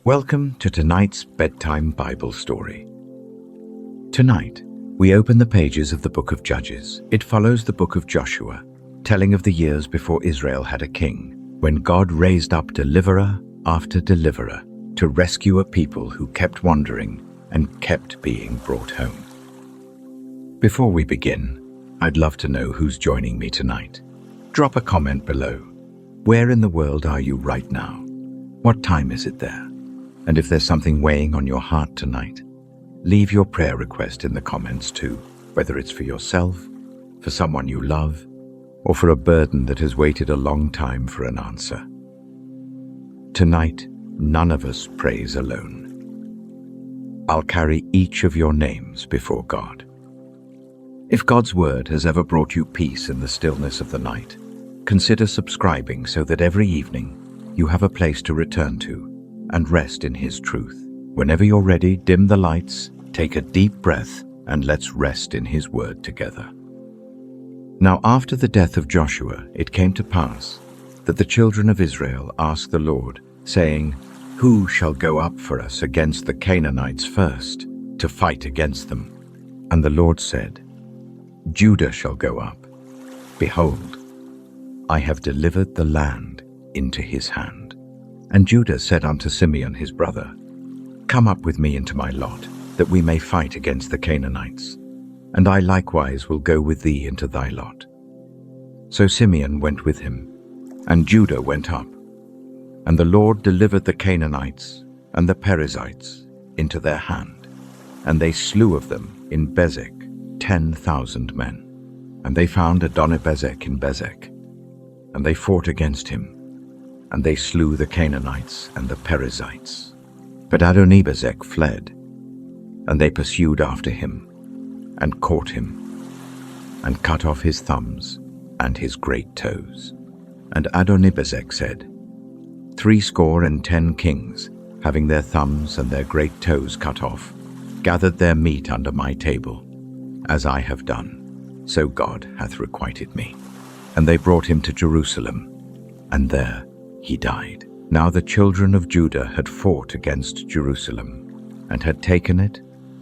Welcome to tonight's bedtime Bible story. Tonight, we open the pages of the book of Judges. It follows the book of Joshua, telling of the years before Israel had a king, when God raised up deliverer after deliverer to rescue a people who kept wandering and kept being brought home. Before we begin, I'd love to know who's joining me tonight. Drop a comment below. Where in the world are you right now? What time is it there? And if there's something weighing on your heart tonight, leave your prayer request in the comments too, whether it's for yourself, for someone you love, or for a burden that has waited a long time for an answer. Tonight, none of us prays alone. I'll carry each of your names before God. If God's word has ever brought you peace in the stillness of the night, consider subscribing so that every evening you have a place to return to and rest in His truth. Whenever you're ready, dim the lights, take a deep breath, and let's rest in His word together. Now after the death of Joshua, it came to pass that the children of Israel asked the Lord, saying, "Who shall go up for us against the Canaanites first, to fight against them?" And the Lord said, "Judah shall go up. Behold, I have delivered the land into his hand." And Judah said unto Simeon his brother, "Come up with me into my lot, that we may fight against the Canaanites. And I likewise will go with thee into thy lot." So Simeon went with him, and Judah went up. And the Lord delivered the Canaanites and the Perizzites into their hand, and they slew of them in Bezek 10,000 men. And they found Adonibezek in Bezek, and they fought against him, and they slew the Canaanites and the Perizzites. But Adonibezek fled, and they pursued after him, and caught him, and cut off his thumbs and his great toes. And Adonibezek said, 70 kings, having their thumbs and their great toes cut off, gathered their meat under my table, as I have done, so God hath requited me. And they brought him to Jerusalem, and there he died. Now the children of Judah had fought against Jerusalem, and had taken it,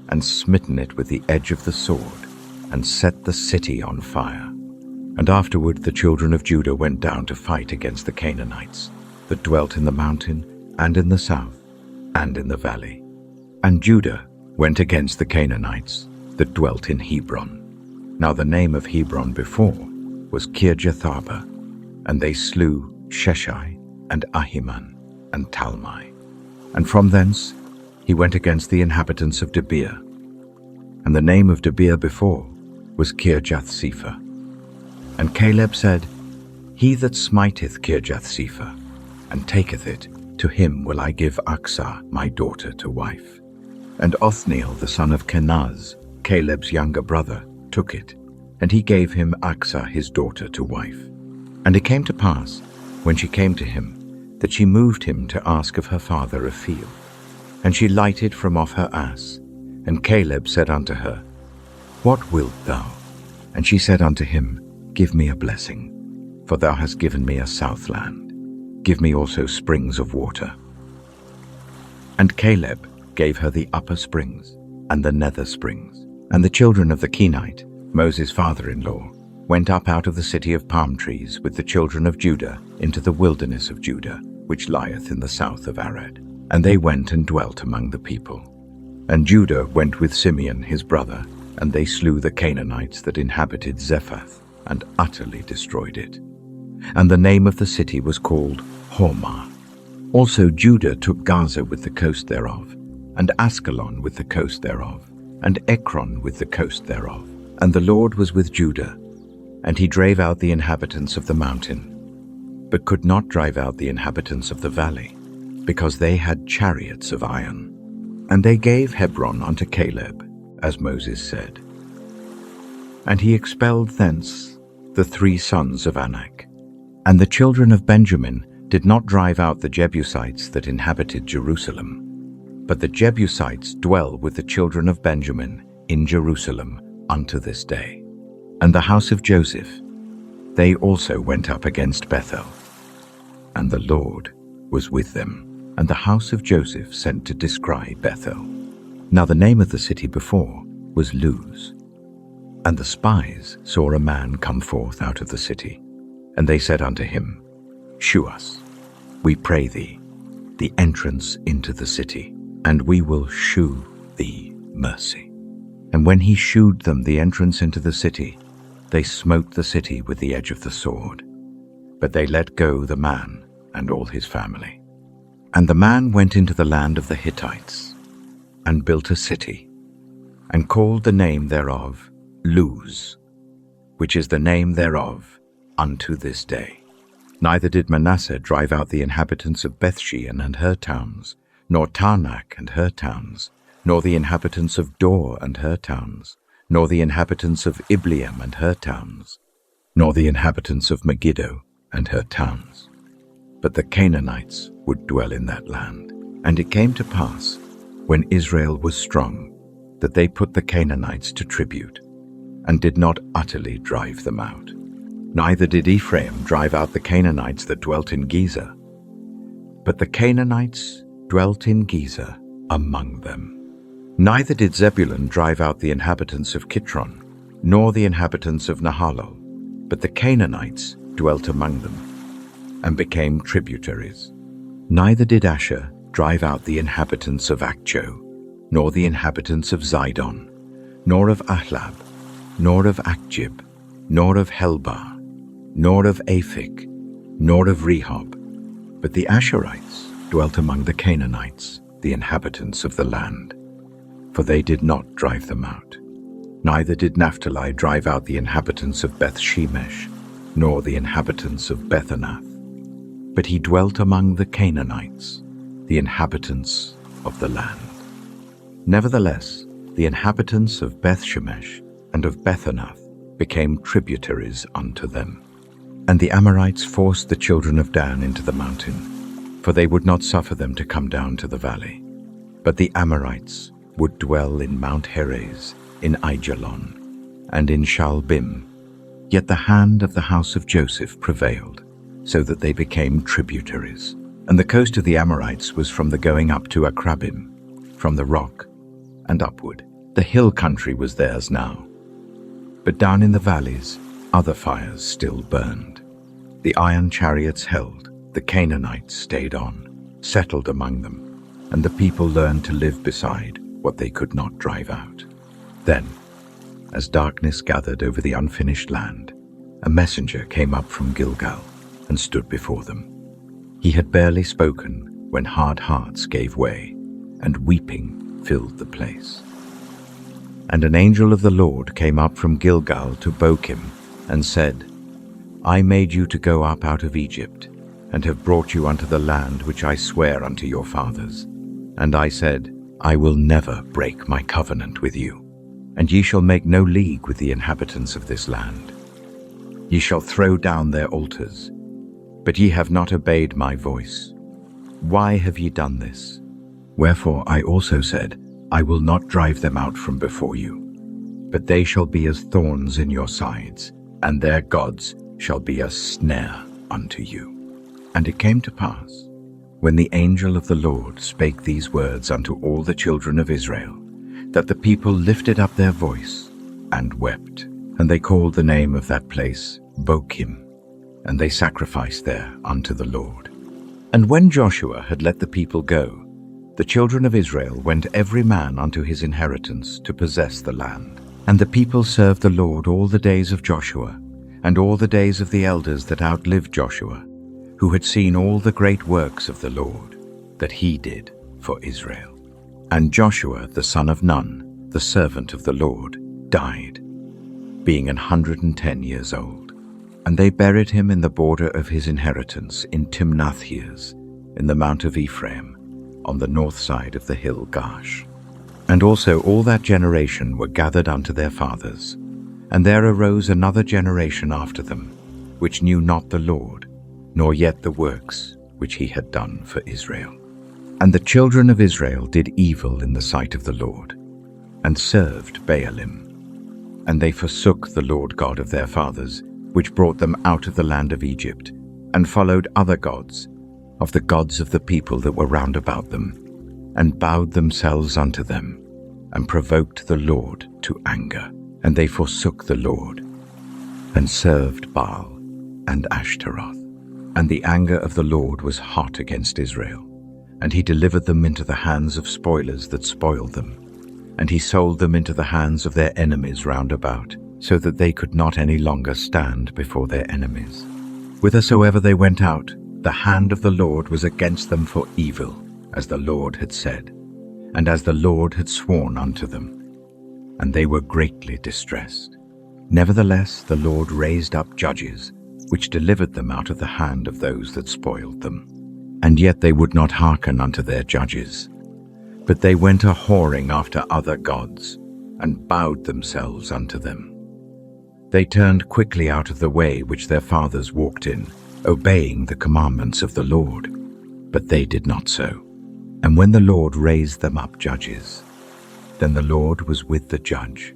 and smitten it with the edge of the sword, and set the city on fire. And afterward the children of Judah went down to fight against the Canaanites, that dwelt in the mountain, and in the south, and in the valley. And Judah went against the Canaanites, that dwelt in Hebron. Now the name of Hebron before was Kirjatharba, and they slew Sheshai, and Ahiman, and Talmai. And from thence he went against the inhabitants of Debir. And the name of Debir before was Kirjath-sepher. And Caleb said, "He that smiteth Kirjath-sepher, and taketh it, to him will I give Achsah my daughter to wife." And Othniel the son of Kenaz, Caleb's younger brother, took it, and he gave him Achsah his daughter to wife. And it came to pass, when she came to him, that she moved him to ask of her father a field. And she lighted from off her ass. And Caleb said unto her, "What wilt thou?" And she said unto him, "Give me a blessing, for thou hast given me a south land. Give me also springs of water." And Caleb gave her the upper springs and the nether springs. And the children of the Kenite, Moses' father-in-law, went up out of the city of palm trees with the children of Judah into the wilderness of Judah, which lieth in the south of Arad. And they went and dwelt among the people. And Judah went with Simeon his brother, and they slew the Canaanites that inhabited Zephath, and utterly destroyed it. And the name of the city was called Hormah. Also Judah took Gaza with the coast thereof, and Askelon with the coast thereof, and Ekron with the coast thereof. And the Lord was with Judah, and he drave out the inhabitants of the mountain, but could not drive out the inhabitants of the valley, because they had chariots of iron. And they gave Hebron unto Caleb, as Moses said. And he expelled thence the 3 sons of Anak. And the children of Benjamin did not drive out the Jebusites that inhabited Jerusalem, but the Jebusites dwell with the children of Benjamin in Jerusalem unto this day. And the house of Joseph, they also went up against Bethel, and the Lord was with them. and the house of Joseph sent to descry Bethel. Now the name of the city before was Luz. And the spies saw a man come forth out of the city, and they said unto him, Shew us, we pray thee, the entrance into the city, and we will shew thee mercy. And when he shewed them the entrance into the city, they smote the city with the edge of the sword. But they let go the man and all his family. And the man went into the land of the Hittites, and built a city, and called the name thereof Luz, which is the name thereof unto this day. Neither did Manasseh drive out the inhabitants of Bethshean and her towns, nor Taanach and her towns, nor the inhabitants of Dor and her towns, nor the inhabitants of Ibleam and her towns, nor the inhabitants of Megiddo and her towns. But the Canaanites would dwell in that land. And it came to pass, when Israel was strong, that they put the Canaanites to tribute, and did not utterly drive them out. Neither did Ephraim drive out the Canaanites that dwelt in Gezer, but the Canaanites dwelt in Gezer among them. Neither did Zebulun drive out the inhabitants of Kitron, nor the inhabitants of Nahalol, but the Canaanites dwelt among them, and became tributaries. Neither did Asher drive out the inhabitants of Achjo, nor the inhabitants of Zidon, nor of Ahlab, nor of Achjib, nor of Helbah, nor of Aphik, nor of Rehob. But the Asherites dwelt among the Canaanites, the inhabitants of the land, for they did not drive them out. Neither did Naphtali drive out the inhabitants of Beth-shemesh, nor the inhabitants of Bethanath, but he dwelt among the Canaanites, the inhabitants of the land. Nevertheless, the inhabitants of Beth-shemesh and of Bethanath became tributaries unto them. And the Amorites forced the children of Dan into the mountain, for they would not suffer them to come down to the valley. But the Amorites would dwell in Mount Heres, in Aijalon, and in Shaalbim. Yet the hand of the house of Joseph prevailed, so that they became tributaries. And the coast of the Amorites was from the going up to Akrabim, from the rock and upward. The hill country was theirs now. But down in the valleys, other fires still burned. The iron chariots held, the Canaanites stayed on, settled among them, and the people learned to live beside what they could not drive out. Then, as darkness gathered over the unfinished land, a messenger came up from Gilgal and stood before them. He had barely spoken when hard hearts gave way, and weeping filled the place. And an angel of the Lord came up from Gilgal to Bochim, and said, I made you to go up out of Egypt, and have brought you unto the land which I swear unto your fathers. And I said, I will never break my covenant with you, and ye shall make no league with the inhabitants of this land. Ye shall throw down their altars, but ye have not obeyed my voice. Why have ye done this? Wherefore I also said, I will not drive them out from before you, but they shall be as thorns in your sides, and their gods shall be a snare unto you. And it came to pass, when the angel of the Lord spake these words unto all the children of Israel, that the people lifted up their voice and wept. And they called the name of that place Bochim, and they sacrificed there unto the Lord. And when Joshua had let the people go, the children of Israel went every man unto his inheritance to possess the land. And the people served the Lord all the days of Joshua, and all the days of the elders that outlived Joshua, who had seen all the great works of the Lord, that he did for Israel. And Joshua the son of Nun, the servant of the Lord, died, being 110 years old. And they buried him in the border of his inheritance in Timnath-heres, in the mount of Ephraim, on the north side of the hill Gaash. And also all that generation were gathered unto their fathers. And there arose another generation after them, which knew not the Lord, nor yet the works which he had done for Israel. And the children of Israel did evil in the sight of the Lord, and served Baalim. And they forsook the Lord God of their fathers, which brought them out of the land of Egypt, and followed other gods, of the gods of the people that were round about them, and bowed themselves unto them, and provoked the Lord to anger. And they forsook the Lord, and served Baal and Ashtaroth. And the anger of the Lord was hot against Israel, and he delivered them into the hands of spoilers that spoiled them. And he sold them into the hands of their enemies round about, so that they could not any longer stand before their enemies. Whithersoever they went out, the hand of the Lord was against them for evil, as the Lord had said, and as the Lord had sworn unto them. And they were greatly distressed. Nevertheless, the Lord raised up judges, which delivered them out of the hand of those that spoiled them. And yet they would not hearken unto their judges, but they went a-whoring after other gods, and bowed themselves unto them. They turned quickly out of the way which their fathers walked in, obeying the commandments of the Lord. But they did not so. And when the Lord raised them up judges, then the Lord was with the judge,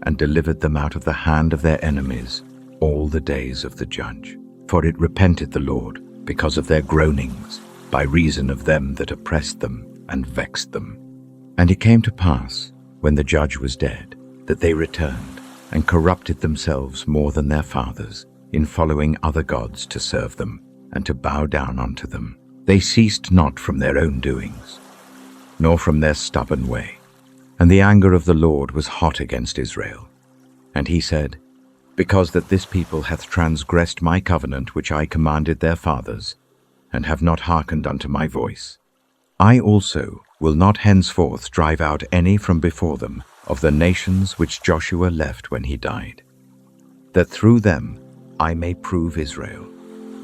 and delivered them out of the hand of their enemies all the days of the judge. For it repented the Lord because of their groanings, by reason of them that oppressed them and vexed them. And it came to pass, when the judge was dead, that they returned, and corrupted themselves more than their fathers, in following other gods to serve them, and to bow down unto them. They ceased not from their own doings, nor from their stubborn way. And the anger of the Lord was hot against Israel. And he said, Because that this people hath transgressed my covenant which I commanded their fathers, and have not hearkened unto my voice, I also will not henceforth drive out any from before them of the nations which Joshua left when he died, that through them I may prove Israel,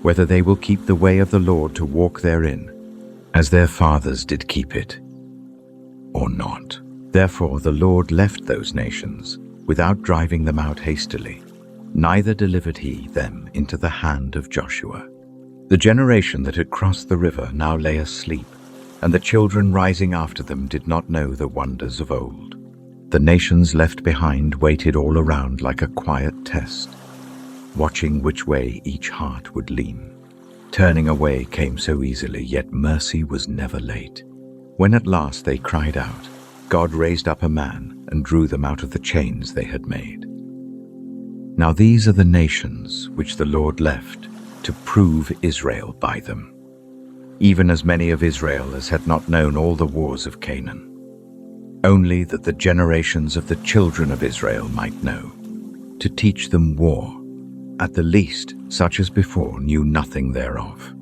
whether they will keep the way of the Lord to walk therein, as their fathers did keep it, or not. Therefore the Lord left those nations, without driving them out hastily, neither delivered he them into the hand of Joshua. The generation that had crossed the river now lay asleep, and the children rising after them did not know the wonders of old. The nations left behind waited all around like a quiet test, watching which way each heart would lean. Turning away came so easily, yet mercy was never late. When at last they cried out, God raised up a man and drew them out of the chains they had made. Now these are the nations which the Lord left to prove Israel by them, even as many of Israel as had not known all the wars of Canaan, only that the generations of the children of Israel might know, to teach them war, at the least such as before knew nothing thereof,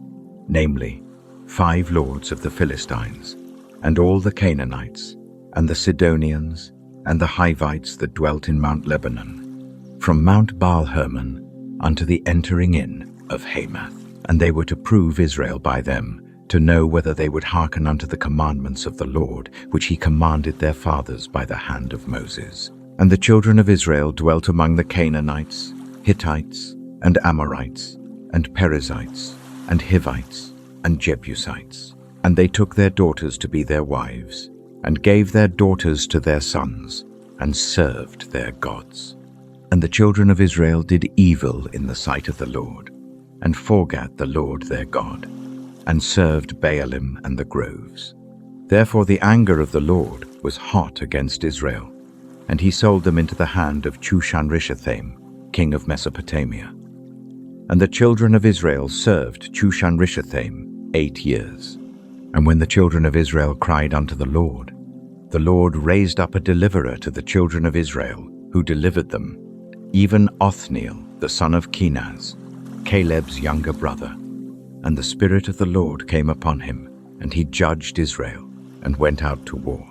namely 5 lords of the Philistines, and all the Canaanites, and the Sidonians, and the Hivites that dwelt in Mount Lebanon, from Mount Baal-Hermon unto the entering in of Hamath. And they were to prove Israel by them, to know whether they would hearken unto the commandments of the Lord, which he commanded their fathers by the hand of Moses. And the children of Israel dwelt among the Canaanites, Hittites, and Amorites, and Perizzites, and Hivites, and Jebusites. And they took their daughters to be their wives, and gave their daughters to their sons, and served their gods. And the children of Israel did evil in the sight of the Lord, and forgat the Lord their God, and served Baalim and the groves. Therefore the anger of the Lord was hot against Israel, and he sold them into the hand of Chushan-Rishathaim, king of Mesopotamia. And the children of Israel served Chushan-Rishathaim 8 years. And when the children of Israel cried unto the Lord raised up a deliverer to the children of Israel, who delivered them, even Othniel, the son of Kenaz, Caleb's younger brother. And the Spirit of the Lord came upon him, and he judged Israel, and went out to war.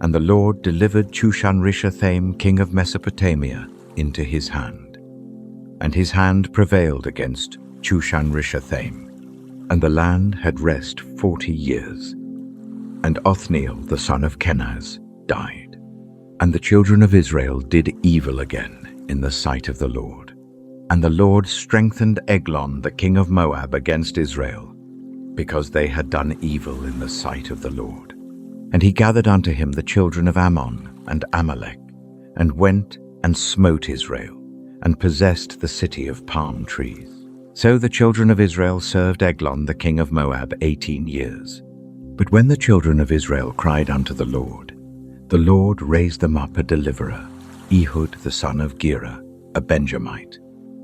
And the Lord delivered Chushan-Rishathaim, king of Mesopotamia, into his hand. And his hand prevailed against Chushan-Rishathaim. And the land had rest 40 years. And Othniel the son of Kenaz died. And the children of Israel did evil again in the sight of the Lord. And the Lord strengthened Eglon the king of Moab against Israel, because they had done evil in the sight of the Lord. And he gathered unto him the children of Ammon and Amalek, and went and smote Israel, and possessed the city of palm trees. So the children of Israel served Eglon the king of Moab 18 years. But when the children of Israel cried unto the Lord raised them up a deliverer, Ehud the son of Gera, a Benjamite,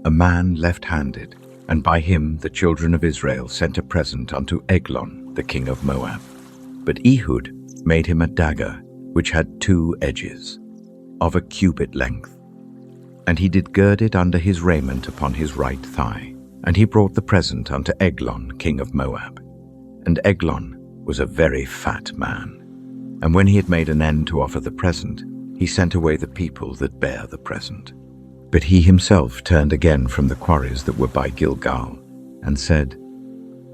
a man left-handed, and by him the children of Israel sent a present unto Eglon the king of Moab. But Ehud made him a dagger which had 2 edges, of a cubit length. And he did gird it under his raiment upon his right thigh. And he brought the present unto Eglon king of Moab. And Eglon was a very fat man. And when he had made an end to offer the present, he sent away the people that bare the present. But he himself turned again from the quarries that were by Gilgal, and said,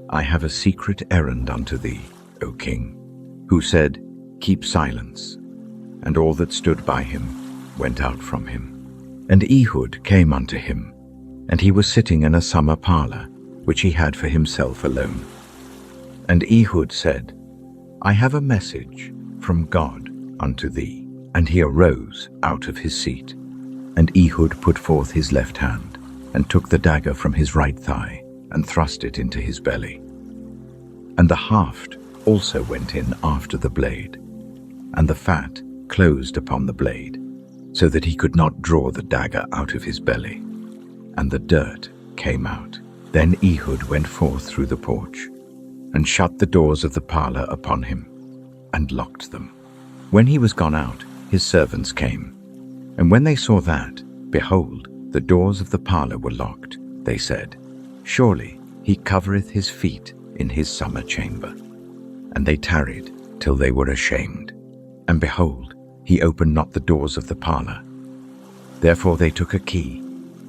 I have a secret errand unto thee, O king. Who said, Keep silence. And all that stood by him went out from him. And Ehud came unto him, and he was sitting in a summer parlor, which he had for himself alone. And Ehud said, I have a message from God unto thee. And he arose out of his seat. And Ehud put forth his left hand, and took the dagger from his right thigh, and thrust it into his belly. And the haft also went in after the blade, and the fat closed upon the blade, so that he could not draw the dagger out of his belly. And the dirt came out. Then Ehud went forth through the porch, and shut the doors of the parlor upon him, and locked them. When he was gone out, his servants came, and when they saw that, behold, the doors of the parlor were locked, they said, Surely he covereth his feet in his summer chamber. And they tarried till they were ashamed. And behold, he opened not the doors of the parlor. Therefore they took a key,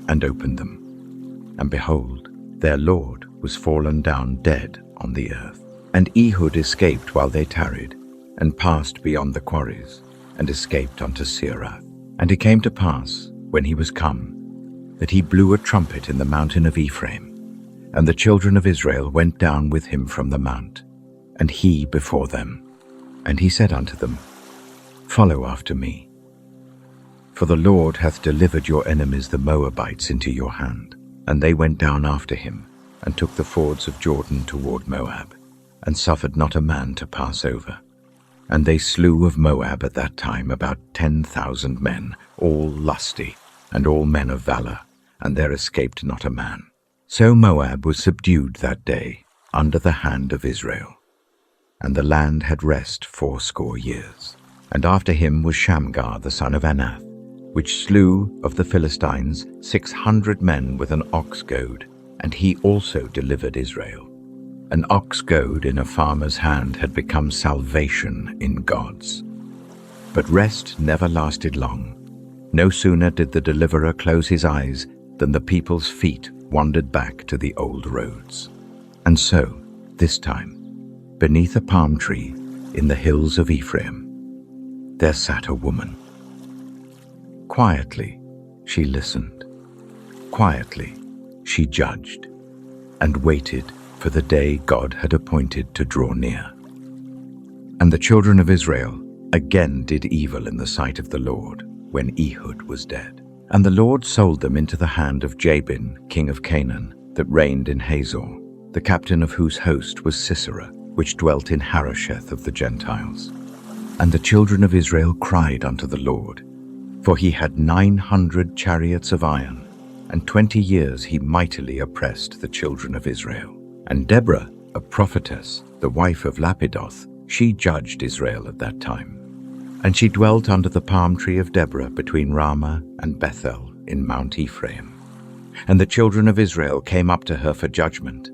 and opened them. And behold, their lord was fallen down dead on the earth. And Ehud escaped while they tarried, and passed beyond the quarries, and escaped unto Seirath. And it came to pass, when he was come, that he blew a trumpet in the mountain of Ephraim. And the children of Israel went down with him from the mount, and he before them. And he said unto them, Follow after me. For the Lord hath delivered your enemies the Moabites into your hand. And they went down after him, and took the fords of Jordan toward Moab, and suffered not a man to pass over. And they slew of Moab at that time about 10,000 men, all lusty, and all men of valor, and there escaped not a man. So Moab was subdued that day under the hand of Israel. And the land had rest 80 years. And after him was Shamgar the son of Anath, which slew of the Philistines 600 men with an ox goad, and he also delivered Israel. An ox goad in a farmer's hand had become salvation in God's. But rest never lasted long. No sooner did the deliverer close his eyes than the people's feet wandered back to the old roads. And so, this time, beneath a palm tree in the hills of Ephraim, there sat a woman. Quietly she listened. Quietly she judged, and waited for the day God had appointed to draw near. And the children of Israel again did evil in the sight of the Lord, when Ehud was dead. And the Lord sold them into the hand of Jabin, king of Canaan, that reigned in Hazor, the captain of whose host was Sisera, which dwelt in Harosheth of the Gentiles. And the children of Israel cried unto the Lord, for he had 900 chariots of iron, and 20 years he mightily oppressed the children of Israel. And Deborah, a prophetess, the wife of Lapidoth, she judged Israel at that time. And she dwelt under the palm tree of Deborah between Ramah and Bethel in Mount Ephraim. And the children of Israel came up to her for judgment.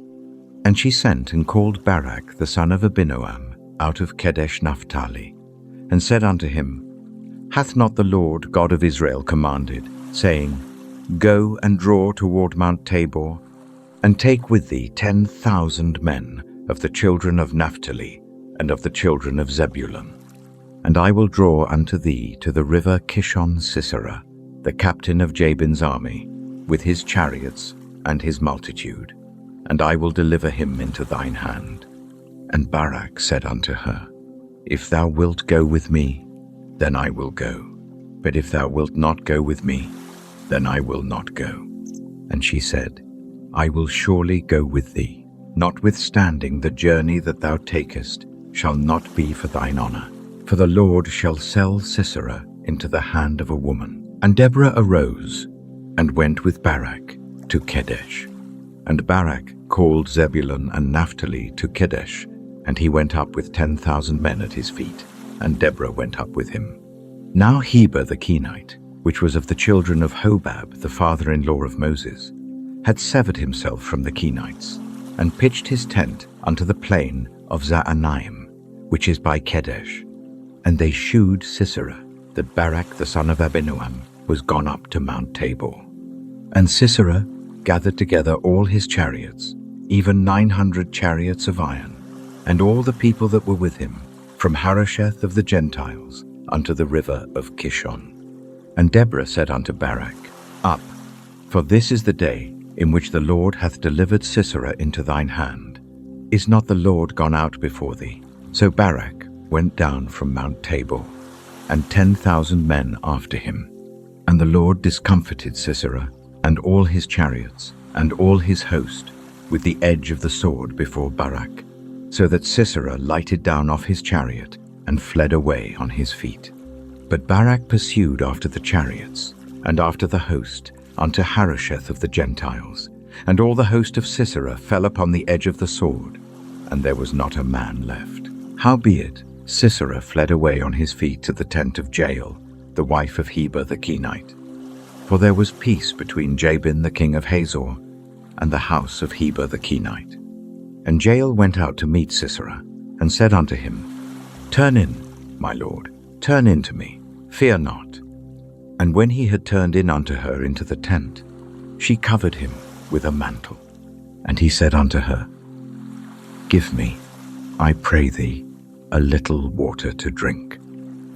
And she sent and called Barak the son of Abinoam out of Kedesh Naphtali, and said unto him, Hath not the Lord God of Israel commanded, saying, Go and draw toward Mount Tabor, and take with thee 10,000 men of the children of Naphtali and of the children of Zebulun. And I will draw unto thee to the river Kishon Sisera, the captain of Jabin's army, with his chariots and his multitude, and I will deliver him into thine hand. And Barak said unto her, If thou wilt go with me, then I will go. But if thou wilt not go with me, then I will not go. And she said, I will surely go with thee. Notwithstanding the journey that thou takest shall not be for thine honor. For the Lord shall sell Sisera into the hand of a woman. And Deborah arose and went with Barak to Kedesh. And Barak called Zebulun and Naphtali to Kedesh, and he went up with 10,000 men at his feet, and Deborah went up with him. Now Heber the Kenite, which was of the children of Hobab, the father-in-law of Moses, had severed himself from the Kenites, and pitched his tent unto the plain of Zaanaim, which is by Kedesh. And they shewed Sisera that Barak the son of Abinoam was gone up to Mount Tabor. And Sisera gathered together all his chariots, even 900 chariots of iron, and all the people that were with him, from Harosheth of the Gentiles unto the river of Kishon. And Deborah said unto Barak, Up, for this is the day in which the Lord hath delivered Sisera into thine hand. Is not the Lord gone out before thee? So Barak went down from Mount Tabor, and 10,000 men after him. And the Lord discomfited Sisera, and all his chariots, and all his host, with the edge of the sword before Barak, so that Sisera lighted down off his chariot, and fled away on his feet. But Barak pursued after the chariots, and after the host, unto Harosheth of the Gentiles, and all the host of Sisera fell upon the edge of the sword, and there was not a man left. Howbeit Sisera fled away on his feet to the tent of Jael, the wife of Heber the Kenite. For there was peace between Jabin the king of Hazor, and the house of Heber the Kenite. And Jael went out to meet Sisera, and said unto him, Turn in, my lord, turn in to me, fear not. And when he had turned in unto her into the tent, she covered him with a mantle. And he said unto her, Give me, I pray thee, a little water to drink,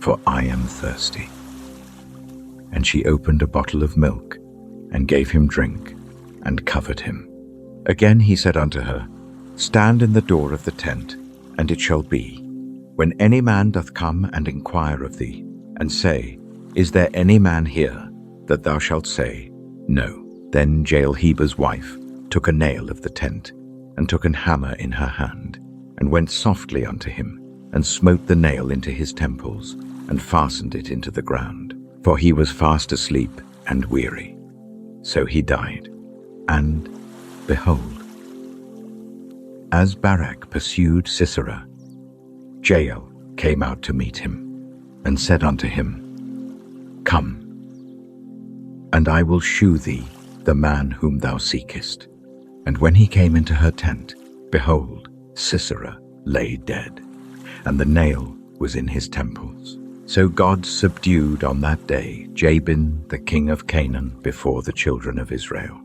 for I am thirsty. And she opened a bottle of milk, and gave him drink, and covered him. Again he said unto her, Stand in the door of the tent, and it shall be, when any man doth come and inquire of thee, and say, Is there any man here? That thou shalt say, No. Then Jael Heber's wife took a nail of the tent, and took an hammer in her hand, and went softly unto him, and smote the nail into his temples, and fastened it into the ground. For he was fast asleep and weary. So he died. And, behold, as Barak pursued Sisera, Jael came out to meet him, and said unto him, Come, and I will shew thee the man whom thou seekest. And when he came into her tent, behold, Sisera lay dead, and the nail was in his temples. So God subdued on that day Jabin the king of Canaan before the children of Israel.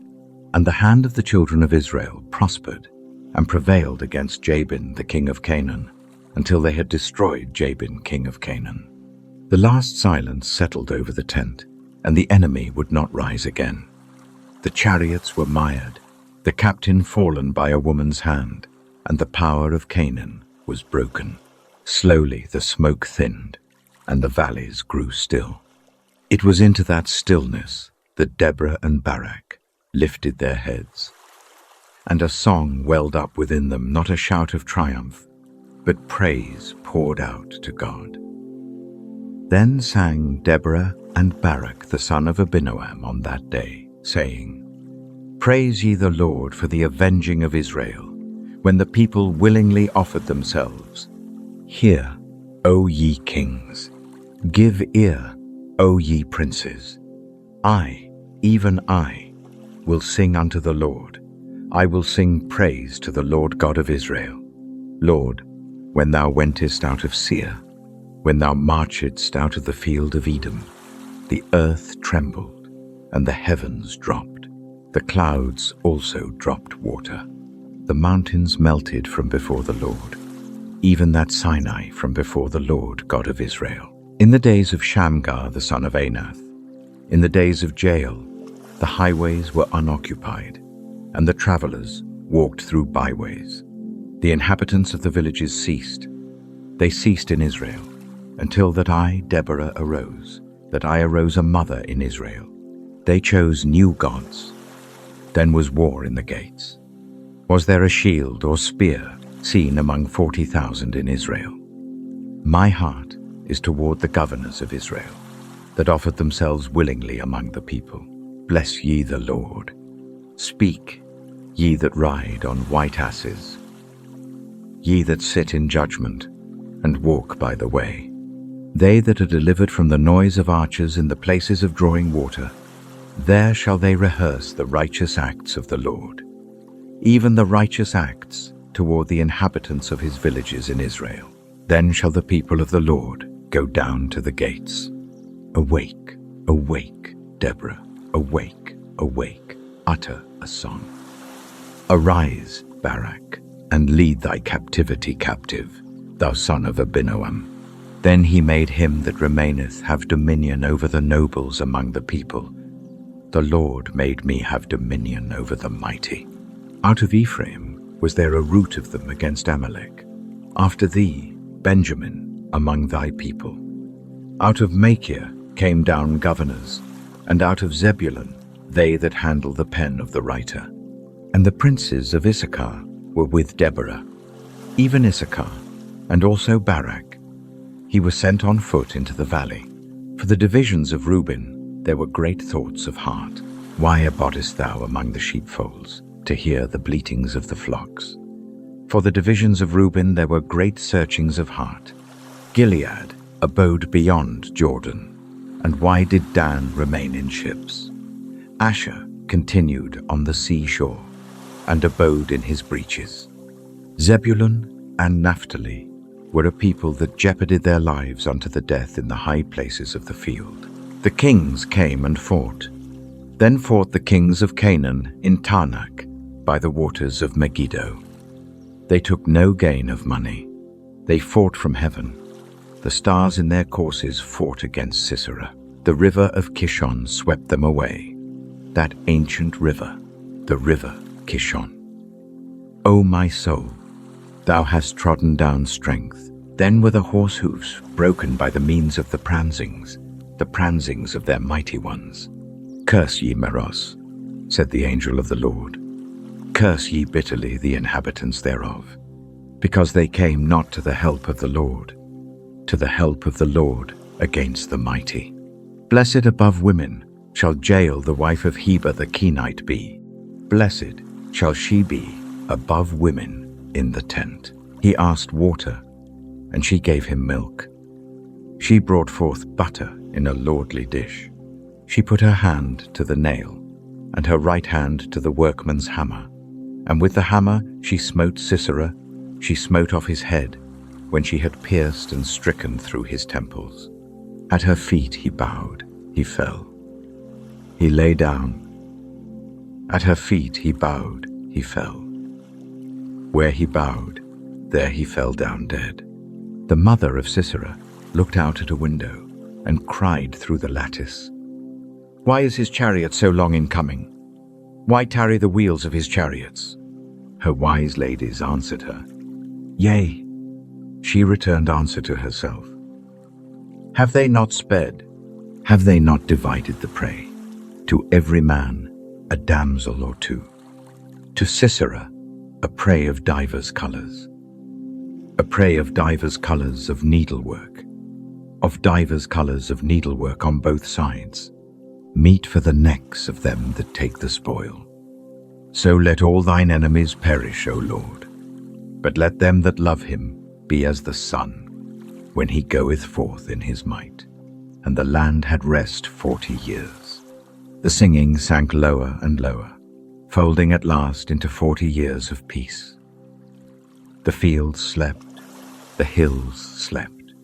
And the hand of the children of Israel prospered, and prevailed against Jabin the king of Canaan, until they had destroyed Jabin king of Canaan. The last silence settled over the tent, and the enemy would not rise again. The chariots were mired, the captain fallen by a woman's hand, and the power of Canaan was broken. Slowly the smoke thinned, and the valleys grew still. It was into that stillness that Deborah and Barak lifted their heads, and a song welled up within them, not a shout of triumph, but praise poured out to God. Then sang Deborah and Barak the son of Abinoam on that day, saying, Praise ye the Lord for the avenging of Israel, when the people willingly offered themselves. Hear, O ye kings, give ear, O ye princes. I, even I, will sing unto the Lord. I will sing praise to the Lord God of Israel. Lord, when thou wentest out of Seir, when thou marchedst out of the field of Edom, the earth trembled, and the heavens dropped. The clouds also dropped water. The mountains melted from before the Lord, even that Sinai from before the Lord God of Israel. In the days of Shamgar the son of Anath, in the days of Jael, the highways were unoccupied, and the travelers walked through byways. The inhabitants of the villages ceased. They ceased in Israel, until that I, Deborah, arose, that I arose a mother in Israel. They chose new gods. Then was war in the gates. Was there a shield or spear seen among 40,000 in Israel? My heart is toward the governors of Israel, that offered themselves willingly among the people. Bless ye the Lord. Speak, ye that ride on white asses, ye that sit in judgment, and walk by the way. They that are delivered from the noise of archers in the places of drawing water, there shall they rehearse the righteous acts of the Lord, even the righteous acts toward the inhabitants of his villages in Israel. Then shall the people of the Lord go down to the gates. Awake, awake, Deborah, awake, awake, utter a song. Arise, Barak, and lead thy captivity captive, thou son of Abinoam. Then he made him that remaineth have dominion over the nobles among the people. The Lord made me have dominion over the mighty. Out of Ephraim was there a root of them against Abimelech. After thee, Benjamin, among thy people. Out of Micah came down governors, and out of Zebulun they that handle the pen of the writer. And the princes of Issachar were with Deborah, even Issachar, and also Barak. He was sent on foot into the valley. For the divisions of Reuben there were great thoughts of heart. Why abodest thou among the sheepfolds, to hear the bleatings of the flocks? For the divisions of Reuben there were great searchings of heart. Gilead abode beyond Jordan, and why did Dan remain in ships? Asher continued on the seashore, and abode in his breaches. Zebulun and Naphtali were a people that jeoparded their lives unto the death in the high places of the field. The kings came and fought. Then fought the kings of Canaan in Taanach by the waters of Megiddo. They took no gain of money. They fought from heaven. The stars in their courses fought against Sisera. The river of Kishon swept them away. That ancient river, the river Kishon. O my soul, thou hast trodden down strength. Then were the horse hoofs broken by the means of the pransings of their mighty ones. Curse ye Meroz, said the angel of the Lord. Curse ye bitterly the inhabitants thereof, because they came not to the help of the Lord against the mighty. Blessed above women shall Jael the wife of Heber the Kenite be. Blessed shall she be above women in the tent. He asked water, and she gave him milk. She brought forth butter in a lordly dish. She put her hand to the nail, and her right hand to the workman's hammer. And with the hammer she smote Sisera, she smote off his head, when she had pierced and stricken through his temples. At her feet he bowed, he fell. He lay down. At her feet he bowed, he fell. Where he bowed, there he fell down dead. The mother of Sisera looked out at a window and cried through the lattice. Why is his chariot so long in coming? Why tarry the wheels of his chariots? Her wise ladies answered her. Yea, she returned answer to herself. Have they not sped? Have they not divided the prey? To every man a damsel or two. To Sisera a prey of divers colors. A prey of divers colors of needlework. Of divers colors of needlework on both sides. Meat for the necks of them that take the spoil. So let all thine enemies perish, O Lord. But let them that love him be as the sun, when he goeth forth in his might. And the land had rest 40 years. The singing sank lower and lower, folding at last into 40 years of peace. The fields slept, the hills slept,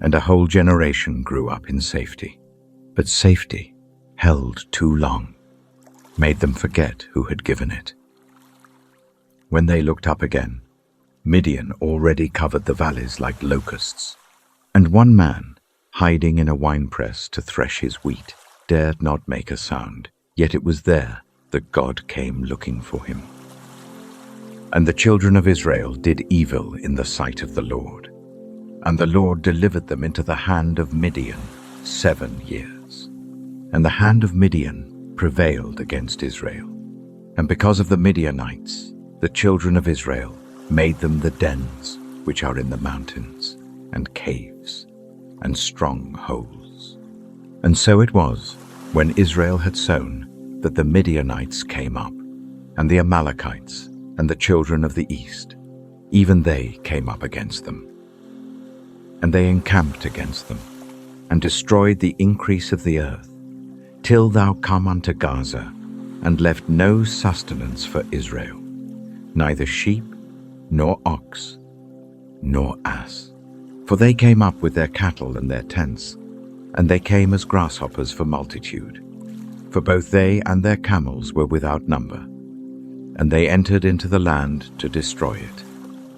and a whole generation grew up in safety. But safety held too long, made them forget who had given it. When they looked up again, Midian already covered the valleys like locusts, and one man, hiding in a winepress to thresh his wheat, dared not make a sound, yet it was there that God came looking for him. And the children of Israel did evil in the sight of the Lord, and the Lord delivered them into the hand of Midian 7 years. And the hand of Midian prevailed against Israel. And because of the Midianites, the children of Israel made them the dens which are in the mountains, and caves, and strongholds. And so it was, when Israel had sown, that the Midianites came up, and the Amalekites, and the children of the east, even they came up against them. And they encamped against them, and destroyed the increase of the earth, till thou come unto Gaza, and left no sustenance for Israel, neither sheep, nor ox, nor ass. For they came up with their cattle and their tents, and they came as grasshoppers for multitude. For both they and their camels were without number, and they entered into the land to destroy it.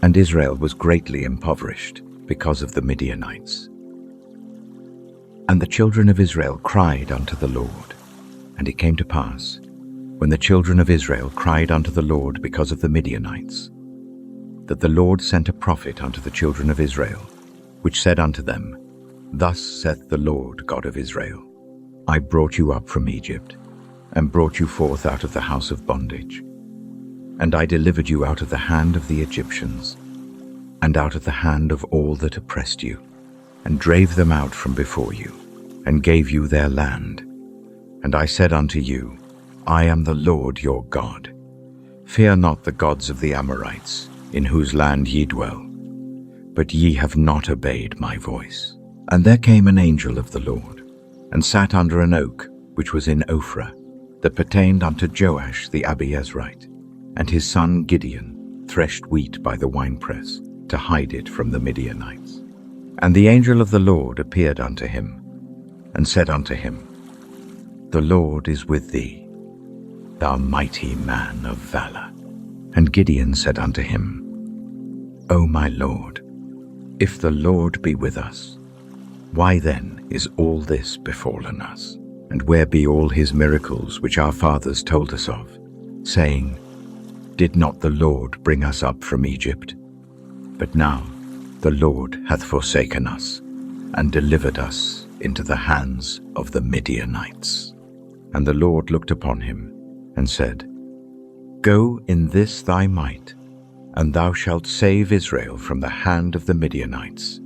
And Israel was greatly impoverished because of the Midianites. And the children of Israel cried unto the Lord. And it came to pass, when the children of Israel cried unto the Lord because of the Midianites, that the Lord sent a prophet unto the children of Israel, which said unto them, Thus saith the Lord God of Israel, I brought you up from Egypt, and brought you forth out of the house of bondage. And I delivered you out of the hand of the Egyptians, and out of the hand of all that oppressed you, and drave them out from before you, and gave you their land. And I said unto you, I am the Lord your God. Fear not the gods of the Amorites, in whose land ye dwell. But ye have not obeyed my voice. And there came an angel of the Lord, and sat under an oak which was in Ophrah, that pertained unto Joash the Abiezrite, and his son Gideon threshed wheat by the winepress, to hide it from the Midianites. And the angel of the Lord appeared unto him, and said unto him, The Lord is with thee, thou mighty man of valor. And Gideon said unto him, O my Lord, if the Lord be with us, why then is all this befallen us? And where be all his miracles which our fathers told us of, saying, Did not the Lord bring us up from Egypt? But now the Lord hath forsaken us, and delivered us into the hands of the Midianites. And the Lord looked upon him, and said, Go in this thy might, and thou shalt save Israel from the hand of the Midianites.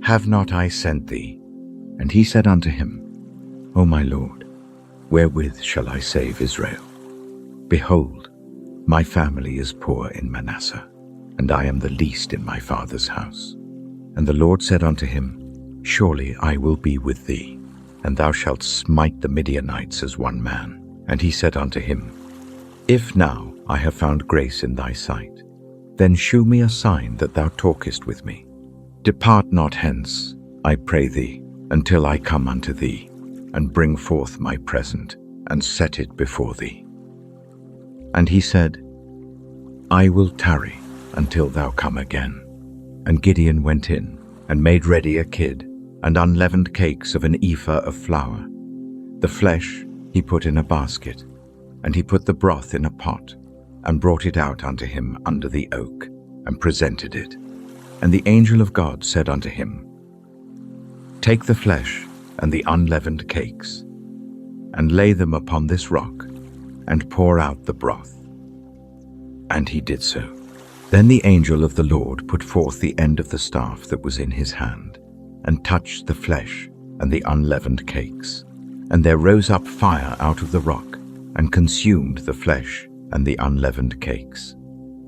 Have not I sent thee? And he said unto him, O my Lord, wherewith shall I save Israel? Behold, my family is poor in Manasseh, and I am the least in my father's house. And the Lord said unto him, Surely I will be with thee, and thou shalt smite the Midianites as one man. And he said unto him, If now I have found grace in thy sight, then shew me a sign that thou talkest with me. Depart not hence, I pray thee, until I come unto thee, and bring forth my present, and set it before thee. And he said, I will tarry until thou come again. And Gideon went in, and made ready a kid, and unleavened cakes of an ephah of flour. The flesh he put in a basket, and he put the broth in a pot, and brought it out unto him under the oak, and presented it. And the angel of God said unto him, Take the flesh and the unleavened cakes, and lay them upon this rock, and pour out the broth. And he did so. Then the angel of the Lord put forth the end of the staff that was in his hand, and touched the flesh and the unleavened cakes. And there rose up fire out of the rock, and consumed the flesh and the unleavened cakes.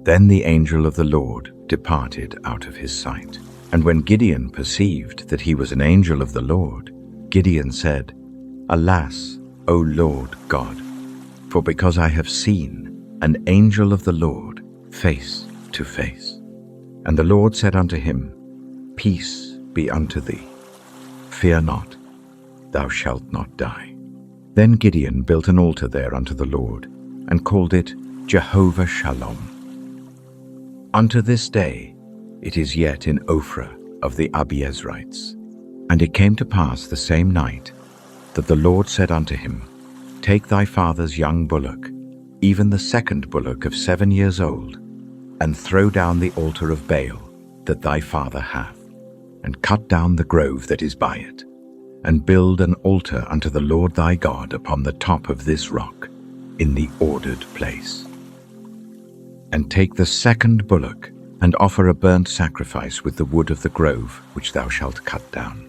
Then the angel of the Lord departed out of his sight. And when Gideon perceived that he was an angel of the Lord, Gideon said, Alas, O Lord God, for because I have seen an angel of the Lord face to face. And the Lord said unto him, Peace be unto thee. Fear not, thou shalt not die. Then Gideon built an altar there unto the Lord, and called it Jehovah Shalom. Unto this day it is yet in Ophrah of the Abiezrites. And it came to pass the same night that the Lord said unto him, Take thy father's young bullock, even the second bullock of 7 years old, and throw down the altar of Baal that thy father hath, and cut down the grove that is by it, and build an altar unto the Lord thy God upon the top of this rock, in the ordered place. And take the second bullock, and offer a burnt sacrifice with the wood of the grove which thou shalt cut down.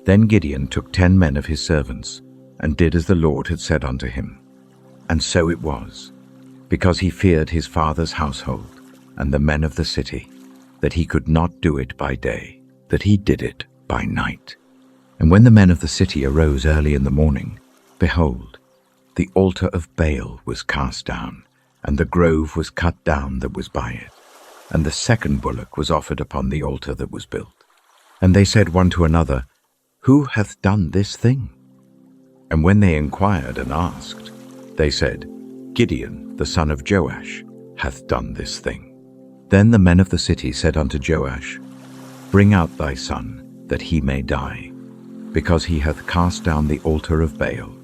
Then Gideon took 10 men of his servants, and did as the Lord had said unto him. And so it was, because he feared his father's household and the men of the city, that he could not do it by day, that he did it by night. And when the men of the city arose early in the morning, behold, the altar of Baal was cast down, and the grove was cut down that was by it, and the second bullock was offered upon the altar that was built. And they said one to another, Who hath done this thing? And when they inquired and asked, they said, Gideon, the son of Joash, hath done this thing. Then the men of the city said unto Joash, Bring out thy son, that he may die, because he hath cast down the altar of Baal,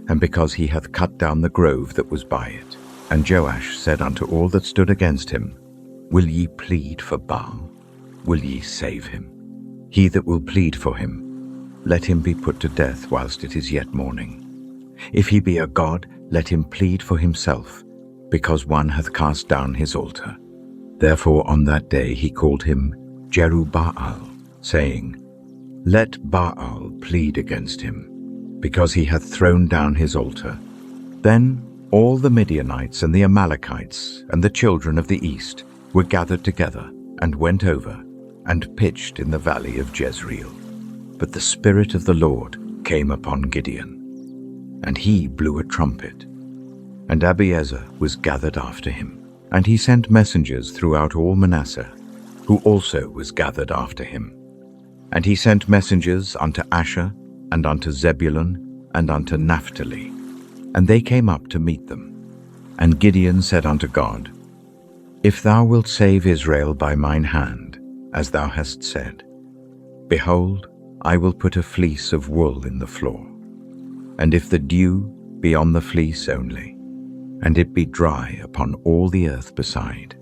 and because he hath cut down the grove that was by it. And Joash said unto all that stood against him, Will ye plead for Baal? Will ye save him? He that will plead for him, let him be put to death whilst it is yet morning. If he be a god, let him plead for himself, because one hath cast down his altar. Therefore on that day he called him Jerubbaal, saying, Let Baal plead against him, because he hath thrown down his altar. Then all the Midianites and the Amalekites and the children of the east were gathered together, and went over, and pitched in the valley of Jezreel. But the Spirit of the Lord came upon Gideon, and he blew a trumpet, and Abiezer was gathered after him. And he sent messengers throughout all Manasseh, who also was gathered after him. And he sent messengers unto Asher, and unto Zebulun, and unto Naphtali, and they came up to meet them. And Gideon said unto God, If thou wilt save Israel by mine hand, as thou hast said, behold, I will put a fleece of wool in the floor. And if the dew be on the fleece only, and it be dry upon all the earth beside,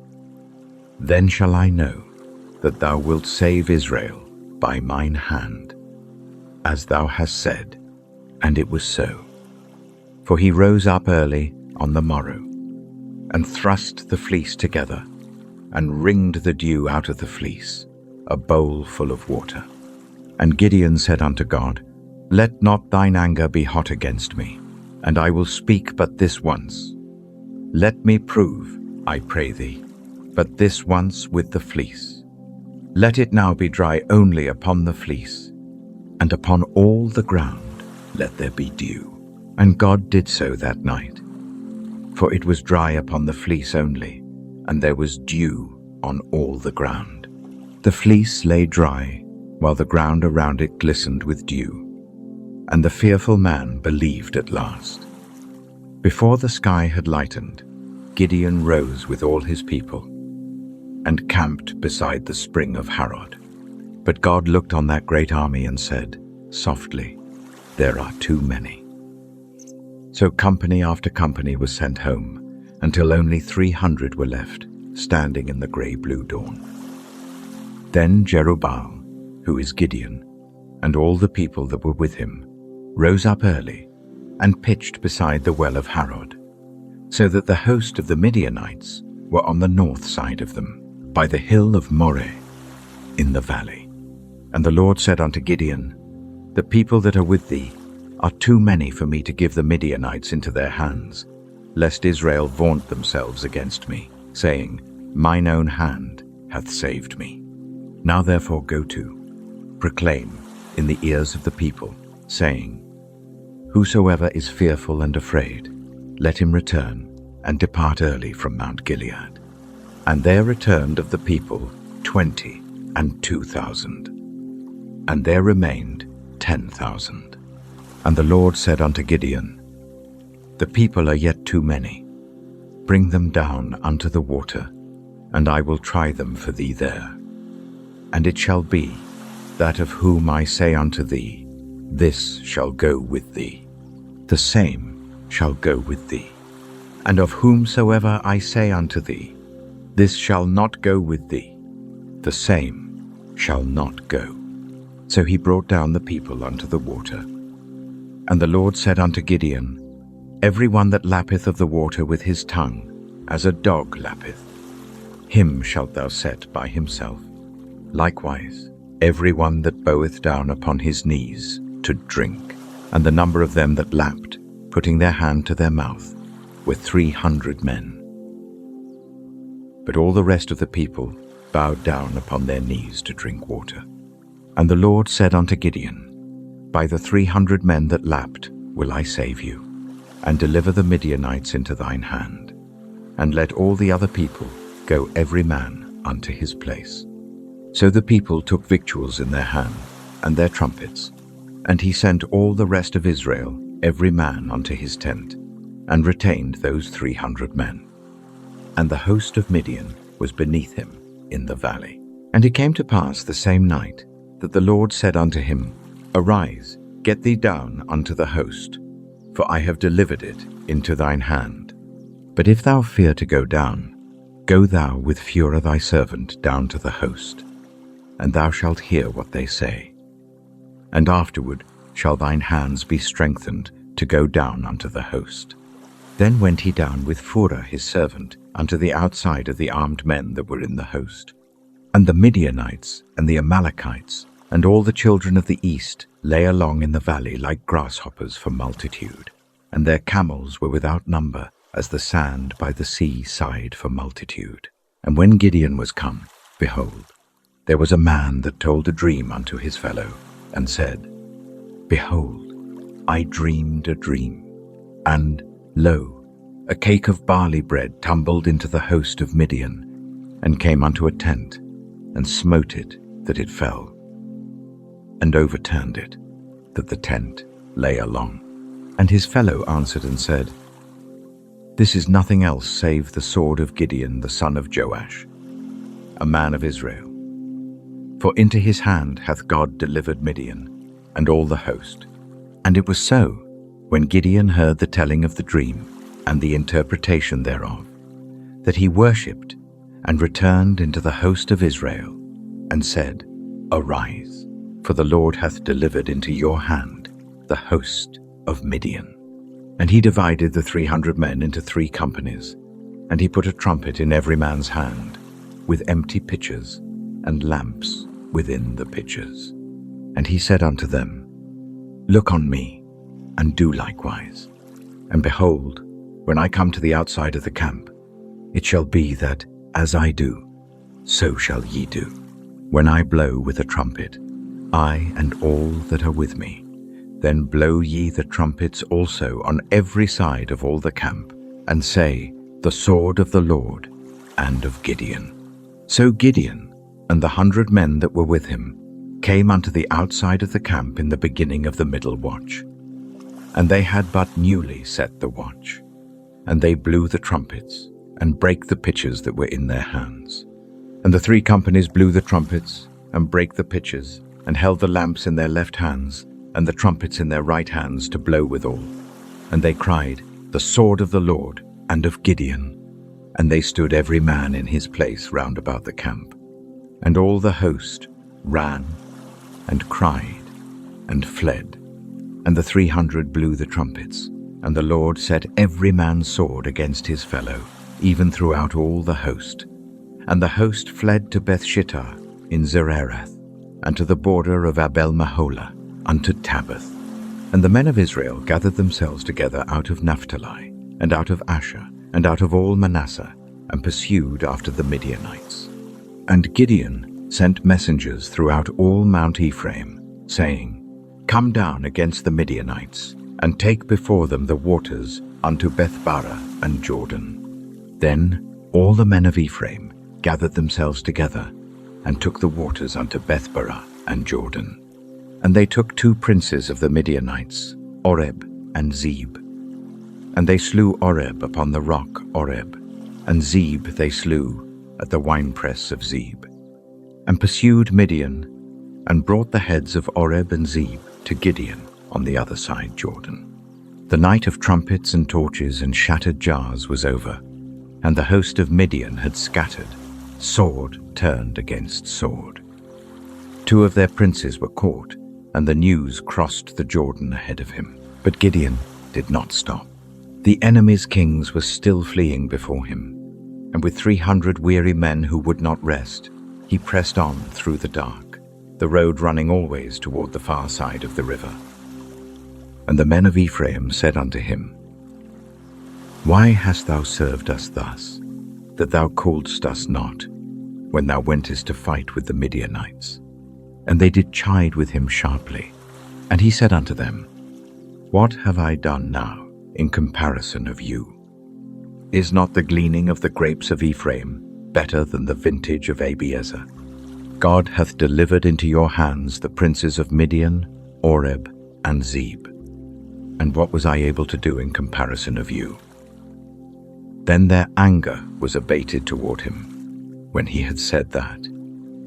then shall I know that thou wilt save Israel by mine hand, as thou hast said. And it was so. For he rose up early on the morrow, and thrust the fleece together, and wringed the dew out of the fleece, a bowl full of water. And Gideon said unto God, Let not thine anger be hot against me, and I will speak but this once. Let me prove, I pray thee, but this once with the fleece. Let it now be dry only upon the fleece, and upon all the ground let there be dew. And God did so that night. For it was dry upon the fleece only, and there was dew on all the ground. The fleece lay dry, while the ground around it glistened with dew. And the fearful man believed at last. Before the sky had lightened, Gideon rose with all his people, and camped beside the spring of Harod. But God looked on that great army and said, Softly, there are too many. So company after company was sent home, until only 300 were left, standing in the grey-blue dawn. Then Jerubbaal, who is Gideon, and all the people that were with him, rose up early, and pitched beside the well of Harod, so that the host of the Midianites were on the north side of them, by the hill of Moreh, in the valley. And the Lord said unto Gideon, The people that are with thee are too many for me to give the Midianites into their hands, lest Israel vaunt themselves against me, saying, Mine own hand hath saved me. Now therefore go to, proclaim in the ears of the people, saying, Whosoever is fearful and afraid, let him return, and depart early from Mount Gilead. And there returned of the people 22,000, and there remained 10,000. And the Lord said unto Gideon, The people are yet too many. Bring them down unto the water, and I will try them for thee there. And it shall be, that of whom I say unto thee, This shall go with thee, the same shall go with thee. And of whomsoever I say unto thee, This shall not go with thee, the same shall not go. So he brought down the people unto the water. And the Lord said unto Gideon, Every one that lappeth of the water with his tongue, as a dog lappeth, him shalt thou set by himself. Likewise, every one that boweth down upon his knees to drink. And the number of them that lapped, putting their hand to their mouth, were 300 men. But all the rest of the people bowed down upon their knees to drink water. And the Lord said unto Gideon, By the 300 men that lapped will I save you, and deliver the Midianites into thine hand. And let all the other people go every man unto his place. So the people took victuals in their hand, and their trumpets, and he sent all the rest of Israel, every man unto his tent, and retained those 300 men. And the host of Midian was beneath him in the valley. And it came to pass the same night that the Lord said unto him, Arise, get thee down unto the host, for I have delivered it into thine hand. But if thou fear to go down, go thou with Phurah thy servant down to the host, and thou shalt hear what they say. And afterward shall thine hands be strengthened to go down unto the host. Then went he down with Phurah his servant unto the outside of the armed men that were in the host. And the Midianites and the Amalekites and all the children of the east lay along in the valley like grasshoppers for multitude, and their camels were without number, as the sand by the sea side for multitude. And when Gideon was come, behold, there was a man that told a dream unto his fellow, and said, Behold, I dreamed a dream, and, lo, a cake of barley bread tumbled into the host of Midian, and came unto a tent, and smote it that it fell, and overturned it, that the tent lay along. And his fellow answered and said, This is nothing else save the sword of Gideon the son of Joash, a man of Israel. For into his hand hath God delivered Midian, and all the host. And it was so, when Gideon heard the telling of the dream, and the interpretation thereof, that he worshipped, and returned into the host of Israel, and said, Arise, for the Lord hath delivered into your hand the host of Midian. And he divided the 300 men into 3 companies, and he put a trumpet in every man's hand, with empty pitchers, and lamps within the pitchers. And he said unto them, Look on me, and do likewise. And behold, when I come to the outside of the camp, it shall be that, as I do, so shall ye do. When I blow with a trumpet, I and all that are with me, then blow ye the trumpets also on every side of all the camp, and say, The sword of the Lord and of Gideon. So Gideon and the 100 men that were with him came unto the outside of the camp in the beginning of the middle watch. And they had but newly set the watch. And they blew the trumpets, and brake the pitchers that were in their hands. And the 3 companies blew the trumpets, and brake the pitchers, and held the lamps in their left hands, and the trumpets in their right hands to blow withal. And they cried, The sword of the Lord and of Gideon. And they stood every man in his place round about the camp. And all the host ran, and cried, and fled. And the 300 blew the trumpets, and the Lord set every man's sword against his fellow, even throughout all the host. And the host fled to Bethshittah in Zererath, and to the border of Abel-Meholah, unto Tabbath. And the men of Israel gathered themselves together out of Naphtali, and out of Asher, and out of all Manasseh, and pursued after the Midianites. And Gideon sent messengers throughout all Mount Ephraim, saying, Come down against the Midianites, and take before them the waters unto Bethbara and Jordan. Then all the men of Ephraim gathered themselves together, and took the waters unto Bethbara and Jordan. And they took 2 princes of the Midianites, Oreb and Zeb. And they slew Oreb upon the rock Oreb, and Zeb they slew at the winepress of Zeb, and pursued Midian, and brought the heads of Oreb and Zeb to Gideon on the other side Jordan. The night of trumpets and torches and shattered jars was over, and the host of Midian had scattered, sword turned against sword. 2 of their princes were caught, and the news crossed the Jordan ahead of him. But Gideon did not stop. The enemy's kings were still fleeing before him, and with 300 weary men who would not rest, he pressed on through the dark, the road running always toward the far side of the river. And the men of Ephraim said unto him, Why hast thou served us thus, that thou calledst us not, when thou wentest to fight with the Midianites? And they did chide with him sharply. And he said unto them, What have I done now in comparison of you? Is not the gleaning of the grapes of Ephraim better than the vintage of Abiezer? God hath delivered into your hands the princes of Midian, Oreb, and Zeb. And what was I able to do in comparison of you? Then their anger was abated toward him, when he had said that.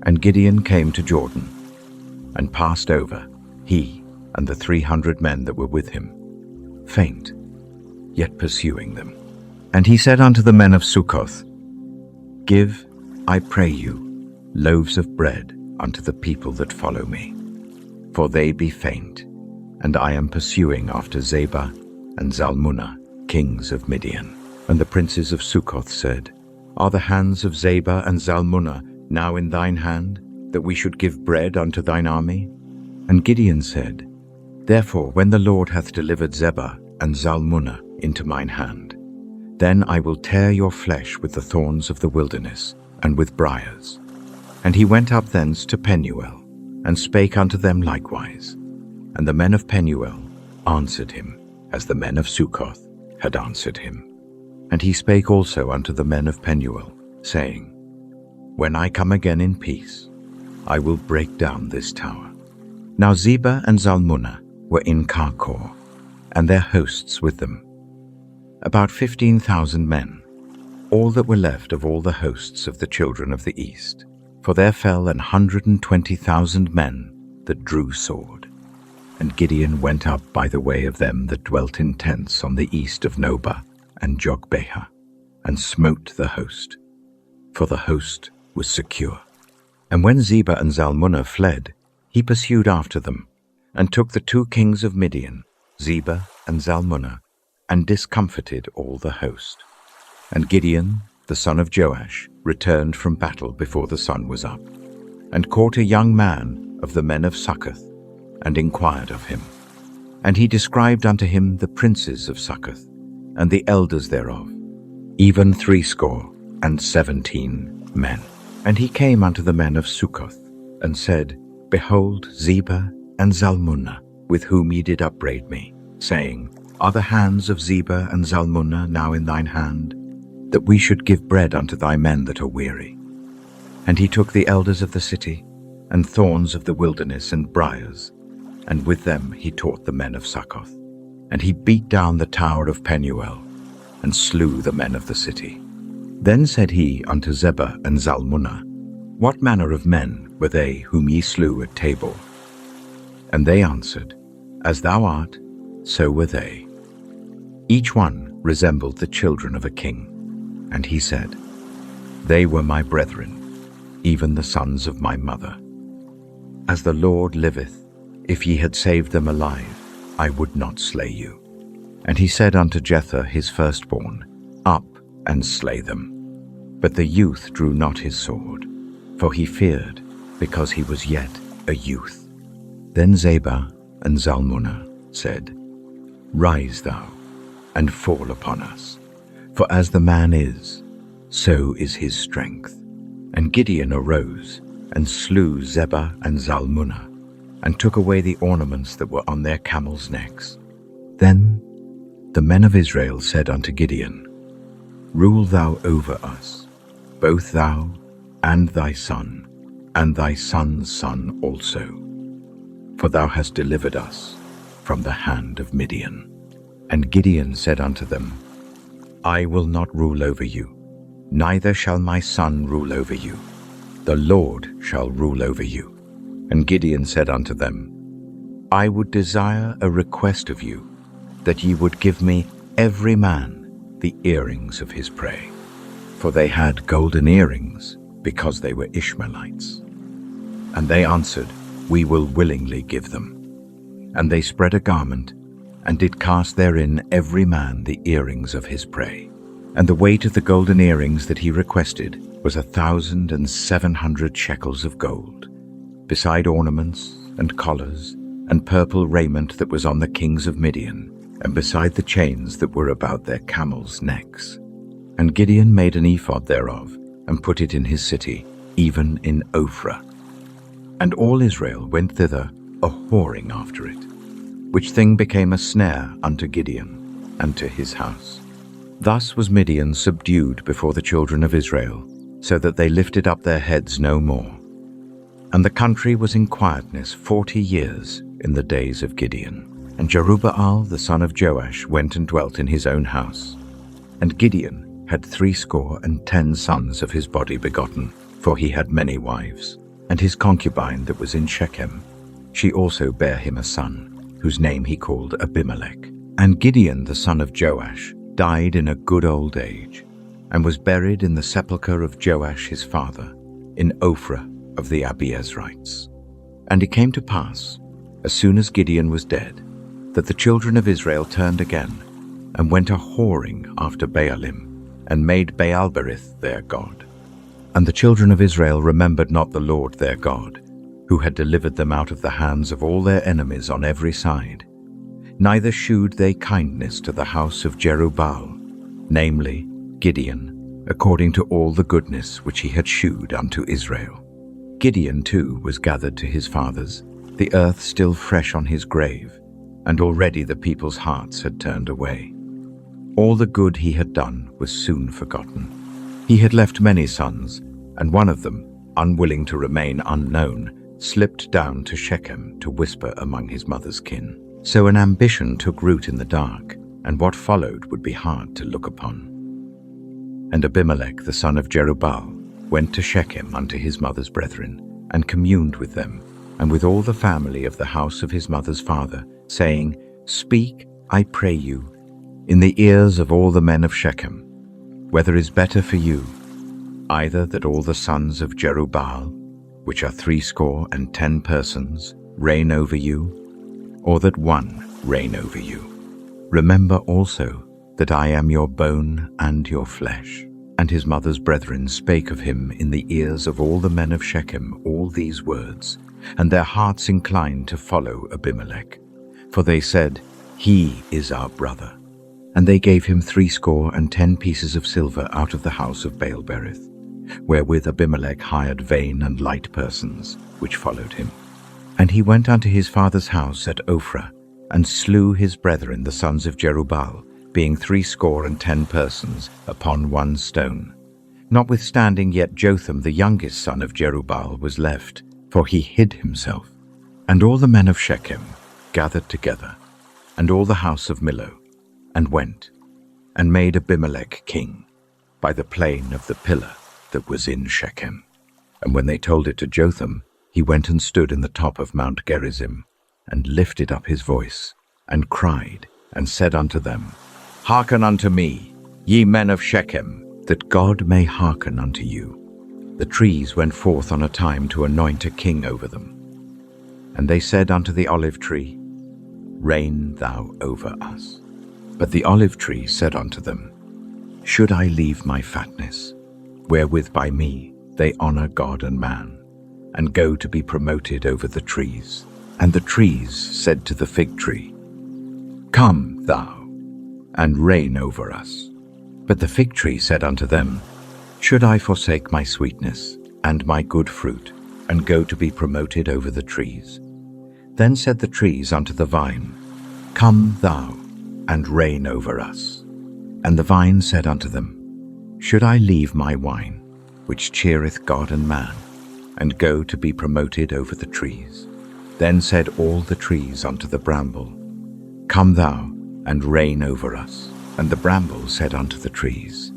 And Gideon came to Jordan, and passed over, he and the 300 men that were with him, faint, yet pursuing them. And he said unto the men of Succoth, Give, I pray you, loaves of bread unto the people that follow me, for they be faint, and I am pursuing after Zebah and Zalmunna, kings of Midian. And the princes of Succoth said, Are the hands of Zebah and Zalmunna now in thine hand, that we should give bread unto thine army? And Gideon said, Therefore when the Lord hath delivered Zebah and Zalmunna into mine hand, then I will tear your flesh with the thorns of the wilderness, and with briars. And he went up thence to Penuel, and spake unto them likewise. And the men of Penuel answered him, as the men of Succoth had answered him. And he spake also unto the men of Penuel, saying, When I come again in peace, I will break down this tower. Now Zebah and Zalmunna were in Karkor, and their hosts with them, about 15,000 men, all that were left of all the hosts of the children of the east. For there fell 120,000 men that drew sword. And Gideon went up by the way of them that dwelt in tents on the east of Nobah and Jogbehah, and smote the host, for the host was secure. And when Zebah and Zalmunna fled, he pursued after them, and took the 2 kings of Midian, Zebah and Zalmunna, and discomfited all the host. And Gideon, the son of Joash, returned from battle before the sun was up, and caught a young man of the men of Succoth, and inquired of him. And he described unto him the princes of Succoth, and the elders thereof, even 17 men. And he came unto the men of Succoth, and said, Behold, Zebah and Zalmunna, with whom ye did upbraid me, saying, Are the hands of Zebah and Zalmunna now in thine hand, that we should give bread unto thy men that are weary? And he took the elders of the city, and thorns of the wilderness, and briars, and with them he taught the men of Succoth. And he beat down the tower of Penuel, and slew the men of the city. Then said he unto Zebah and Zalmunna, What manner of men were they whom ye slew at Tabor? And they answered, As thou art, so were they. Each one resembled the children of a king. And he said, They were my brethren, even the sons of my mother. As the Lord liveth, if ye had saved them alive, I would not slay you. And he said unto Jephthah his firstborn, Up and slay them. But the youth drew not his sword, for he feared, because he was yet a youth. Then Zebah and Zalmunna said, Rise thou, and fall upon us. For as the man is, so is his strength. And Gideon arose, and slew Zebah and Zalmunna, and took away the ornaments that were on their camels' necks. Then the men of Israel said unto Gideon, Rule thou over us, both thou and thy son, and thy son's son also, for thou hast delivered us from the hand of Midian. And Gideon said unto them, I will not rule over you, neither shall my son rule over you. The Lord shall rule over you. And Gideon said unto them, I would desire a request of you, that ye would give me every man the earrings of his prey. For they had golden earrings, because they were Ishmaelites. And they answered, We will willingly give them. And they spread a garment, and did cast therein every man the earrings of his prey. And the weight of the golden earrings that he requested was 1,700 shekels of gold, beside ornaments and collars and purple raiment that was on the kings of Midian, and beside the chains that were about their camels' necks. And Gideon made an ephod thereof, and put it in his city, even in Ophrah. And all Israel went thither a-whoring after it, which thing became a snare unto Gideon and to his house. Thus was Midian subdued before the children of Israel, so that they lifted up their heads no more. And the country was in quietness 40 years in the days of Gideon. And Jerubbaal the son of Joash went and dwelt in his own house. And Gideon had 70 sons of his body begotten, for he had many wives. And his concubine that was in Shechem, she also bare him a son, whose name he called Abimelech. And Gideon the son of Joash died in a good old age, and was buried in the sepulchre of Joash his father, in Ophrah of the Abiezrites. And it came to pass, as soon as Gideon was dead, that the children of Israel turned again, and went a-whoring after Baalim, and made Baalberith their god. And the children of Israel remembered not the Lord their God, who had delivered them out of the hands of all their enemies on every side. Neither shewed they kindness to the house of Jerubbaal, namely Gideon, according to all the goodness which he had shewed unto Israel. Gideon too was gathered to his fathers, the earth still fresh on his grave, and already the people's hearts had turned away. All the good he had done was soon forgotten. He had left many sons, and one of them, unwilling to remain unknown, slipped down to Shechem to whisper among his mother's kin. So an ambition took root in the dark, and what followed would be hard to look upon. And Abimelech the son of Jerubbaal went to Shechem unto his mother's brethren, and communed with them, and with all the family of the house of his mother's father, saying, Speak, I pray you, in the ears of all the men of Shechem, whether is better for you, either that all the sons of Jerubbaal, which are 70 persons, reign over you, or that one reign over you. Remember also that I am your bone and your flesh. And his mother's brethren spake of him in the ears of all the men of Shechem all these words, and their hearts inclined to follow Abimelech. For they said, He is our brother. And they gave him 70 pieces of silver out of the house of Baalberith, wherewith Abimelech hired vain and light persons, which followed him. And he went unto his father's house at Ophrah, and slew his brethren the sons of Jerubbaal, being 70 persons, upon one stone. Notwithstanding yet Jotham the youngest son of Jerubbaal was left, for he hid himself. And all the men of Shechem gathered together, and all the house of Millo, and went, and made Abimelech king, by the plain of the pillar that was in Shechem. And when they told it to Jotham, he went and stood in the top of Mount Gerizim, and lifted up his voice, and cried, and said unto them, Hearken unto me, ye men of Shechem, that God may hearken unto you. The trees went forth on a time to anoint a king over them. And they said unto the olive tree, Reign thou over us. But the olive tree said unto them, Should I leave my fatness, wherewith by me they honor God and man, and go to be promoted over the trees? And the trees said to the fig tree, Come thou, and reign over us. But the fig tree said unto them, Should I forsake my sweetness, and my good fruit, and go to be promoted over the trees? Then said the trees unto the vine, Come thou, and reign over us. And the vine said unto them, Should I leave my wine, which cheereth God and man, and go to be promoted over the trees? Then said all the trees unto the bramble, Come thou, and reign over us. And the bramble said unto the trees,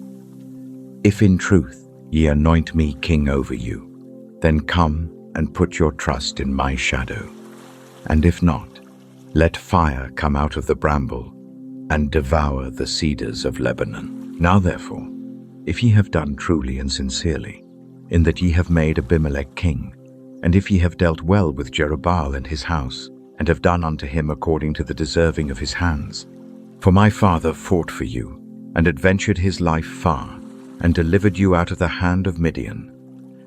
If in truth ye anoint me king over you, then come and put your trust in my shadow. And if not, let fire come out of the bramble, and devour the cedars of Lebanon. Now therefore, if ye have done truly and sincerely, in that ye have made Abimelech king, and if ye have dealt well with Jerubbaal and his house, and have done unto him according to the deserving of his hands. For my father fought for you, and adventured his life far, and delivered you out of the hand of Midian.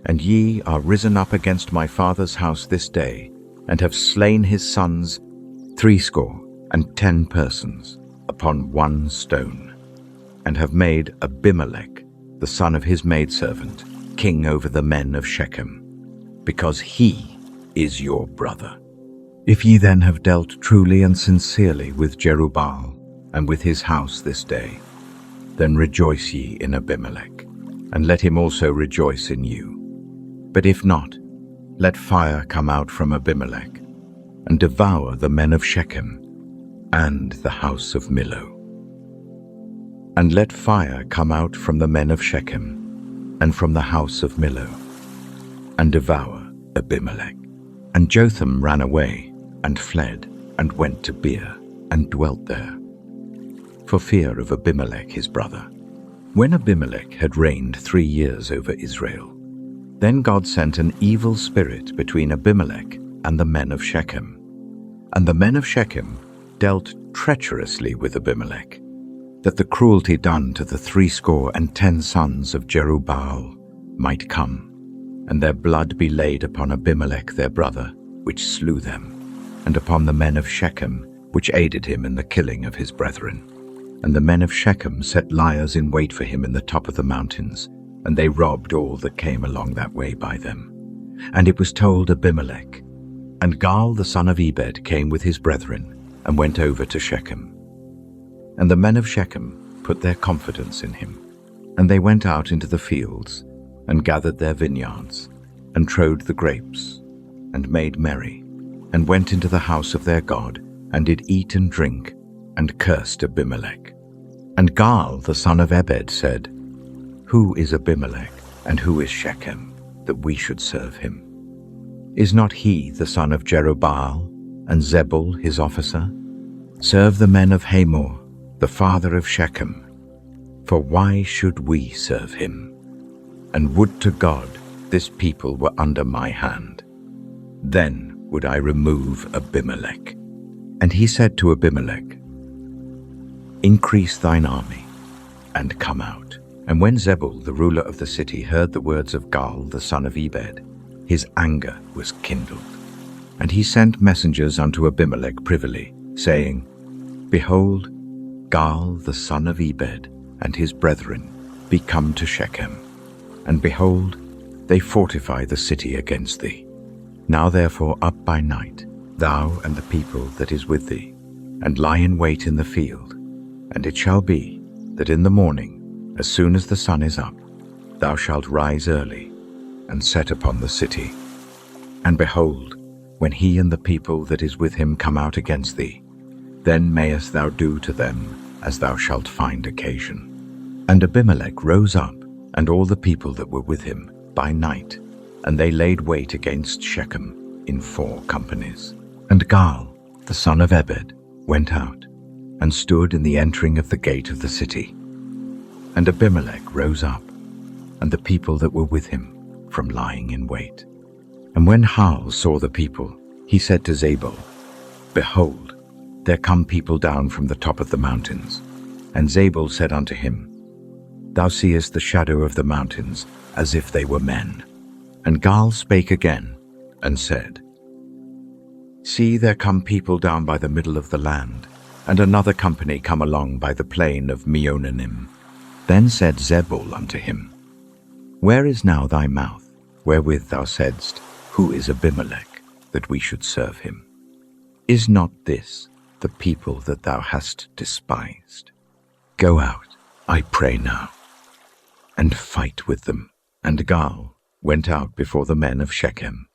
And ye are risen up against my father's house this day, and have slain his sons 70 persons upon one stone, and have made Abimelech, the son of his maidservant, king over the men of Shechem, because he is your brother. If ye then have dealt truly and sincerely with Jerubbaal and with his house this day, then rejoice ye in Abimelech, and let him also rejoice in you. But if not, let fire come out from Abimelech, and devour the men of Shechem and the house of Millo. And let fire come out from the men of Shechem and from the house of Millo, and devour Abimelech. And Jotham ran away, and fled, and went to Beer, and dwelt there, for fear of Abimelech his brother. When Abimelech had reigned 3 years over Israel, then God sent an evil spirit between Abimelech and the men of Shechem. And the men of Shechem dealt treacherously with Abimelech, that the cruelty done to the 70 sons of Jerubbaal might come, and their blood be laid upon Abimelech their brother, which slew them, and upon the men of Shechem, which aided him in the killing of his brethren. And the men of Shechem set liers in wait for him in the top of the mountains, and they robbed all that came along that way by them. And it was told Abimelech. And Gaal the son of Ebed came with his brethren, and went over to Shechem. And the men of Shechem put their confidence in him. And they went out into the fields, and gathered their vineyards, and trode the grapes, and made merry, and went into the house of their God, and did eat and drink, and cursed Abimelech. And Gaal the son of Ebed said, Who is Abimelech, and who is Shechem, that we should serve him? Is not he the son of Jerubbaal, and Zebul his officer? Serve the men of Hamor, the father of Shechem. For why should we serve him? And would to God this people were under my hand. Then would I remove Abimelech. And he said to Abimelech, Increase thine army, and come out. And when Zebul, the ruler of the city, heard the words of Gaal, the son of Ebed, his anger was kindled. And he sent messengers unto Abimelech privily, saying, Behold, Gaal, the son of Ebed, and his brethren be come to Shechem. And behold, they fortify the city against thee. Now therefore up by night, thou and the people that is with thee, and lie in wait in the field. And it shall be, that in the morning, as soon as the sun is up, thou shalt rise early, and set upon the city. And behold, when he and the people that is with him come out against thee, then mayest thou do to them as thou shalt find occasion. And Abimelech rose up, and all the people that were with him, by night, and they laid wait against Shechem in 4 companies. And Gaal, the son of Ebed, went out, and stood in the entering of the gate of the city. And Abimelech rose up, and the people that were with him, from lying in wait. And when Gaal saw the people, he said to Zebul, Behold, there come people down from the top of the mountains. And Zebul said unto him, Thou seest the shadow of the mountains, as if they were men. And Gaal spake again, and said, See, there come people down by the middle of the land, and another company come along by the plain of Meonanim. Then said Zebul unto him, Where is now thy mouth, wherewith thou saidst, Who is Abimelech, that we should serve him? Is not this the people that thou hast despised? Go out, I pray now, and fight with them. And Gaal went out before the men of Shechem,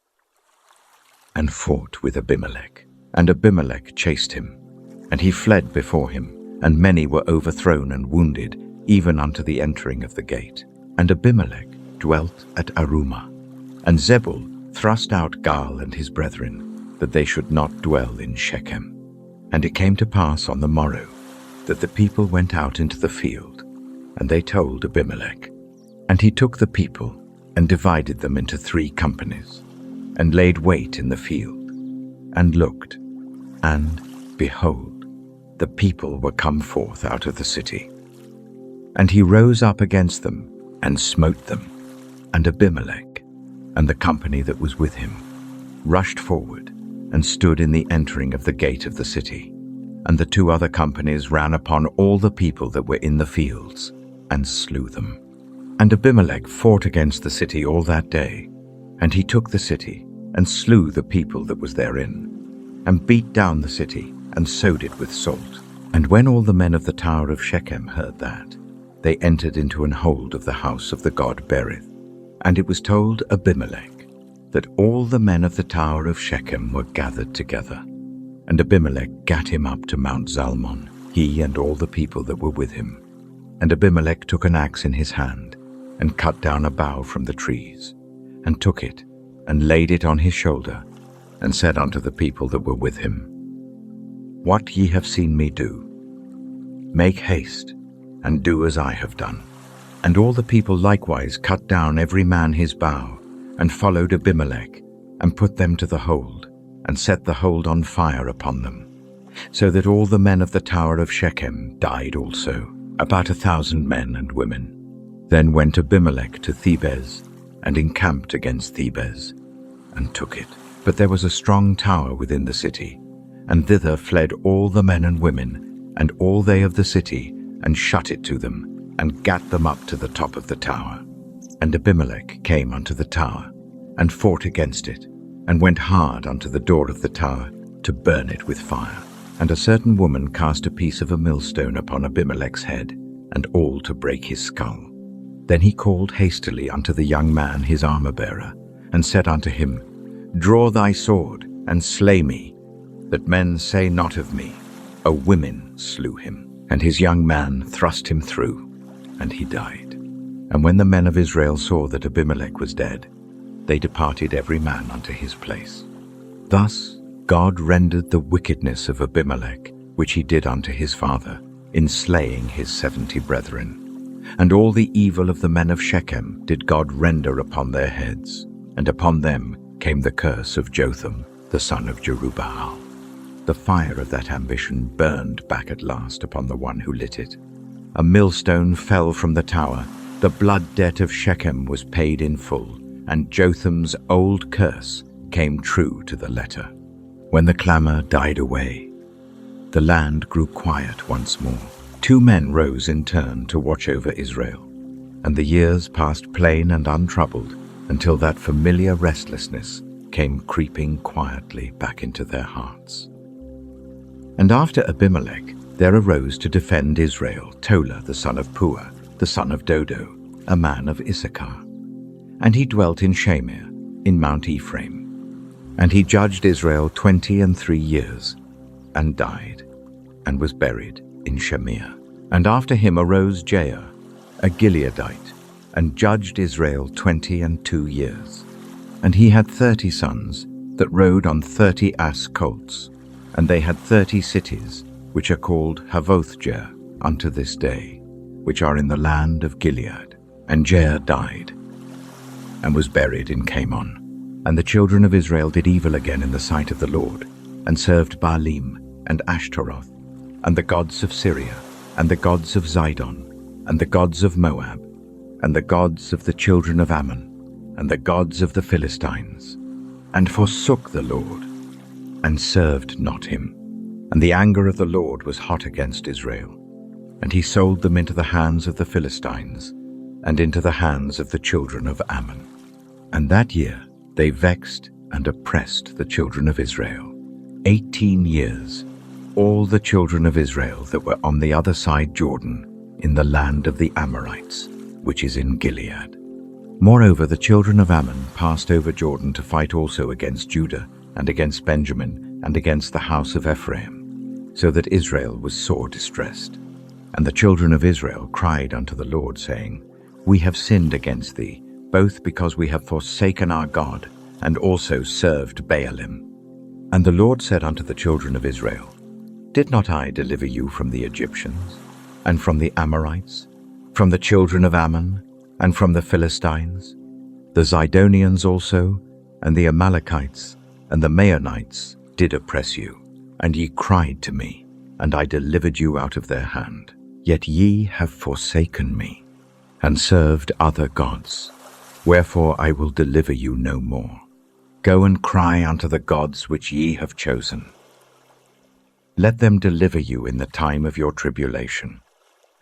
and fought with Abimelech. And Abimelech chased him, and he fled before him, and many were overthrown and wounded, even unto the entering of the gate. And Abimelech dwelt at Arumah. And Zebul thrust out Gaal and his brethren, that they should not dwell in Shechem. And it came to pass on the morrow, that the people went out into the field, and they told Abimelech. And he took the people, and divided them into 3 companies, and laid wait in the field, and looked, and, behold, the people were come forth out of the city. And he rose up against them, and smote them. And Abimelech, and the company that was with him, rushed forward, and stood in the entering of the gate of the city. And the 2 other companies ran upon all the people that were in the fields, and slew them. And Abimelech fought against the city all that day, and he took the city, and slew the people that was therein, and beat down the city, and sowed it with salt. And when all the men of the tower of Shechem heard that, they entered into an hold of the house of the god Berith. And it was told Abimelech that all the men of the tower of Shechem were gathered together. And Abimelech gat him up to Mount Zalmon, he and all the people that were with him. And Abimelech took an axe in his hand, and cut down a bough from the trees, and took it, and laid it on his shoulder, and said unto the people that were with him, What ye have seen me do, make haste, and do as I have done. And all the people likewise cut down every man his bough, and followed Abimelech, and put them to the hold, and set the hold on fire upon them, so that all the men of the tower of Shechem died also, about 1,000 men and women. Then went Abimelech to Thebez, and encamped against Thebez, and took it. But there was a strong tower within the city, and thither fled all the men and women, and all they of the city, and shut it to them, and gat them up to the top of the tower. And Abimelech came unto the tower, and fought against it, and went hard unto the door of the tower, to burn it with fire. And a certain woman cast a piece of a millstone upon Abimelech's head, and all to break his skull. Then he called hastily unto the young man his armor-bearer, and said unto him, Draw thy sword, and slay me, that men say not of me, A woman slew him. And his young man thrust him through, and he died. And when the men of Israel saw that Abimelech was dead, they departed every man unto his place. Thus God rendered the wickedness of Abimelech, which he did unto his father, in slaying his 70 brethren. And all the evil of the men of Shechem did God render upon their heads, and upon them came the curse of Jotham, the son of Jerubbaal. The fire of that ambition burned back at last upon the one who lit it. A millstone fell from the tower, the blood debt of Shechem was paid in full, and Jotham's old curse came true to the letter. When the clamor died away, the land grew quiet once more. 2 men rose in turn to watch over Israel, and the years passed plain and untroubled until that familiar restlessness came creeping quietly back into their hearts. And after Abimelech there arose to defend Israel Tola the son of Puah, the son of Dodo, a man of Issachar. And he dwelt in Shamir, in Mount Ephraim. And he judged Israel 23 years, and died, and was buried in Shamir. And after him arose Jair, a Gileadite, and judged Israel 22 years. And he had 30 sons, that rode on 30 ass colts, and they had 30 cities, which are called Havothjair unto this day, which are in the land of Gilead. And Jair died, and was buried in Camon. And the children of Israel did evil again in the sight of the Lord, and served Baalim, and Ashtaroth, and the gods of Syria, and the gods of Zidon, and the gods of Moab, and the gods of the children of Ammon, and the gods of the Philistines, and forsook the Lord, and served not him. And the anger of the Lord was hot against Israel, and he sold them into the hands of the Philistines, and into the hands of the children of Ammon. And that year they vexed and oppressed the children of Israel 18 years, all the children of Israel that were on the other side Jordan, in the land of the Amorites, which is in Gilead. Moreover, the children of Ammon passed over Jordan to fight also against Judah, and against Benjamin, and against the house of Ephraim, so that Israel was sore distressed. And the children of Israel cried unto the Lord, saying, We have sinned against thee, both because we have forsaken our God, and also served Baalim. And the Lord said unto the children of Israel, Did not I deliver you from the Egyptians, and from the Amorites, from the children of Ammon, and from the Philistines, the Zidonians also, and the Amalekites, and the Maonites did oppress you. And ye cried to me, and I delivered you out of their hand. Yet ye have forsaken me, and served other gods. Wherefore I will deliver you no more. Go and cry unto the gods which ye have chosen. Let them deliver you in the time of your tribulation.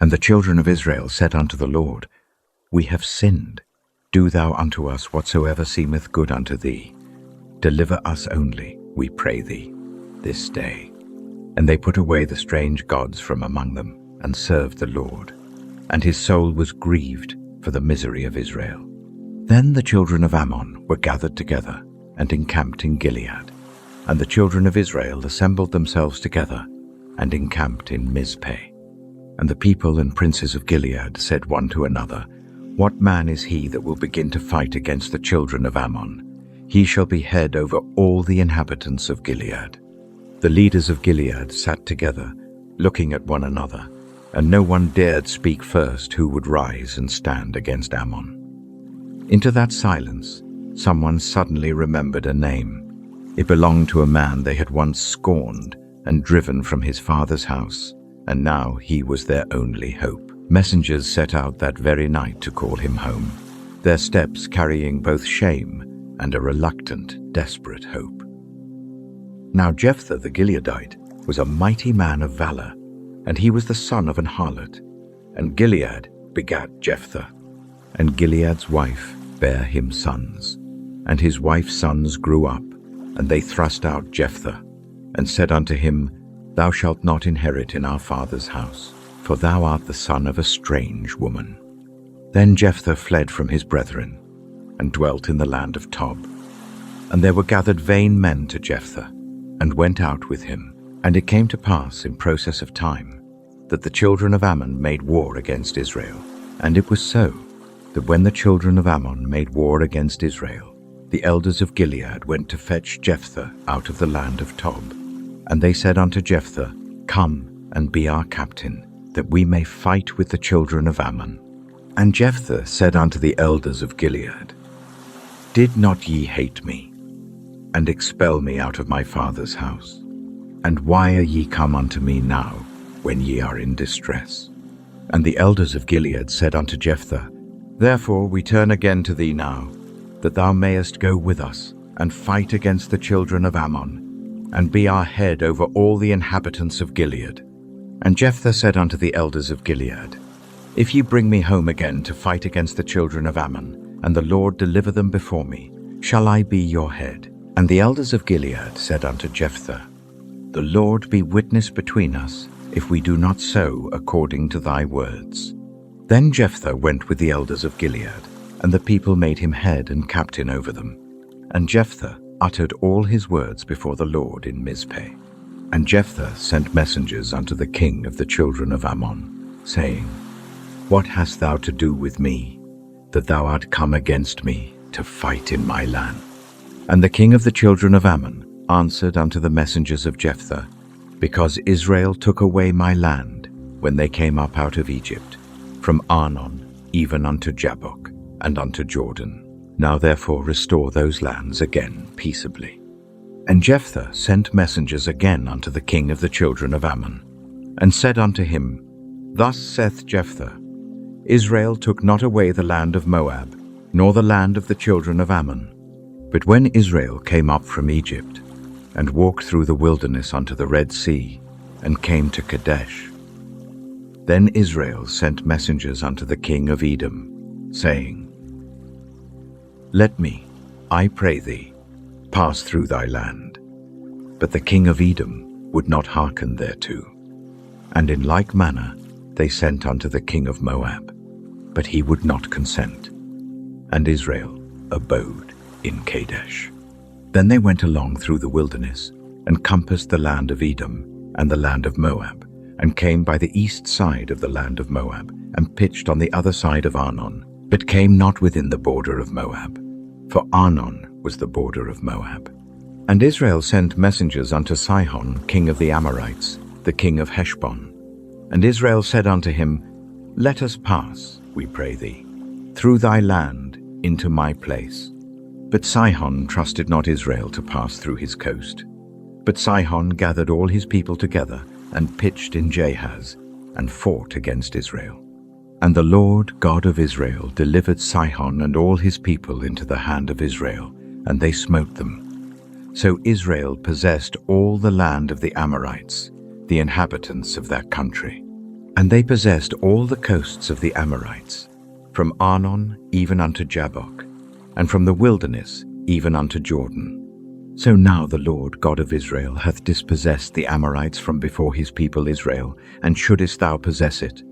And the children of Israel said unto the Lord, We have sinned. Do thou unto us whatsoever seemeth good unto thee. Deliver us only, we pray thee, this day. And they put away the strange gods from among them, and served the Lord. And his soul was grieved for the misery of Israel. Then the children of Ammon were gathered together, and encamped in Gilead. And the children of Israel assembled themselves together, and encamped in Mizpeh. And the people and princes of Gilead said one to another, What man is he that will begin to fight against the children of Ammon? He shall be head over all the inhabitants of Gilead. The leaders of Gilead sat together, looking at one another, and no one dared speak first who would rise and stand against Ammon. Into that silence, someone suddenly remembered a name. It belonged to a man they had once scorned and driven from his father's house, and now he was their only hope. Messengers set out that very night to call him home, their steps carrying both shame and a reluctant, desperate hope. Now Jephthah the Gileadite was a mighty man of valor, and he was the son of an harlot. And Gilead begat Jephthah, and Gilead's wife bare him sons. And his wife's sons grew up, and they thrust out Jephthah, and said unto him, Thou shalt not inherit in our father's house, for thou art the son of a strange woman. Then Jephthah fled from his brethren, and dwelt in the land of Tob. And there were gathered vain men to Jephthah, and went out with him. And it came to pass in process of time, that the children of Ammon made war against Israel. And it was so, that when the children of Ammon made war against Israel, the elders of Gilead went to fetch Jephthah out of the land of Tob. And they said unto Jephthah, Come and be our captain, that we may fight with the children of Ammon. And Jephthah said unto the elders of Gilead, Did not ye hate me, and expel me out of my father's house? And why are ye come unto me now, when ye are in distress? And the elders of Gilead said unto Jephthah, Therefore we turn again to thee now, that thou mayest go with us, and fight against the children of Ammon, and be our head over all the inhabitants of Gilead. And Jephthah said unto the elders of Gilead, If ye bring me home again to fight against the children of Ammon, and the Lord deliver them before me, shall I be your head? And the elders of Gilead said unto Jephthah, The Lord be witness between us, if we do not so according to thy words. Then Jephthah went with the elders of Gilead, and the people made him head and captain over them. And Jephthah uttered all his words before the Lord in Mizpeh. And Jephthah sent messengers unto the king of the children of Ammon, saying, What hast thou to do with me, that thou art come against me to fight in my land? And the king of the children of Ammon answered unto the messengers of Jephthah, Because Israel took away my land when they came up out of Egypt, from Arnon even unto Jabbok, and unto Jordan. Now therefore restore those lands again peaceably. And Jephthah sent messengers again unto the king of the children of Ammon, and said unto him, Thus saith Jephthah, Israel took not away the land of Moab, nor the land of the children of Ammon. But when Israel came up from Egypt, and walked through the wilderness unto the Red Sea, and came to Kadesh, then Israel sent messengers unto the king of Edom, saying, Let me, I pray thee, pass through thy land. But the king of Edom would not hearken thereto. And in like manner they sent unto the king of Moab, but he would not consent. And Israel abode in Kadesh. Then they went along through the wilderness, and compassed the land of Edom and the land of Moab, and came by the east side of the land of Moab, and pitched on the other side of Arnon, but came not within the border of Moab, for Arnon was the border of Moab. And Israel sent messengers unto Sihon, king of the Amorites, the king of Heshbon. And Israel said unto him, Let us pass, we pray thee, through thy land into my place. But Sihon trusted not Israel to pass through his coast. But Sihon gathered all his people together and pitched in Jahaz and fought against Israel. And the Lord God of Israel delivered Sihon and all his people into the hand of Israel, and they smote them. So Israel possessed all the land of the Amorites, the inhabitants of that country. And they possessed all the coasts of the Amorites, from Arnon even unto Jabbok, and from the wilderness even unto Jordan. So now the Lord God of Israel hath dispossessed the Amorites from before his people Israel, and shouldest thou possess it?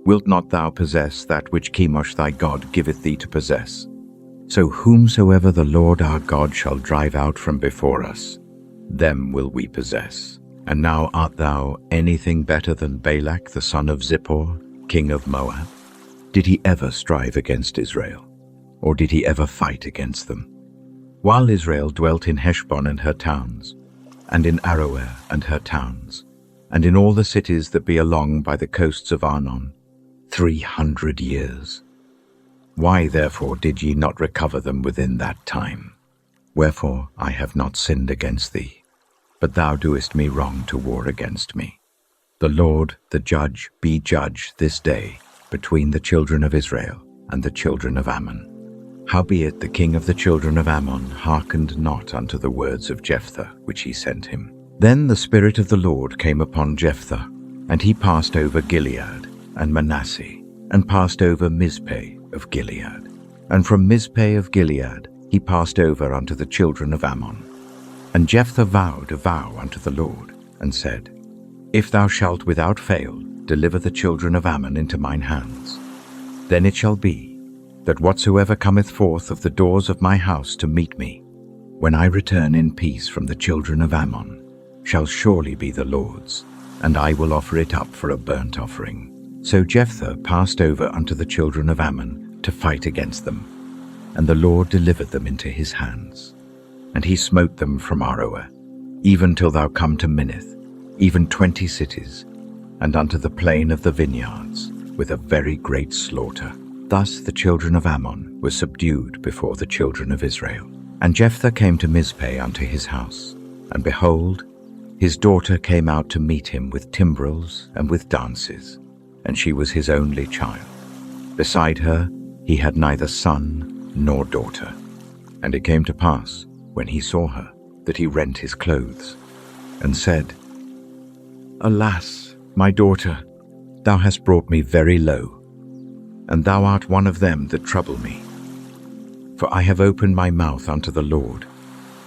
Wilt not thou possess that which Chemosh thy God giveth thee to possess? So whomsoever the Lord our God shall drive out from before us, them will we possess. And now art thou anything better than Balak the son of Zippor, king of Moab? Did he ever strive against Israel, or did he ever fight against them? While Israel dwelt in Heshbon and her towns, and in Aroer and her towns, and in all the cities that be along by the coasts of Arnon, 300 years. Why therefore did ye not recover them within that time? Wherefore I have not sinned against thee, but thou doest me wrong to war against me. The Lord, the judge, be judge this day between the children of Israel and the children of Ammon. Howbeit the king of the children of Ammon hearkened not unto the words of Jephthah which he sent him. Then the Spirit of the Lord came upon Jephthah, and he passed over Gilead and Manasseh, and passed over Mizpeh of Gilead. And from Mizpeh of Gilead he passed over unto the children of Ammon. And Jephthah vowed a vow unto the Lord, and said, If thou shalt without fail deliver the children of Ammon into mine hands, then it shall be, that whatsoever cometh forth of the doors of my house to meet me, when I return in peace from the children of Ammon, shall surely be the Lord's, and I will offer it up for a burnt offering. So Jephthah passed over unto the children of Ammon to fight against them, and the Lord delivered them into his hands. And he smote them from Aroer, even till thou come to Minnith, even 20 cities, and unto the plain of the vineyards, with a very great slaughter. Thus the children of Ammon were subdued before the children of Israel. And Jephthah came to Mizpeh unto his house, and behold, his daughter came out to meet him with timbrels and with dances, and she was his only child. Beside her he had neither son nor daughter. And it came to pass, when he saw her, that he rent his clothes, and said, Alas, my daughter, thou hast brought me very low, and thou art one of them that trouble me. For I have opened my mouth unto the Lord,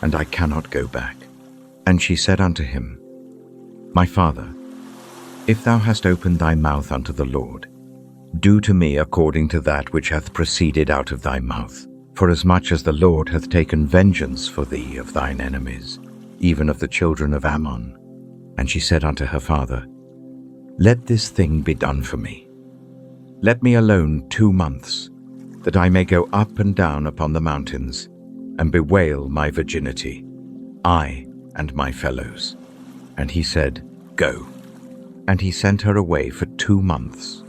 and I cannot go back. And she said unto him, My father, if thou hast opened thy mouth unto the Lord, do to me according to that which hath proceeded out of thy mouth. Forasmuch as the Lord hath taken vengeance for thee of thine enemies, even of the children of Ammon. And she said unto her father, Let this thing be done for me. Let me alone 2 months, that I may go up and down upon the mountains, and bewail my virginity, I and my fellows. And he said, Go. And he sent her away for 2 months,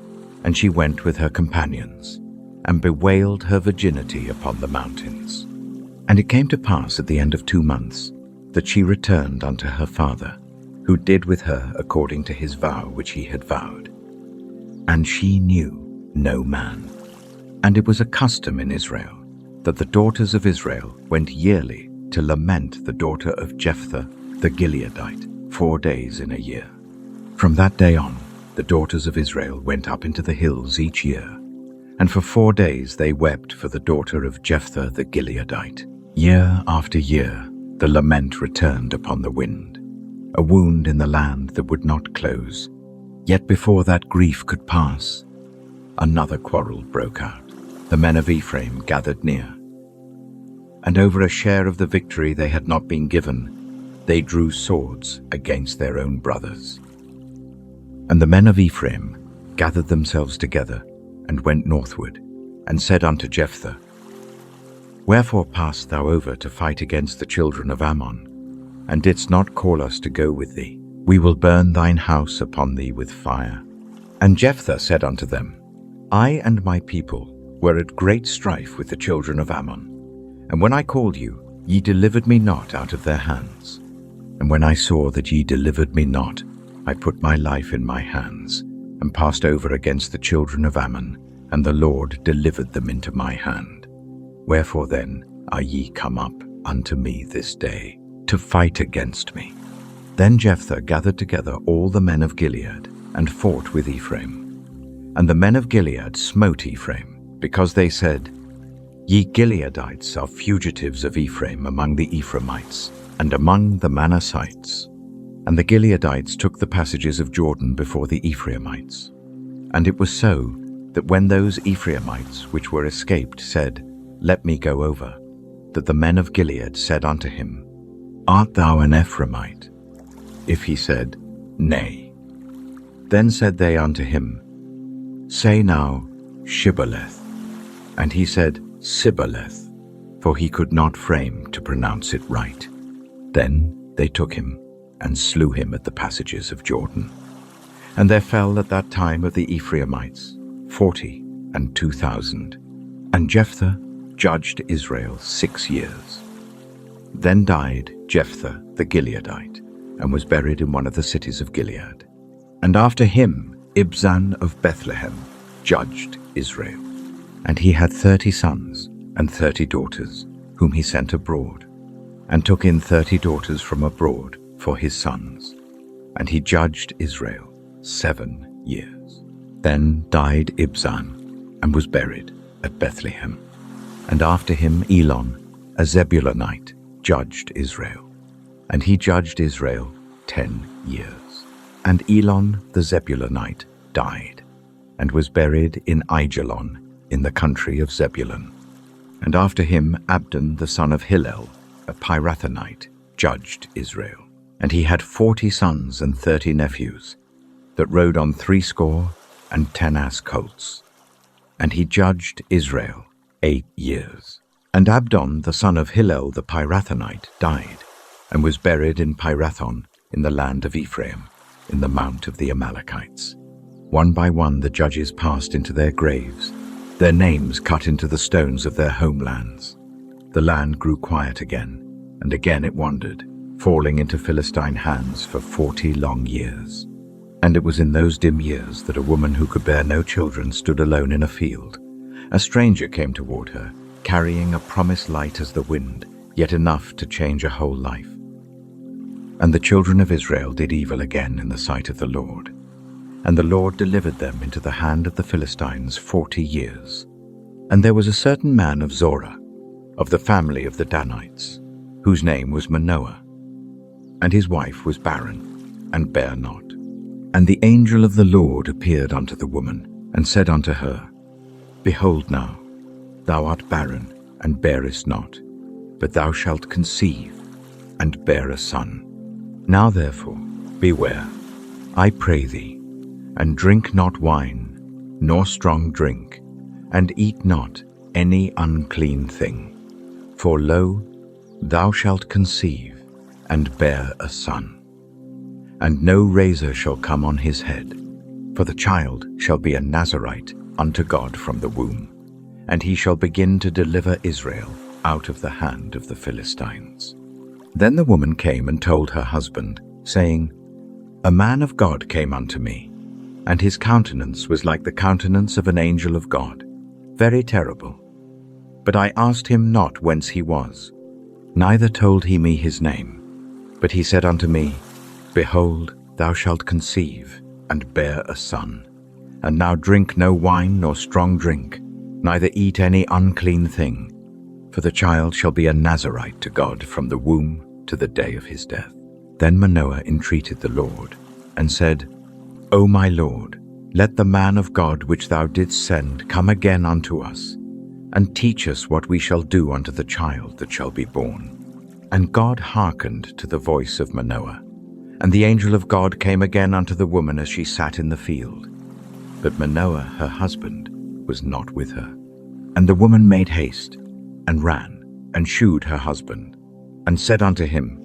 and she went with her companions, and bewailed her virginity upon the mountains. And it came to pass at the end of 2 months, that she returned unto her father, who did with her according to his vow which he had vowed. And she knew no man. And it was a custom in Israel, that the daughters of Israel went yearly to lament the daughter of Jephthah the Gileadite 4 days in a year. From that day on, the daughters of Israel went up into the hills each year, and for 4 days they wept for the daughter of Jephthah the Gileadite. Year after year the lament returned upon the wind, a wound in the land that would not close. Yet before that grief could pass, another quarrel broke out. The men of Ephraim gathered near, and over a share of the victory they had not been given, they drew swords against their own brothers. And the men of Ephraim gathered themselves together, and went northward, and said unto Jephthah, Wherefore passedst thou over to fight against the children of Ammon, and didst not call us to go with thee? We will burn thine house upon thee with fire. And Jephthah said unto them, I and my people were at great strife with the children of Ammon, and when I called you, ye delivered me not out of their hands. And And when I saw that ye delivered me not, I put my life in my hands, and passed over against the children of Ammon, and the Lord delivered them into my hand. Wherefore then are ye come up unto me this day, to fight against me? Then Jephthah gathered together all the men of Gilead, and fought with Ephraim. And the men of Gilead smote Ephraim, because they said, Ye Gileadites are fugitives of Ephraim among the Ephraimites, and among the Manassites. And the Gileadites took the passages of Jordan before the Ephraimites. And it was so, that when those Ephraimites which were escaped said, Let me go over, that the men of Gilead said unto him, Art thou an Ephraimite? If he said, Nay. Then said they unto him, Say now, Shibboleth. And he said, Sibboleth, for he could not frame to pronounce it right. Then they took him, and slew him at the passages of Jordan. And there fell at that time of the Ephraimites 42,000. And Jephthah judged Israel 6 years. Then died Jephthah the Gileadite, and was buried in one of the cities of Gilead. And after him Ibzan of Bethlehem judged Israel. And he had 30 sons and 30 daughters, whom he sent abroad, and took in 30 daughters from abroad for his sons. And he judged Israel 7 years. Then died Ibzan, and was buried at Bethlehem. And after him Elon, a Zebulunite, judged Israel. And he judged Israel 10 years. And Elon the Zebulunite died, and was buried in Aijalon, in the country of Zebulun. And after him Abdon the son of Hillel, a Pirathonite, judged Israel. And he had 40 sons and 30 nephews, that rode on 60 and 10 ass colts. And he judged Israel 8 years. And Abdon the son of Hillel the Pirathonite died, and was buried in Pirathon, in the land of Ephraim, in the mount of the Amalekites. One by one the judges passed into their graves, their names cut into the stones of their homelands. The land grew quiet again, and again it wandered, falling into Philistine hands for 40 long years. And it was in those dim years that a woman who could bear no children stood alone in a field. A stranger came toward her, carrying a promise light as the wind, yet enough to change a whole life. And the children of Israel did evil again in the sight of the Lord. And the Lord delivered them into the hand of the Philistines 40 years. And there was a certain man of Zorah, of the family of the Danites, whose name was Manoah. And his wife was barren, and bare not. And the angel of the Lord appeared unto the woman, and said unto her, Behold now, thou art barren, and bearest not, but thou shalt conceive, and bear a son. Now therefore, beware, I pray thee, and drink not wine, nor strong drink, and eat not any unclean thing. For lo, thou shalt conceive, and bear a son. And no razor shall come on his head, for the child shall be a Nazarite unto God from the womb, and he shall begin to deliver Israel out of the hand of the Philistines. Then the woman came and told her husband, saying, A man of God came unto me, and his countenance was like the countenance of an angel of God, very terrible. But I asked him not whence he was, neither told he me his name. But he said unto me, Behold, thou shalt conceive, and bear a son. And now drink no wine nor strong drink, neither eat any unclean thing, for the child shall be a Nazarite to God from the womb to the day of his death. Then Manoah entreated the Lord, and said, O my Lord, let the man of God which thou didst send come again unto us, and teach us what we shall do unto the child that shall be born. And God hearkened to the voice of Manoah. And the angel of God came again unto the woman as she sat in the field. But Manoah her husband was not with her. And the woman made haste, and ran, and shewed her husband, and said unto him,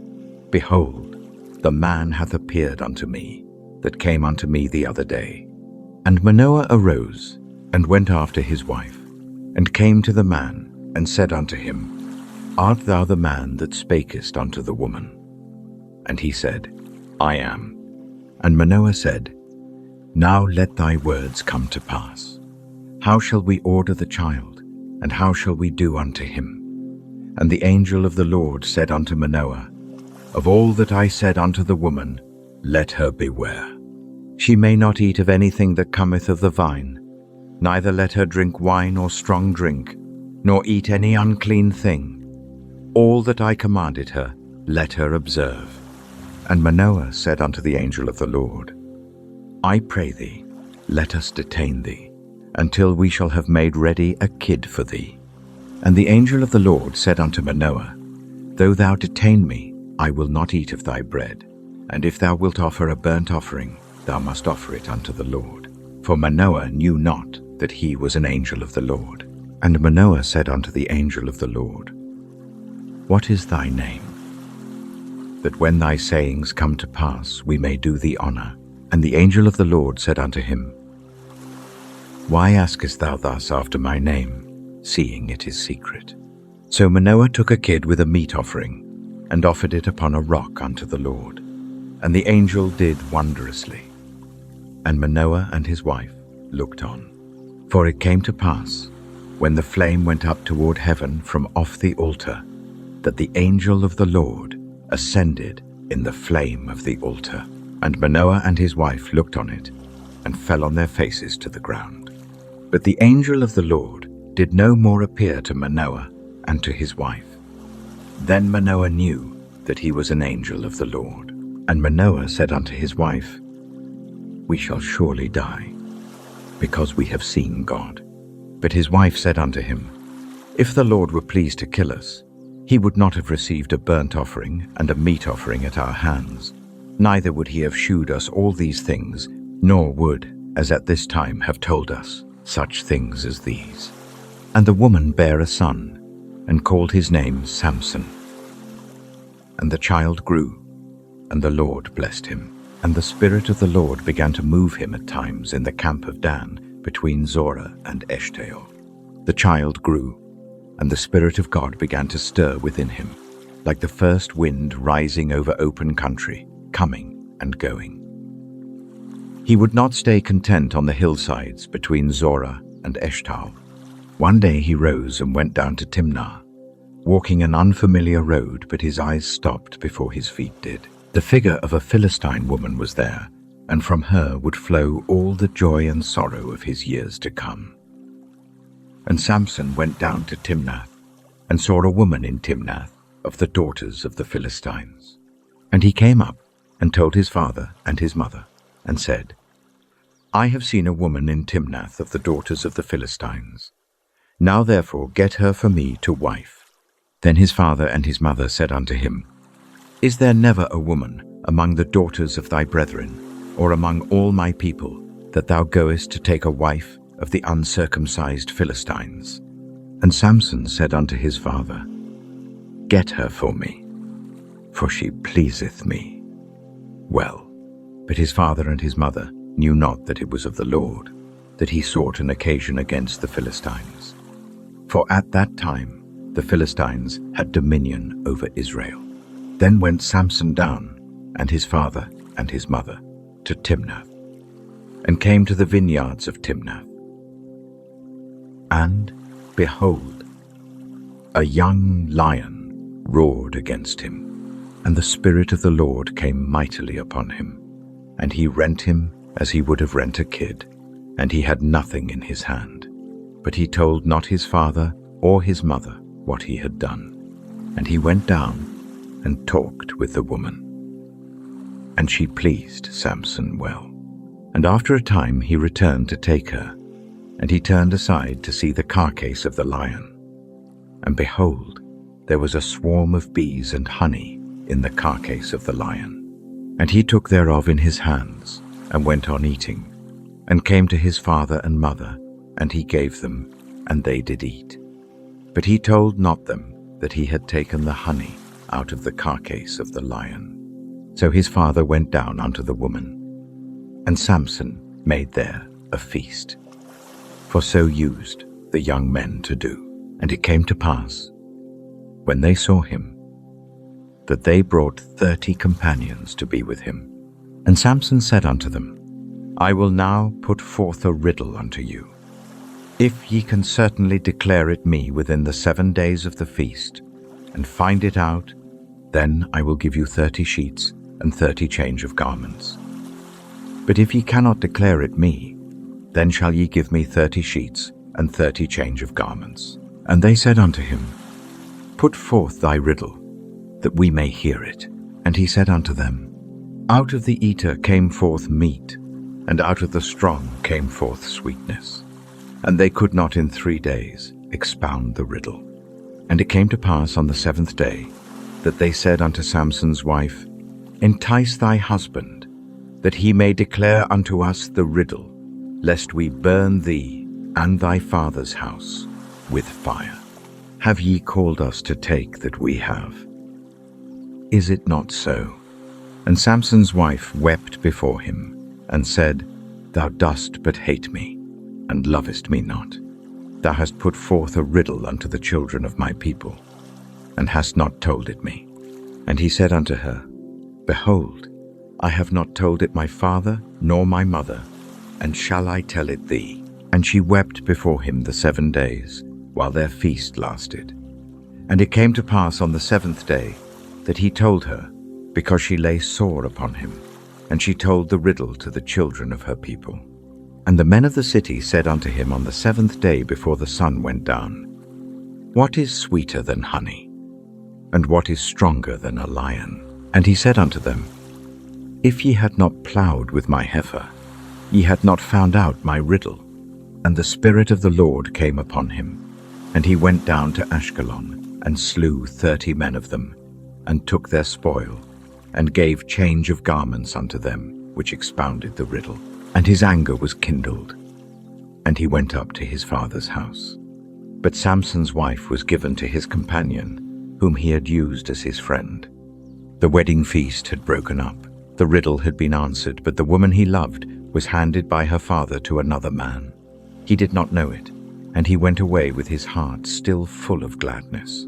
Behold, the man hath appeared unto me, that came unto me the other day. And Manoah arose, and went after his wife, and came to the man, and said unto him, Art thou the man that spakest unto the woman? And he said, I am. And Manoah said, Now let thy words come to pass. How shall we order the child, and how shall we do unto him? And the angel of the Lord said unto Manoah, Of all that I said unto the woman, let her beware. She may not eat of anything that cometh of the vine, neither let her drink wine or strong drink, nor eat any unclean thing. All that I commanded her, let her observe. And Manoah said unto the angel of the Lord, I pray thee, let us detain thee, until we shall have made ready a kid for thee. And the angel of the Lord said unto Manoah, Though thou detain me, I will not eat of thy bread. And if thou wilt offer a burnt offering, thou must offer it unto the Lord. For Manoah knew not that he was an angel of the Lord. And Manoah said unto the angel of the Lord, What is thy name? That when thy sayings come to pass, we may do thee honor. And the angel of the Lord said unto him, Why askest thou thus after my name, seeing it is secret? So Manoah took a kid with a meat offering, and offered it upon a rock unto the Lord. And the angel did wondrously. And Manoah and his wife looked on. For it came to pass, when the flame went up toward heaven from off the altar, that the angel of the Lord ascended in the flame of the altar. And Manoah and his wife looked on it, and fell on their faces to the ground. But the angel of the Lord did no more appear to Manoah and to his wife. Then Manoah knew that he was an angel of the Lord. And Manoah said unto his wife, We shall surely die, because we have seen God. But his wife said unto him, If the Lord were pleased to kill us, he would not have received a burnt offering and a meat offering at our hands, neither would he have shewed us all these things, nor would, as at this time, have told us such things as these. And the woman bare a son, and called his name Samson. And the child grew, and the Lord blessed him. And the Spirit of the Lord began to move him at times in the camp of Dan, between Zorah and Eshtaol. The child grew, and the Spirit of God began to stir within him, like the first wind rising over open country, coming and going. He would not stay content on the hillsides between Zorah and Eshtaol. One day he rose and went down to Timnah, walking an unfamiliar road, but his eyes stopped before his feet did. The figure of a Philistine woman was there, and from her would flow all the joy and sorrow of his years to come. And Samson went down to Timnath, and saw a woman in Timnath of the daughters of the Philistines. And he came up, and told his father and his mother, and said, I have seen a woman in Timnath of the daughters of the Philistines. Now therefore get her for me to wife. Then his father and his mother said unto him, Is there never a woman among the daughters of thy brethren, or among all my people, that thou goest to take a wife of the uncircumcised Philistines? And Samson said unto his father, Get her for me, for she pleaseth me well. But his father and his mother knew not that it was of the Lord, that he sought an occasion against the Philistines. For at that time the Philistines had dominion over Israel. Then went Samson down, and his father and his mother, to Timnath, and came to the vineyards of Timnath. And, behold, a young lion roared against him, and the Spirit of the Lord came mightily upon him, and he rent him as he would have rent a kid, and he had nothing in his hand. But he told not his father or his mother what he had done. And he went down and talked with the woman. And she pleased Samson well. And after a time he returned to take her, and he turned aside to see the carcase of the lion. And behold, there was a swarm of bees and honey in the carcase of the lion. And he took thereof in his hands, and went on eating, and came to his father and mother, and he gave them, and they did eat. But he told not them that he had taken the honey out of the carcase of the lion. So his father went down unto the woman, and Samson made there a feast. For so used the young men to do. And it came to pass, when they saw him, that they brought 30 companions to be with him. And Samson said unto them, I will now put forth a riddle unto you. If ye can certainly declare it me within the 7 days of the feast, and find it out, then I will give you 30 sheets and 30 change of garments. But if ye cannot declare it me, then shall ye give me 30 sheets and 30 change of garments. And they said unto him, Put forth thy riddle, that we may hear it. And he said unto them, Out of the eater came forth meat, and out of the strong came forth sweetness. And they could not in 3 days expound the riddle. And it came to pass on the 7th day, that they said unto Samson's wife, Entice thy husband, that he may declare unto us the riddle, lest we burn thee and thy father's house with fire. Have ye called us to take that we have? Is it not so? And Samson's wife wept before him, and said, Thou dost but hate me, and lovest me not. Thou hast put forth a riddle unto the children of my people, and hast not told it me. And he said unto her, Behold, I have not told it my father nor my mother, and shall I tell it thee? And she wept before him the 7 days, while their feast lasted. And it came to pass on the 7th day, that he told her, because she lay sore upon him. And she told the riddle to the children of her people. And the men of the city said unto him on the 7th day before the sun went down, What is sweeter than honey? And what is stronger than a lion? And he said unto them, If ye had not plowed with my heifer, ye had not found out my riddle. And the Spirit of the Lord came upon him, and he went down to Ashkelon, and slew 30 men of them, and took their spoil, and gave change of garments unto them, which expounded the riddle. And his anger was kindled, and he went up to his father's house. But Samson's wife was given to his companion, whom he had used as his friend. The wedding feast had broken up. The riddle had been answered, but the woman he loved was handed by her father to another man. He did not know it, and he went away with his heart still full of gladness.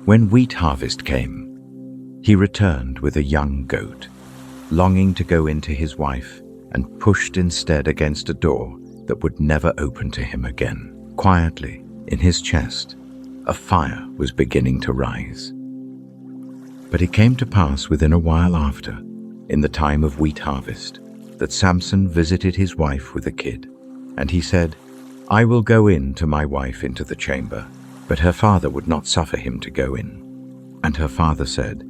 When wheat harvest came, he returned with a young goat, longing to go into his wife, and pushed instead against a door that would never open to him again. Quietly, in his chest, a fire was beginning to rise. But it came to pass within a while after, in the time of wheat harvest, that Samson visited his wife with a kid. And he said, I will go in to my wife into the chamber. But her father would not suffer him to go in. And her father said,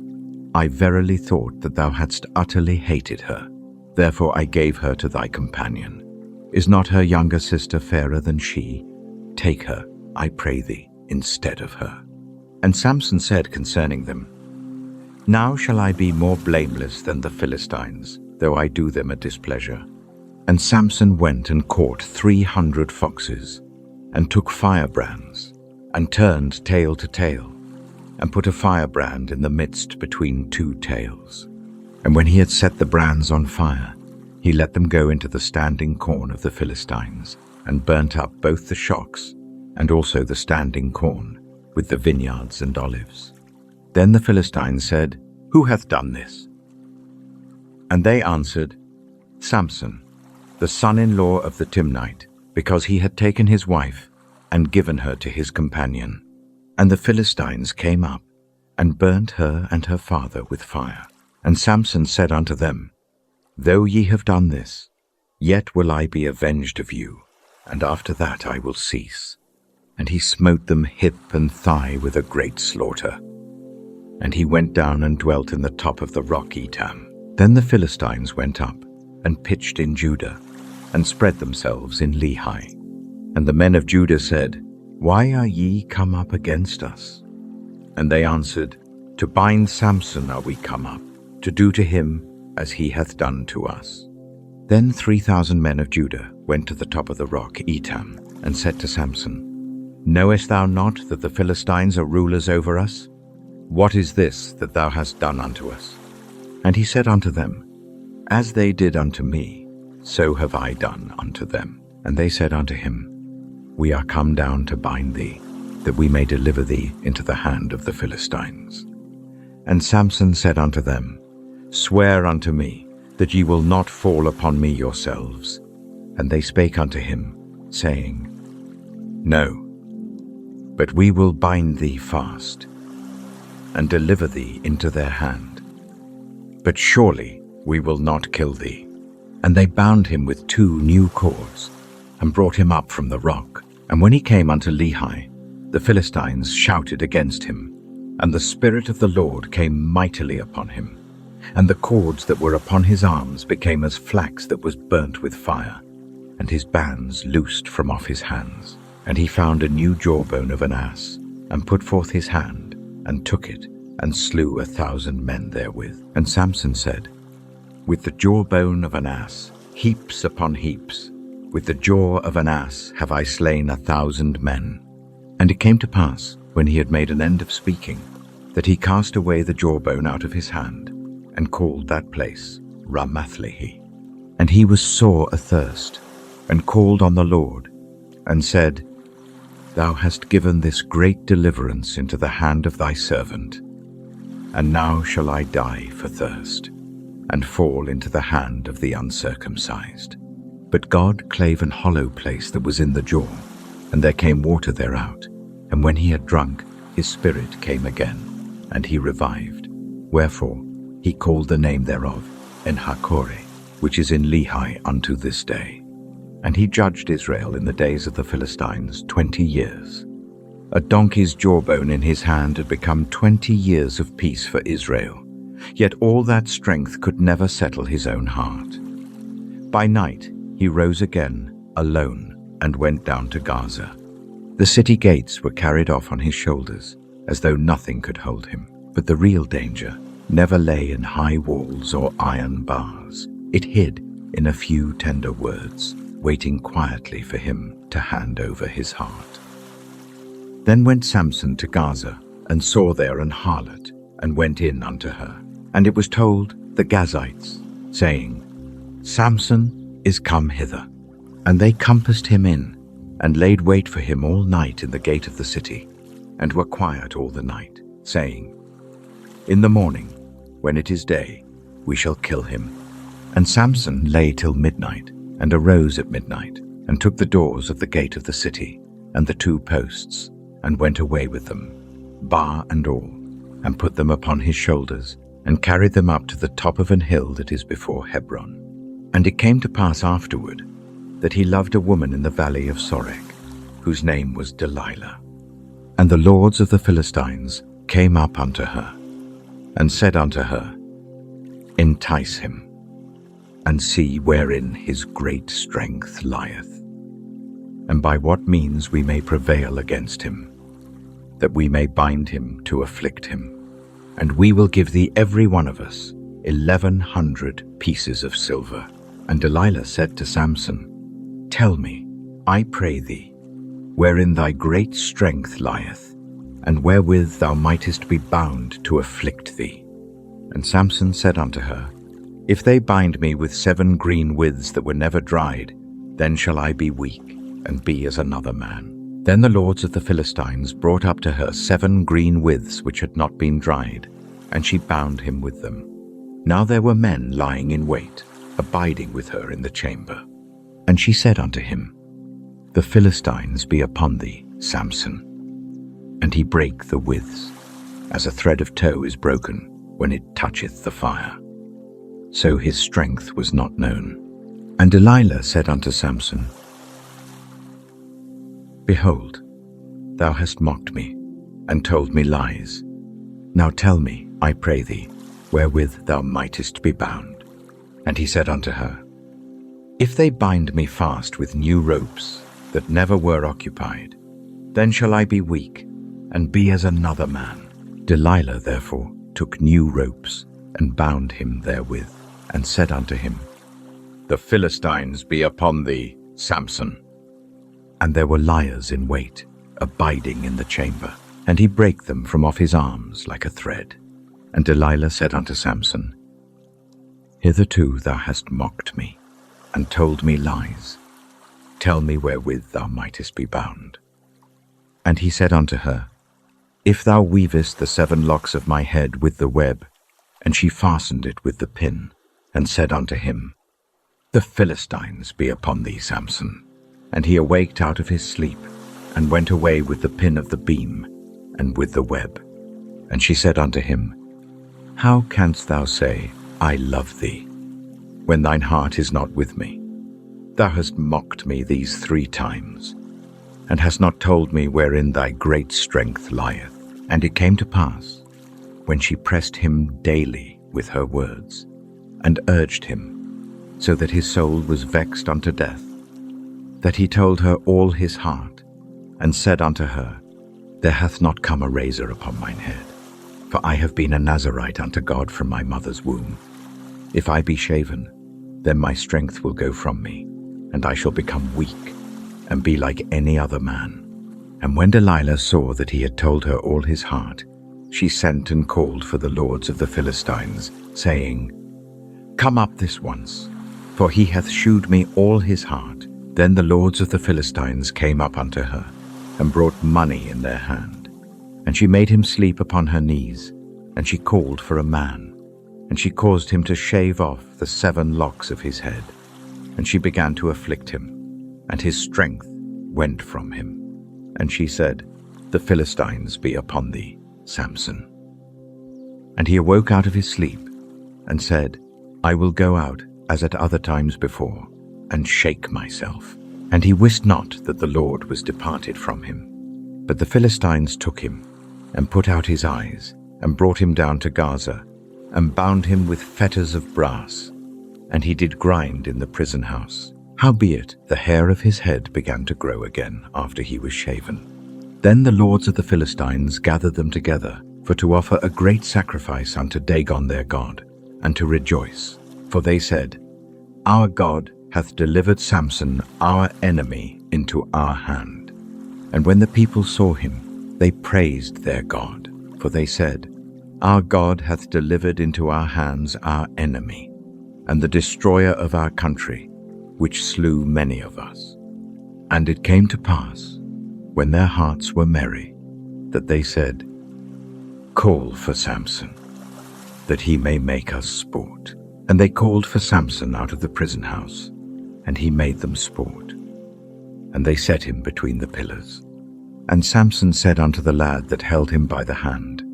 I verily thought that thou hadst utterly hated her. Therefore I gave her to thy companion. Is not her younger sister fairer than she? Take her, I pray thee, instead of her. And Samson said concerning them, Now shall I be more blameless than the Philistines, though I do them a displeasure. And Samson went and caught 300 foxes, and took firebrands, and turned tail to tail, and put a firebrand in the midst between 2 tails. And when he had set the brands on fire, he let them go into the standing corn of the Philistines, and burnt up both the shocks, and also the standing corn, with the vineyards and olives. Then the Philistines said, Who hath done this? And they answered, Samson, the son-in-law of the Timnite, because he had taken his wife, and given her to his companion. And the Philistines came up, and burnt her and her father with fire. And Samson said unto them, Though ye have done this, yet will I be avenged of you, and after that I will cease. And he smote them hip and thigh with a great slaughter. And he went down and dwelt in the top of the rock Etam. Then the Philistines went up, and pitched in Judah, and spread themselves in Lehi. And the men of Judah said, Why are ye come up against us? And they answered, To bind Samson are we come up, to do to him as he hath done to us. Then 3,000 men of Judah went to the top of the rock Etam, and said to Samson, Knowest thou not that the Philistines are rulers over us? What is this that thou hast done unto us? And he said unto them, As they did unto me, so have I done unto them. And they said unto him, We are come down to bind thee, that we may deliver thee into the hand of the Philistines. And Samson said unto them, Swear unto me, that ye will not fall upon me yourselves. And they spake unto him, saying, No, but we will bind thee fast, and deliver thee into their hand. But surely we will not kill thee. And they bound him with 2 new cords, and brought him up from the rock. And when he came unto Lehi, the Philistines shouted against him, and the Spirit of the Lord came mightily upon him. And the cords that were upon his arms became as flax that was burnt with fire, and his bands loosed from off his hands. And he found a new jawbone of an ass, and put forth his hand, and took it, and slew 1,000 men therewith. And Samson said, With the jawbone of an ass, heaps upon heaps, with the jaw of an ass have I slain 1,000 men. And it came to pass, when he had made an end of speaking, that he cast away the jawbone out of his hand, and called that place Ramathlehi. And he was sore athirst, and called on the Lord, and said, Thou hast given this great deliverance into the hand of thy servant, and now shall I die for thirst, and fall into the hand of the uncircumcised. But God clave an hollow place that was in the jaw, and there came water thereout. And when he had drunk, his spirit came again, and he revived. Wherefore he called the name thereof En-hakkore, which is in Lehi unto this day. And he judged Israel in the days of the Philistines 20 years. A donkey's jawbone in his hand had become 20 years of peace for Israel. Yet all that strength could never settle his own heart. By night he rose again, alone, and went down to Gaza. The city gates were carried off on his shoulders, as though nothing could hold him. But the real danger never lay in high walls or iron bars. It hid in a few tender words, waiting quietly for him to hand over his heart. Then went Samson to Gaza, and saw there an harlot, and went in unto her. And it was told the Gazites, saying, Samson is come hither. And they compassed him in, and laid wait for him all night in the gate of the city, and were quiet all the night, saying, In the morning, when it is day, we shall kill him. And Samson lay till midnight, and arose at midnight, and took the doors of the gate of the city, and the 2 posts, and went away with them, bar and all, and put them upon his shoulders, and carried them up to the top of an hill that is before Hebron. And it came to pass afterward, that he loved a woman in the valley of Sorek, whose name was Delilah. And the lords of the Philistines came up unto her, and said unto her, Entice him, and see wherein his great strength lieth, and by what means we may prevail against him, that we may bind him to afflict him. And we will give thee every one of us 1,100 pieces of silver. And Delilah said to Samson, Tell me, I pray thee, wherein thy great strength lieth, and wherewith thou mightest be bound to afflict thee. And Samson said unto her, If they bind me with 7 green withs that were never dried, then shall I be weak, and be as another man. Then the lords of the Philistines brought up to her 7 green withs which had not been dried, and she bound him with them. Now there were men lying in wait, abiding with her in the chamber. And she said unto him, The Philistines be upon thee, Samson. And he brake the withs, as a thread of tow is broken when it toucheth the fire. So his strength was not known. And Delilah said unto Samson, Behold, thou hast mocked me, and told me lies. Now tell me, I pray thee, wherewith thou mightest be bound. And he said unto her, If they bind me fast with new ropes that never were occupied, then shall I be weak, and be as another man. Delilah therefore took new ropes, and bound him therewith, and said unto him, The Philistines be upon thee, Samson. And there were liars in wait, abiding in the chamber, and he brake them from off his arms like a thread. And Delilah said unto Samson, Hitherto thou hast mocked me, and told me lies. Tell me wherewith thou mightest be bound. And he said unto her, If thou weavest the 7 locks of my head with the web, and she fastened it with the pin, and said unto him, The Philistines be upon thee, Samson. And he awaked out of his sleep, and went away with the pin of the beam, and with the web. And she said unto him, How canst thou say, I love thee, when thine heart is not with me? Thou hast mocked me these 3 times, and hast not told me wherein thy great strength lieth. And it came to pass, when she pressed him daily with her words, and urged him, so that his soul was vexed unto death, that he told her all his heart, and said unto her, There hath not come a razor upon mine head, for I have been a Nazarite unto God from my mother's womb. If I be shaven, then my strength will go from me, and I shall become weak, and be like any other man. And when Delilah saw that he had told her all his heart, she sent and called for the lords of the Philistines, saying, Come up this once, for he hath shewed me all his heart. Then the lords of the Philistines came up unto her, and brought money in their hand. And she made him sleep upon her knees, and she called for a man, and she caused him to shave off the 7 locks of his head. And she began to afflict him, and his strength went from him. And she said, The Philistines be upon thee, Samson. And he awoke out of his sleep, and said, I will go out, as at other times before, and shake myself. And he wist not that the Lord was departed from him. But the Philistines took him, and put out his eyes, and brought him down to Gaza, and bound him with fetters of brass. And he did grind in the prison house. Howbeit the hair of his head began to grow again after he was shaven. Then the lords of the Philistines gathered them together, for to offer a great sacrifice unto Dagon their god, and to rejoice. For they said, Our God hath delivered Samson our enemy into our hand. And when the people saw him, they praised their God. For they said, Our God hath delivered into our hands our enemy, and the destroyer of our country, which slew many of us. And it came to pass, when their hearts were merry, that they said, Call for Samson, that he may make us sport. And they called for Samson out of the prison house, and he made them sport. And they set him between the pillars. And Samson said unto the lad that held him by the hand,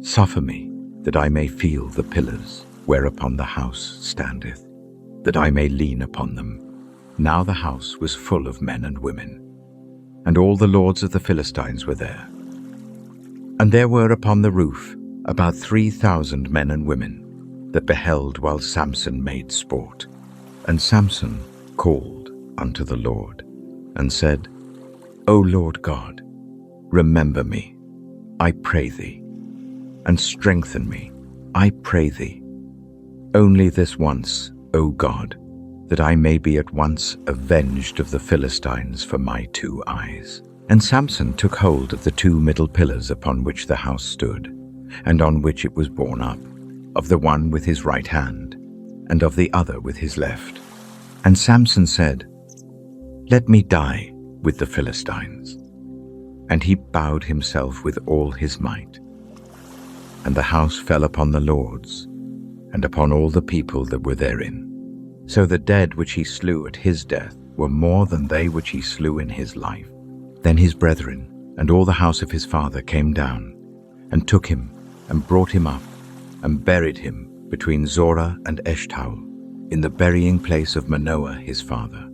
Suffer me, that I may feel the pillars whereupon the house standeth, that I may lean upon them. Now the house was full of men and women, and all the lords of the Philistines were there. And there were upon the roof about 3,000 men and women, that beheld while Samson made sport. And Samson called unto the Lord, and said, O Lord God, remember me, I pray thee, and strengthen me, I pray thee, only this once, O God, that I may be at once avenged of the Philistines for my 2 eyes. And Samson took hold of the 2 middle pillars upon which the house stood, and on which it was borne up, of the one with his right hand, and of the other with his left. And Samson said, Let me die with the Philistines. And he bowed himself with all his might. And the house fell upon the lords, and upon all the people that were therein. So the dead which he slew at his death were more than they which he slew in his life. Then his brethren and all the house of his father came down, and took him, and brought him up, and buried him between Zorah and Eshtaol, in the burying place of Manoah his father.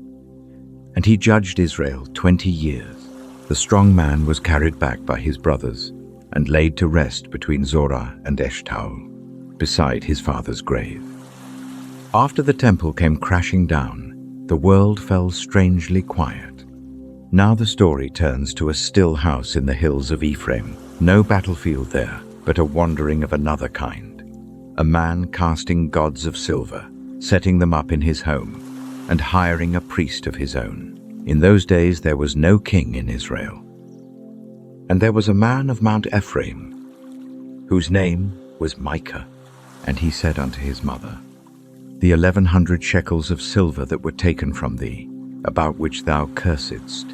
And he judged Israel 20 years. The strong man was carried back by his brothers, and laid to rest between Zorah and Eshtaol, beside his father's grave. After the temple came crashing down, the world fell strangely quiet. Now the story turns to a still house in the hills of Ephraim, no battlefield there, but a wandering of another kind. A man casting gods of silver, setting them up in his home, and hiring a priest of his own. In those days there was no king in Israel. And there was a man of Mount Ephraim, whose name was Micah. And he said unto his mother, The 1,100 shekels of silver that were taken from thee, about which thou cursedst,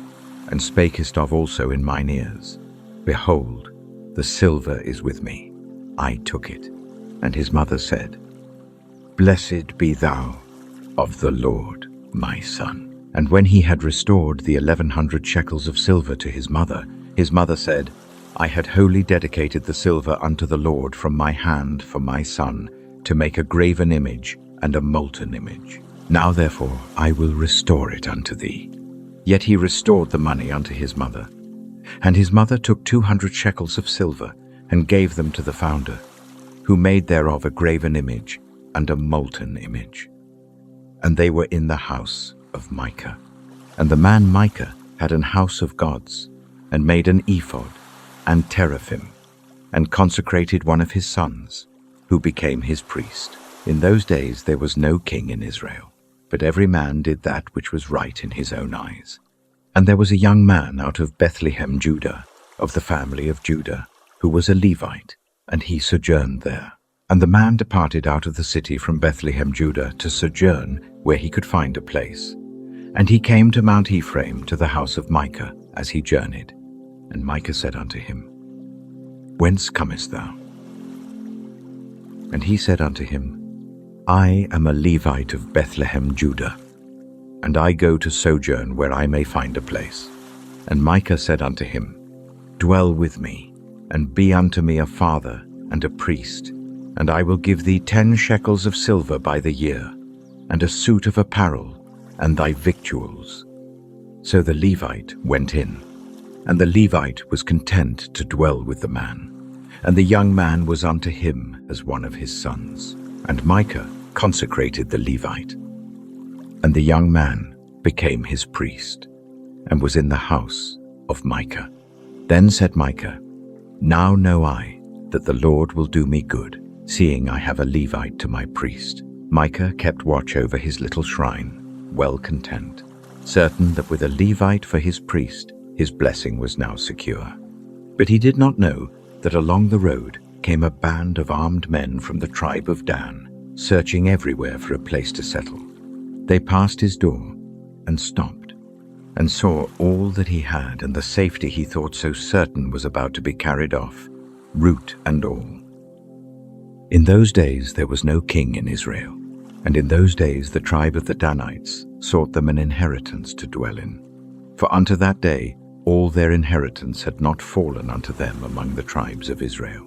and spakest of also in mine ears, behold, "The silver is with me. I took it." And his mother said, "Blessed be thou of the Lord, my son." And when he had restored the 1,100 shekels of silver to his mother said, "I had wholly dedicated the silver unto the Lord from my hand for my son, to make a graven image and a molten image. Now therefore I will restore it unto thee." Yet he restored the money unto his mother. And his mother took 200 shekels of silver, and gave them to the founder, who made thereof a graven image and a molten image. And they were in the house of Micah. And the man Micah had an house of gods, and made an ephod and teraphim, and consecrated one of his sons, who became his priest. In those days there was no king in Israel, but every man did that which was right in his own eyes. And there was a young man out of Bethlehem, Judah, of the family of Judah, who was a Levite, and he sojourned there. And the man departed out of the city from Bethlehem, Judah, to sojourn where he could find a place. And he came to Mount Ephraim, to the house of Micah, as he journeyed. And Micah said unto him, "Whence comest thou?" And he said unto him, "I am a Levite of Bethlehem, Judah, and I go to sojourn where I may find a place." And Micah said unto him, "Dwell with me, and be unto me a father and a priest, and I will give thee 10 shekels of silver by the year, and a suit of apparel, and thy victuals." So the Levite went in, and the Levite was content to dwell with the man, and the young man was unto him as one of his sons. And Micah consecrated the Levite, and the young man became his priest, and was in the house of Micah. Then said Micah, "Now know I that the Lord will do me good, seeing I have a Levite to my priest." Micah kept watch over his little shrine, well content, certain that with a Levite for his priest, his blessing was now secure. But he did not know that along the road came a band of armed men from the tribe of Dan, searching everywhere for a place to settle. They passed his door and stopped, and saw all that he had, and the safety he thought so certain was about to be carried off, root and all. In those days there was no king in Israel, and in those days the tribe of the Danites sought them an inheritance to dwell in. For unto that day all their inheritance had not fallen unto them among the tribes of Israel.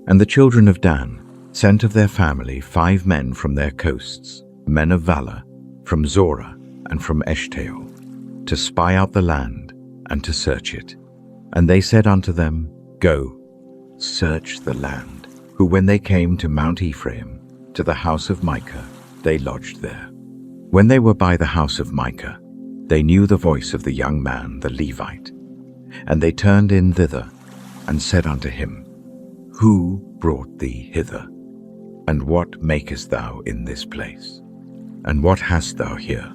And the children of Dan sent of their family 5 men from their coasts, men of valor, from Zorah and from Eshtaol, to spy out the land and to search it. And they said unto them, "Go, search the land." Who when they came to Mount Ephraim, to the house of Micah, they lodged there. When they were by the house of Micah, they knew the voice of the young man, the Levite. And they turned in thither, and said unto him, "Who brought thee hither? And what makest thou in this place? And what hast thou here?"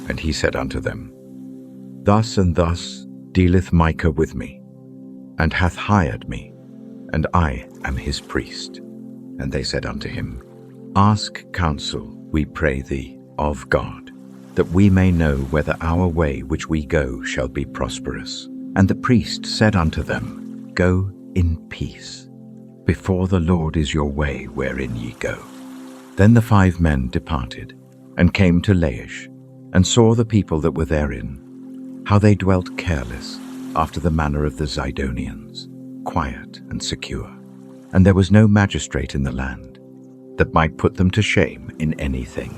And he said unto them, "Thus and thus dealeth Micah with me, and hath hired me, and I am his priest." And they said unto him, "Ask counsel, we pray thee, of God, that we may know whether our way which we go shall be prosperous." And the priest said unto them, "Go in peace. Before the Lord is your way wherein ye go." Then the 5 men departed, and came to Laish, and saw the people that were therein, how they dwelt careless, after the manner of the Zidonians, quiet and secure. And there was no magistrate in the land, that might put them to shame in anything.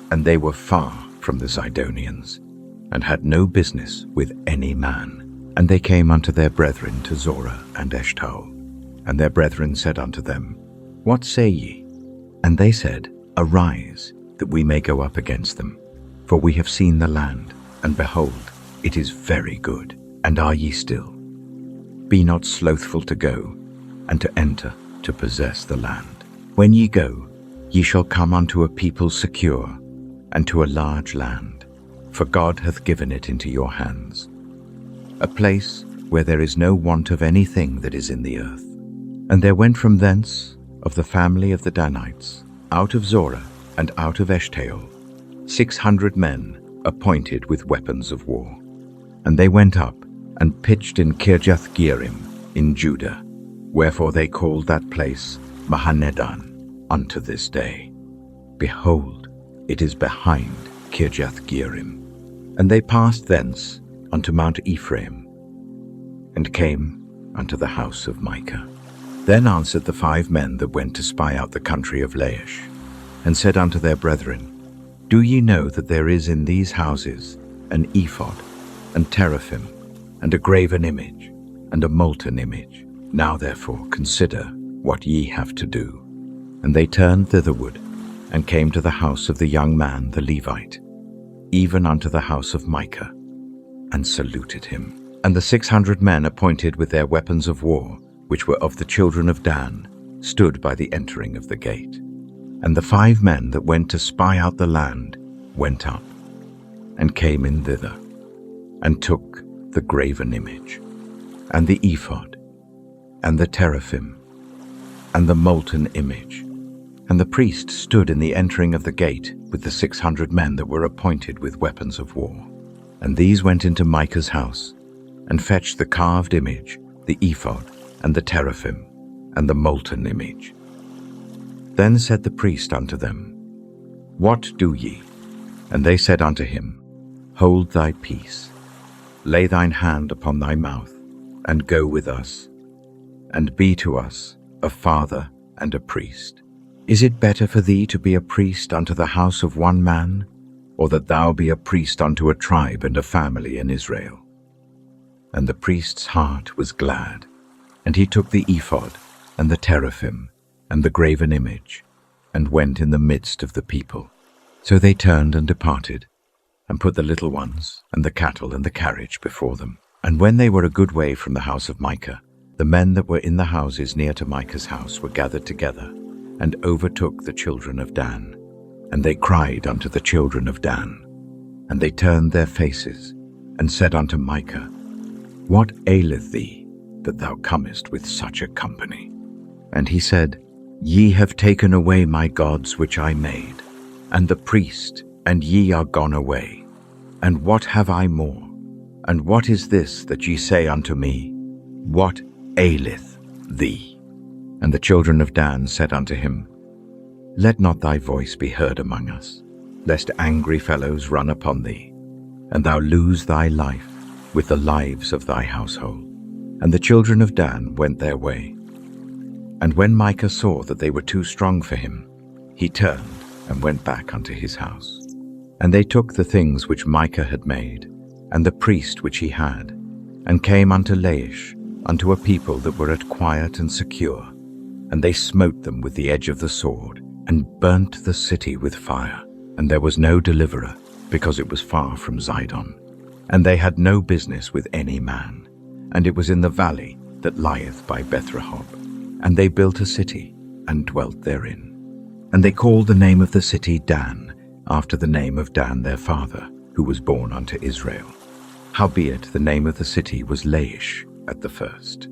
And they were far from the Zidonians, and had no business with any man. And they came unto their brethren to Zorah and Eshtaol. And their brethren said unto them, "What say ye?" And they said, "Arise, that we may go up against them. For we have seen the land, and behold, it is very good. And are ye still? Be not slothful to go, and to enter, to possess the land. When ye go, ye shall come unto a people secure, and to a large land, for God hath given it into your hands, a place where there is no want of anything that is in the earth." And there went from thence, of the family of the Danites, out of Zorah and out of Eshtaol, 600 men appointed with weapons of war. And they went up, and pitched in Kirjath-jearim, in Judah, wherefore they called that place Mahanedan unto this day. Behold, it is behind Kirjath-jearim. And they passed thence unto Mount Ephraim, and came unto the house of Micah. Then answered the 5 men that went to spy out the country of Laish, and said unto their brethren, Do ye know that there is in these houses an ephod, and teraphim, and a graven image, and a molten image? Now therefore consider what ye have to do. And they turned thitherward, and came to the house of the young man the Levite, even unto the house of Micah, and saluted him. And the 600 men appointed with their weapons of war, which were of the children of Dan, stood by the entering of the gate. And the 5 men that went to spy out the land went up, and came in thither, and took the graven image, and the ephod, and the teraphim, and the molten image. And the priest stood in the entering of the gate with the 600 men that were appointed with weapons of war. And these went into Micah's house, and fetched the carved image, the ephod, and the teraphim, and the molten image. Then said the priest unto them, What do ye? And they said unto him, Hold thy peace, lay thine hand upon thy mouth, and go with us, and be to us a father and a priest. Is it better for thee to be a priest unto the house of one man, or that thou be a priest unto a tribe and a family in Israel? And the priest's heart was glad, and he took the ephod, and the teraphim, and the graven image, and went in the midst of the people. So they turned and departed, and put the little ones, and the cattle, and the carriage before them. And when they were a good way from the house of Micah, the men that were in the houses near to Micah's house were gathered together, and overtook the children of Dan. And they cried unto the children of Dan, and they turned their faces, and said unto Micah, What aileth thee, that thou comest with such a company? And he said, Ye have taken away my gods which I made, and the priest, and ye are gone away. And what have I more? And what is this that ye say unto me, What aileth thee? And the children of Dan said unto him, Let not thy voice be heard among us, lest angry fellows run upon thee, and thou lose thy life with the lives of thy household. And the children of Dan went their way. And when Micah saw that they were too strong for him, he turned and went back unto his house. And they took the things which Micah had made, and the priest which he had, and came unto Laish, unto a people that were at quiet and secure. And they smote them with the edge of the sword, and burnt the city with fire. And there was no deliverer, because it was far from Zidon. And they had no business with any man. And it was in the valley that lieth by Beth-rehob. And they built a city, and dwelt therein. And they called the name of the city Dan, after the name of Dan their father, who was born unto Israel. Howbeit the name of the city was Laish at the first.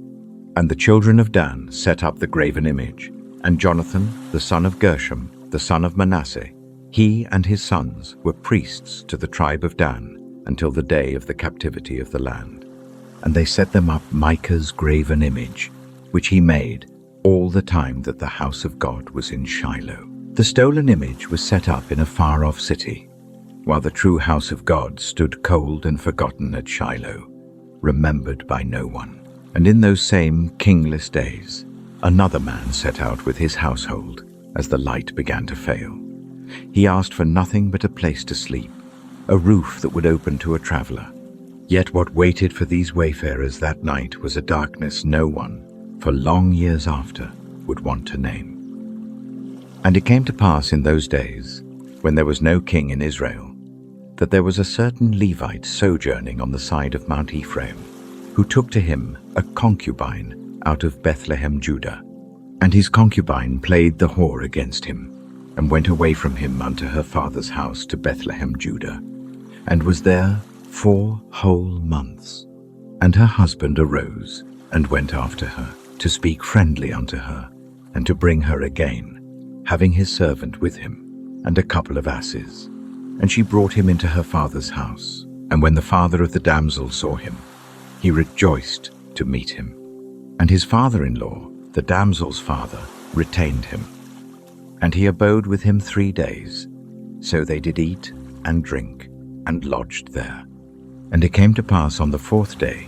And the children of Dan set up the graven image, and Jonathan, the son of Gershom, the son of Manasseh, he and his sons were priests to the tribe of Dan until the day of the captivity of the land. And they set them up Micah's graven image, which he made all the time that the house of God was in Shiloh. The stolen image was set up in a far-off city, while the true house of God stood cold and forgotten at Shiloh, remembered by no one. And in those same kingless days, another man set out with his household as the light began to fail. He asked for nothing but a place to sleep, a roof that would open to a traveler. Yet what waited for these wayfarers that night was a darkness no one, for long years after, would want to name. And it came to pass in those days, when there was no king in Israel, that there was a certain Levite sojourning on the side of Mount Ephraim, who took to him a concubine out of Bethlehem, Judah. And his concubine played the whore against him, and went away from him unto her father's house to Bethlehem, Judah, and was there 4 whole months. And her husband arose, and went after her, to speak friendly unto her, and to bring her again, having his servant with him, and a couple of asses. And she brought him into her father's house. And when the father of the damsel saw him, he rejoiced to meet him. And his father-in-law, the damsel's father, retained him. And he abode with him 3 days. So they did eat and drink, and lodged there. And it came to pass on the 4th day,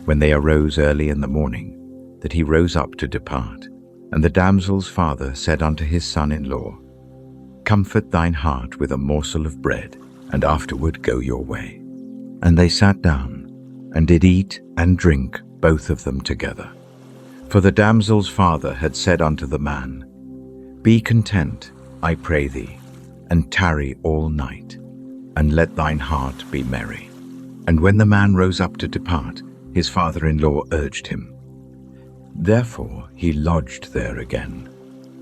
when they arose early in the morning, that he rose up to depart. And the damsel's father said unto his son-in-law, Comfort thine heart with a morsel of bread, and afterward go your way. And they sat down, and did eat and drink, both of them together. For the damsel's father had said unto the man, Be content, I pray thee, and tarry all night, and let thine heart be merry. And when the man rose up to depart, his father-in-law urged him. Therefore he lodged there again.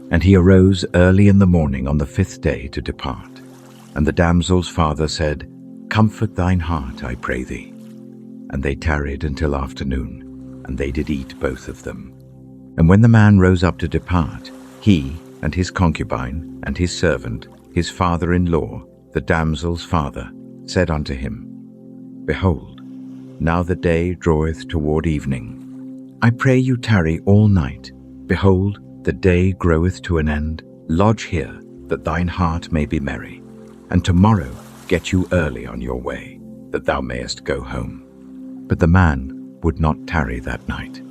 And he arose early in the morning on the 5th day to depart. And the damsel's father said, Comfort thine heart, I pray thee. And they tarried until afternoon, and they did eat both of them. And when the man rose up to depart, he and his concubine and his servant, his father-in-law, the damsel's father, said unto him, Behold, now the day draweth toward evening. I pray you tarry all night. Behold, the day groweth to an end. Lodge here, that thine heart may be merry. And tomorrow get you early on your way, that thou mayest go home. But the man would not tarry that night.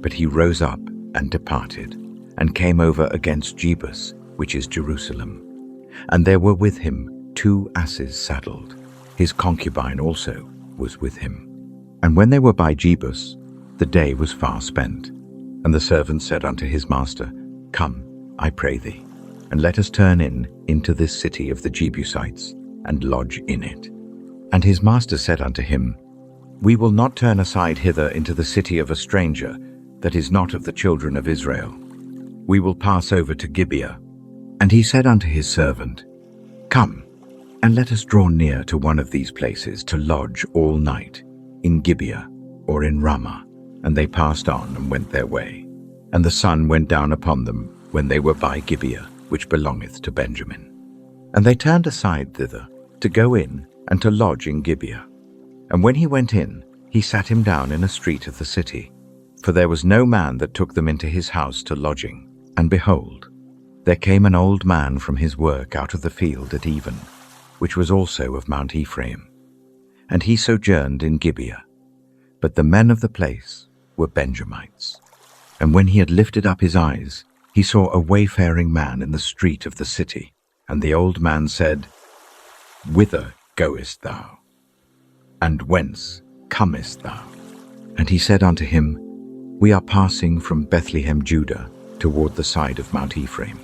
But he rose up and departed, and came over against Jebus, which is Jerusalem. And there were with him 2 asses saddled. His concubine also was with him. And when they were by Jebus, the day was far spent. And the servant said unto his master, Come, I pray thee, and let us turn into this city of the Jebusites, and lodge in it. And his master said unto him, We will not turn aside hither into the city of a stranger, that is not of the children of Israel. We will pass over to Gibeah. And he said unto his servant, Come, and let us draw near to one of these places to lodge all night, in Gibeah or in Ramah. And they passed on and went their way. And the sun went down upon them when they were by Gibeah, which belongeth to Benjamin. And they turned aside thither, to go in and to lodge in Gibeah. And when he went in, he sat him down in a street of the city. For there was no man that took them into his house to lodging. And behold, there came an old man from his work out of the field at even, which was also of Mount Ephraim. And he sojourned in Gibeah. But the men of the place were Benjamites. And when he had lifted up his eyes, he saw a wayfaring man in the street of the city. And the old man said, Whither goest thou? And whence comest thou? And he said unto him, We are passing from Bethlehem, Judah, toward the side of Mount Ephraim.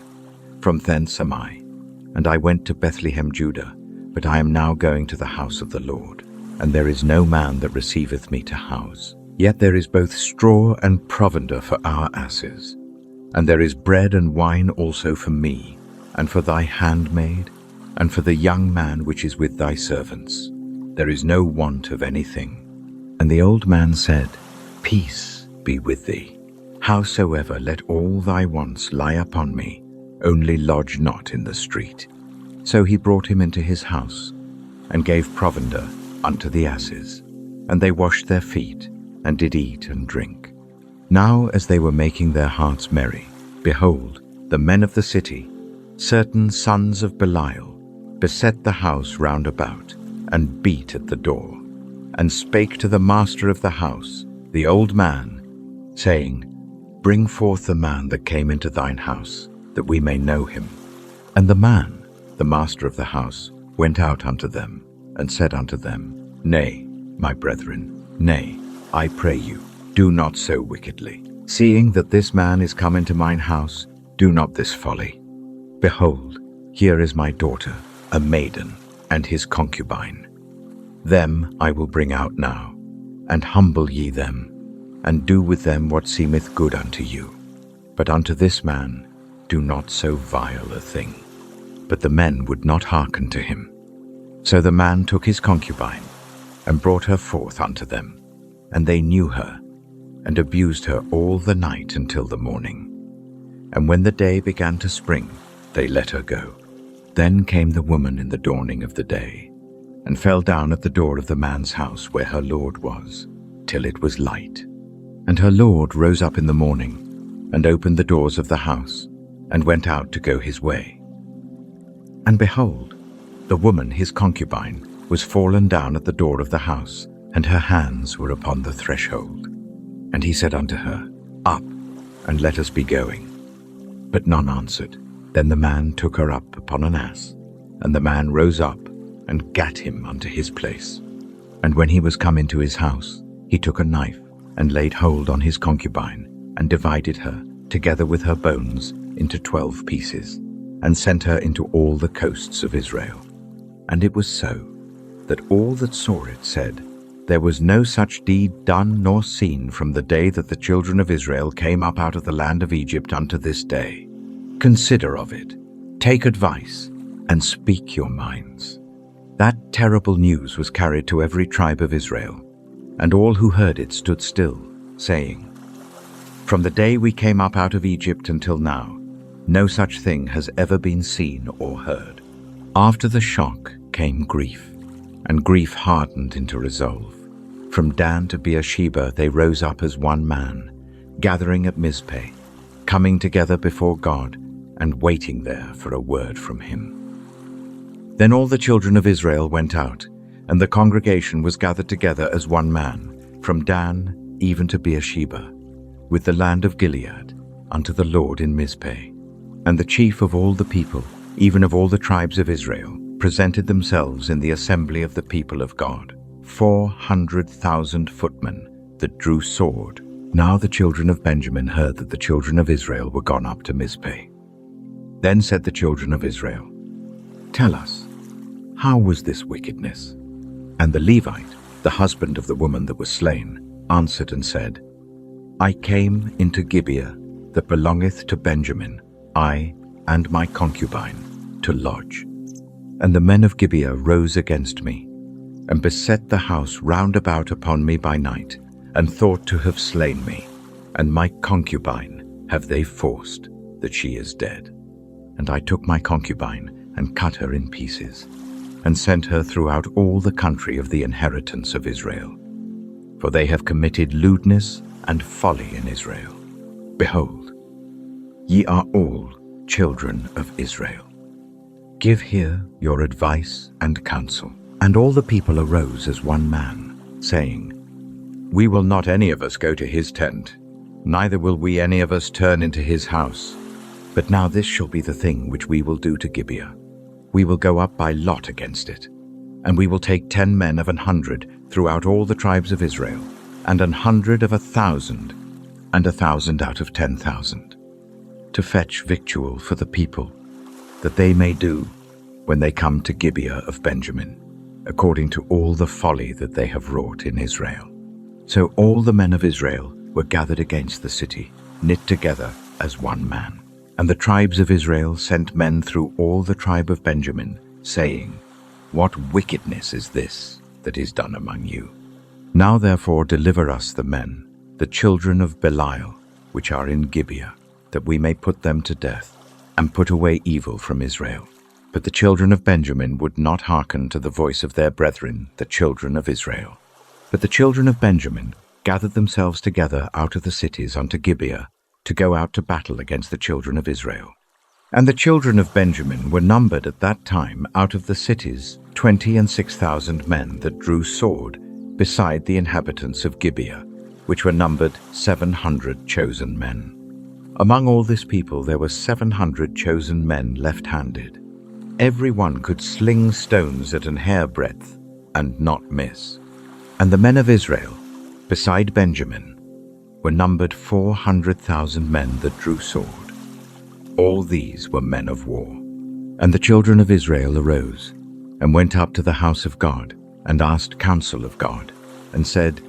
From thence am I. And I went to Bethlehem, Judah, but I am now going to the house of the Lord. And there is no man that receiveth me to house. Yet there is both straw and provender for our asses. And there is bread and wine also for me, and for thy handmaid, and for the young man which is with thy servants. There is no want of anything. And the old man said, Peace be with thee. Howsoever, let all thy wants lie upon me, only lodge not in the street. So he brought him into his house, and gave provender unto the asses. And they washed their feet, and did eat and drink. Now as they were making their hearts merry, behold, the men of the city, certain sons of Belial, beset the house round about, and beat at the door, and spake to the master of the house, the old man, saying, Bring forth the man that came into thine house, that we may know him. And the man, the master of the house, went out unto them, and said unto them, Nay, my brethren, nay, I pray you, do not so wickedly. Seeing that this man is come into mine house, do not this folly. Behold, here is my daughter, a maiden, and his concubine. Them I will bring out now, and humble ye them, and do with them what seemeth good unto you. But unto this man do not so vile a thing. But the men would not hearken to him. So the man took his concubine, and brought her forth unto them. And they knew her, and abused her all the night until the morning. And when the day began to spring, they let her go. Then came the woman in the dawning of the day, and fell down at the door of the man's house where her lord was, till it was light. And her lord rose up in the morning, and opened the doors of the house, and went out to go his way. And behold, the woman his concubine was fallen down at the door of the house, and her hands were upon the threshold. And he said unto her, Up, and let us be going. But none answered. Then the man took her up upon an ass, and the man rose up, and gat him unto his place. And when he was come into his house, he took a knife, and laid hold on his concubine, and divided her, together with her bones, into 12 pieces, and sent her into all the coasts of Israel. And it was so, that all that saw it said, There was no such deed done nor seen from the day that the children of Israel came up out of the land of Egypt unto this day. Consider of it, take advice, and speak your minds. That terrible news was carried to every tribe of Israel, and all who heard it stood still, saying, From the day we came up out of Egypt until now, no such thing has ever been seen or heard. After the shock came grief, and grief hardened into resolve. From Dan to Beersheba they rose up as one man, gathering at Mizpeh, coming together before God, and waiting there for a word from him. Then all the children of Israel went out, and the congregation was gathered together as one man, from Dan even to Beersheba, with the land of Gilead, unto the Lord in Mizpeh. And the chief of all the people, even of all the tribes of Israel, presented themselves in the assembly of the people of God, 400,000 footmen that drew sword. Now the children of Benjamin heard that the children of Israel were gone up to Mizpeh. Then said the children of Israel, Tell us, how was this wickedness? And the Levite, the husband of the woman that was slain, answered and said, I came into Gibeah that belongeth to Benjamin, I and my concubine, to lodge. And the men of Gibeah rose against me, and beset the house round about upon me by night, and thought to have slain me, and my concubine have they forced, that she is dead. And I took my concubine, and cut her in pieces, and sent her throughout all the country of the inheritance of Israel. For they have committed lewdness and folly in Israel. Behold, ye are all children of Israel. Give here your advice and counsel. And all the people arose as one man, saying, We will not any of us go to his tent, neither will we any of us turn into his house. But now this shall be the thing which we will do to Gibeah. We will go up by lot against it, and we will take 10 men of 100 throughout all the tribes of Israel, and 100 of 1,000, and 1,000 out of 10,000, to fetch victual for the people, that they may do when they come to Gibeah of Benjamin, according to all the folly that they have wrought in Israel. So all the men of Israel were gathered against the city, knit together as one man. And the tribes of Israel sent men through all the tribe of Benjamin, saying, What wickedness is this that is done among you? Now therefore deliver us the men, the children of Belial, which are in Gibeah, that we may put them to death, and put away evil from Israel. But the children of Benjamin would not hearken to the voice of their brethren, the children of Israel. But the children of Benjamin gathered themselves together out of the cities unto Gibeah, to go out to battle against the children of Israel. And the children of Benjamin were numbered at that time out of the cities 26,000 men that drew sword, beside the inhabitants of Gibeah, which were numbered 700 chosen men. Among all this people there were 700 chosen men left-handed. Every one could sling stones at an hairbreadth, and not miss. And the men of Israel, beside Benjamin, were numbered 400,000 men that drew sword. All these were men of war. And the children of Israel arose, and went up to the house of God, and asked counsel of God, and said,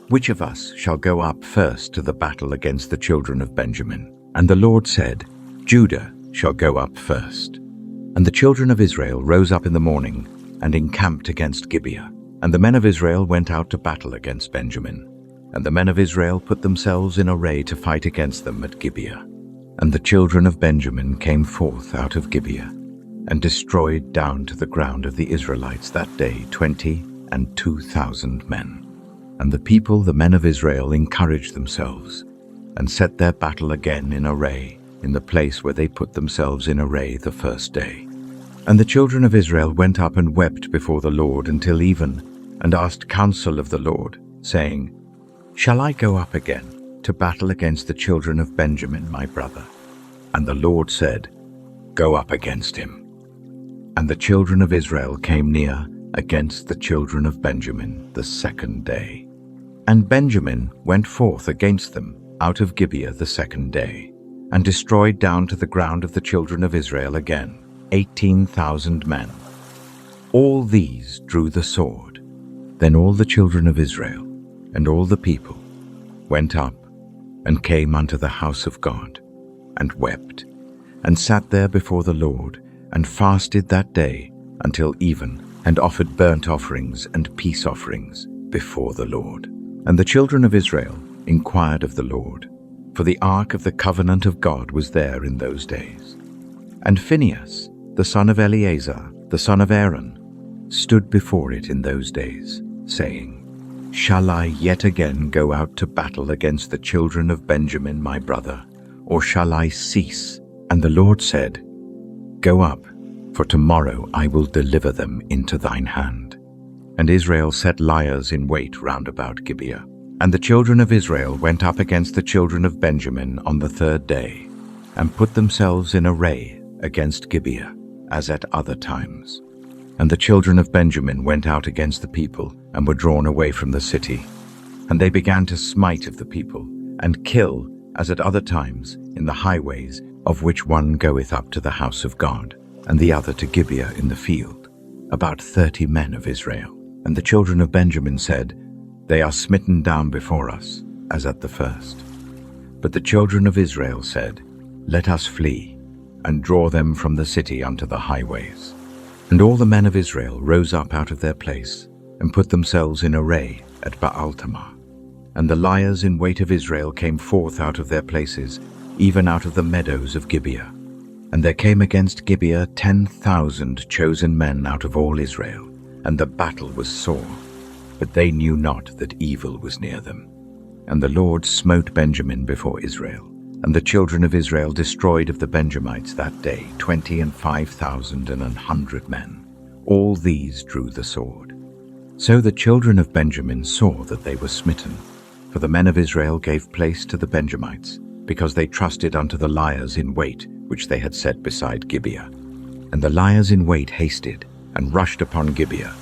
Which of us shall go up first to the battle against the children of Benjamin? And the Lord said, Judah shall go up first. And the children of Israel rose up in the morning, and encamped against Gibeah. And the men of Israel went out to battle against Benjamin. And the men of Israel put themselves in array to fight against them at Gibeah. And the children of Benjamin came forth out of Gibeah, and destroyed down to the ground of the Israelites that day 22,000 men. And the people, the men of Israel, encouraged themselves, and set their battle again in array, in the place where they put themselves in array the first day. And the children of Israel went up and wept before the Lord until even, and asked counsel of the Lord, saying, Shall I go up again to battle against the children of Benjamin, my brother? And the Lord said, Go up against him. And the children of Israel came near against the children of Benjamin the second day. And Benjamin went forth against them out of Gibeah the second day, and destroyed down to the ground of the children of Israel again 18,000 men. All these drew the sword. Then all the children of Israel and all the people went up and came unto the house of God, and wept, and sat there before the Lord, and fasted that day until even, and offered burnt offerings and peace offerings before the Lord. And the children of Israel inquired of the Lord, for the ark of the covenant of God was there in those days. And Phinehas, the son of Eleazar, the son of Aaron, stood before it in those days, saying, Shall I yet again go out to battle against the children of Benjamin my brother, or shall I cease? And the Lord said, Go up, for tomorrow I will deliver them into thine hand. And Israel set liers in wait round about Gibeah. And the children of Israel went up against the children of Benjamin on the third day, and put themselves in array against Gibeah, as at other times. And the children of Benjamin went out against the people, and were drawn away from the city. And they began to smite of the people, and kill, as at other times, in the highways, of which one goeth up to the house of God, and the other to Gibeah in the field, about 30 men of Israel. And the children of Benjamin said, They are smitten down before us, as at the first. But the children of Israel said, Let us flee, and draw them from the city unto the highways. And all the men of Israel rose up out of their place, and put themselves in array at Baaltamar. And the liers in wait of Israel came forth out of their places, even out of the meadows of Gibeah. And there came against Gibeah 10,000 chosen men out of all Israel, and the battle was sore. But they knew not that evil was near them. And the Lord smote Benjamin before Israel. And the children of Israel destroyed of the Benjamites that day 25,000 and 100 men. All these drew the sword. So the children of Benjamin saw that they were smitten. For the men of Israel gave place to the Benjamites, because they trusted unto the liers in wait, which they had set beside Gibeah. And the liers in wait hasted, and rushed upon Gibeah.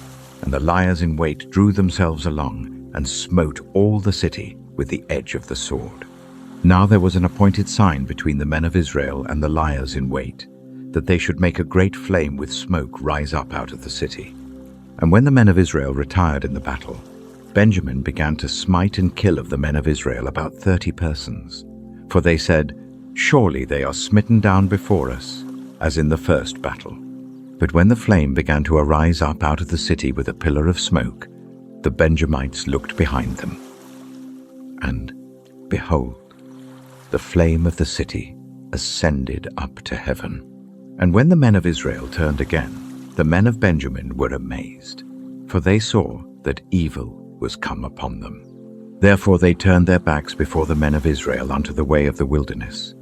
And the liers in wait drew themselves along, and smote all the city with the edge of the sword. Now there was an appointed sign between the men of Israel and the liers in wait, that they should make a great flame with smoke rise up out of the city. And when the men of Israel retired in the battle, Benjamin began to smite and kill of the men of Israel about 30 persons. For they said, Surely they are smitten down before us, as in the first battle. But when the flame began to arise up out of the city with a pillar of smoke, the Benjamites looked behind them. And, behold, the flame of the city ascended up to heaven. And when the men of Israel turned again, the men of Benjamin were amazed, for they saw that evil was come upon them. Therefore they turned their backs before the men of Israel unto the way of the wilderness.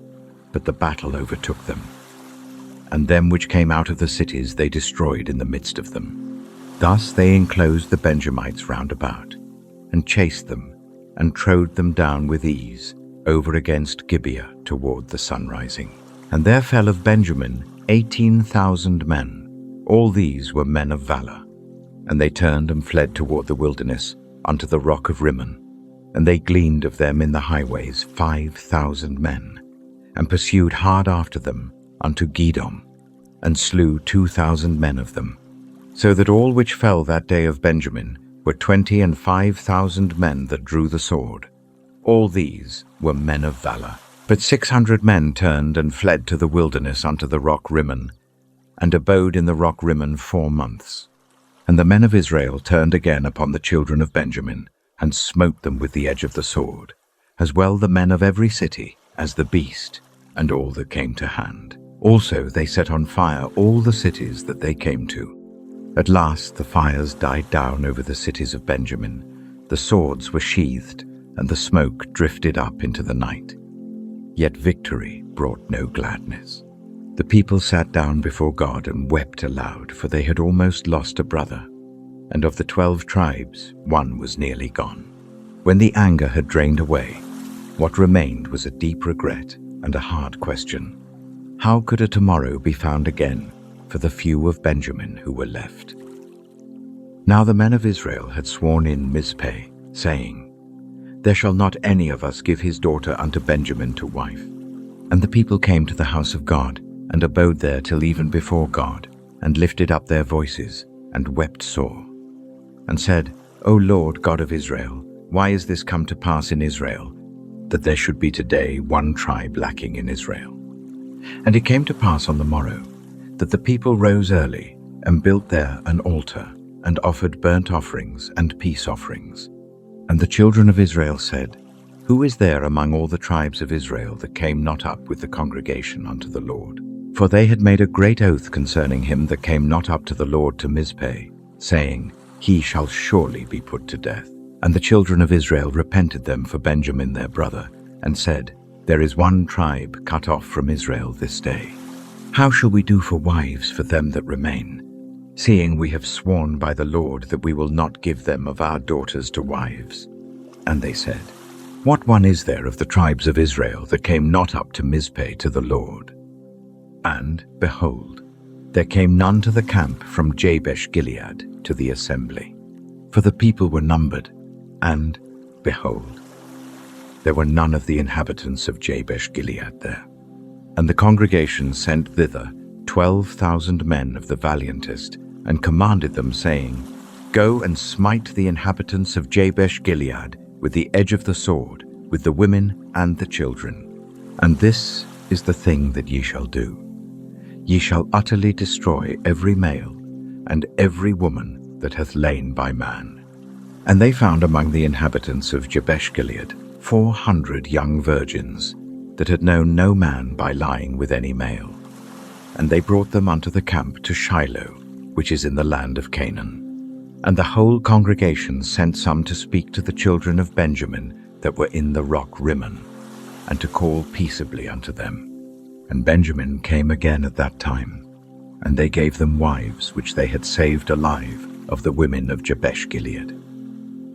But the battle overtook them. And them which came out of the cities they destroyed in the midst of them. Thus they enclosed the Benjamites round about, and chased them, and trode them down with ease, over against Gibeah toward the sunrising. And there fell of Benjamin 18,000 men. All these were men of valor. And they turned and fled toward the wilderness, unto the rock of Rimmon. And they gleaned of them in the highways 5,000 men, and pursued hard after them unto Gideon, and slew 2,000 men of them. So that all which fell that day of Benjamin were 25,000 men that drew the sword. All these were men of valor. But 600 men turned and fled to the wilderness unto the rock Rimmon, and abode in the rock Rimmon 4 months. And the men of Israel turned again upon the children of Benjamin, and smote them with the edge of the sword, as well the men of every city as the beast, and all that came to hand. Also they set on fire all the cities that they came to. At last the fires died down over the cities of Benjamin, The swords were sheathed, and the smoke drifted up into the night. Yet victory brought no gladness. The people sat down before God and wept aloud, for they had almost lost a brother, and of the 12 tribes, one was nearly gone. When the anger had drained away, what remained was a deep regret and a hard question. How could a tomorrow be found again for the few of Benjamin who were left? Now the men of Israel had sworn in Mizpeh, saying, "There shall not any of us give his daughter unto Benjamin to wife." And the people came to the house of God, and abode there till even before God, and lifted up their voices, and wept sore, and said, O Lord God of Israel, why is this come to pass in Israel, that there should be today one tribe lacking in Israel? And it came to pass on the morrow, that the people rose early, and built there an altar, and offered burnt offerings and peace offerings. And the children of Israel said, Who is there among all the tribes of Israel that came not up with the congregation unto the Lord? For they had made a great oath concerning him that came not up to the Lord to Mizpeh, saying, He shall surely be put to death. And the children of Israel repented them for Benjamin their brother, and said, There is one tribe cut off from Israel this day. How shall we do for wives for them that remain, seeing we have sworn by the Lord that we will not give them of our daughters to wives? And they said, What one is there of the tribes of Israel that came not up to Mizpeh to the Lord? And, behold, there came none to the camp from Jabesh Gilead to the assembly. For the people were numbered, and, behold, there were none of the inhabitants of Jabesh Gilead there. And the congregation sent thither 12,000 men of the valiantest, and commanded them, saying, Go and smite the inhabitants of Jabesh Gilead with the edge of the sword, with the women and the children. And this is the thing that ye shall do. Ye shall utterly destroy every male and every woman that hath lain by man. And they found among the inhabitants of Jabesh Gilead 400 young virgins that had known no man by lying with any male. And they brought them unto the camp to Shiloh, which is in the land of Canaan. And the whole congregation sent some to speak to the children of Benjamin that were in the rock Rimmon, and to call peaceably unto them. And Benjamin came again at that time, and they gave them wives which they had saved alive of the women of Jabesh Gilead.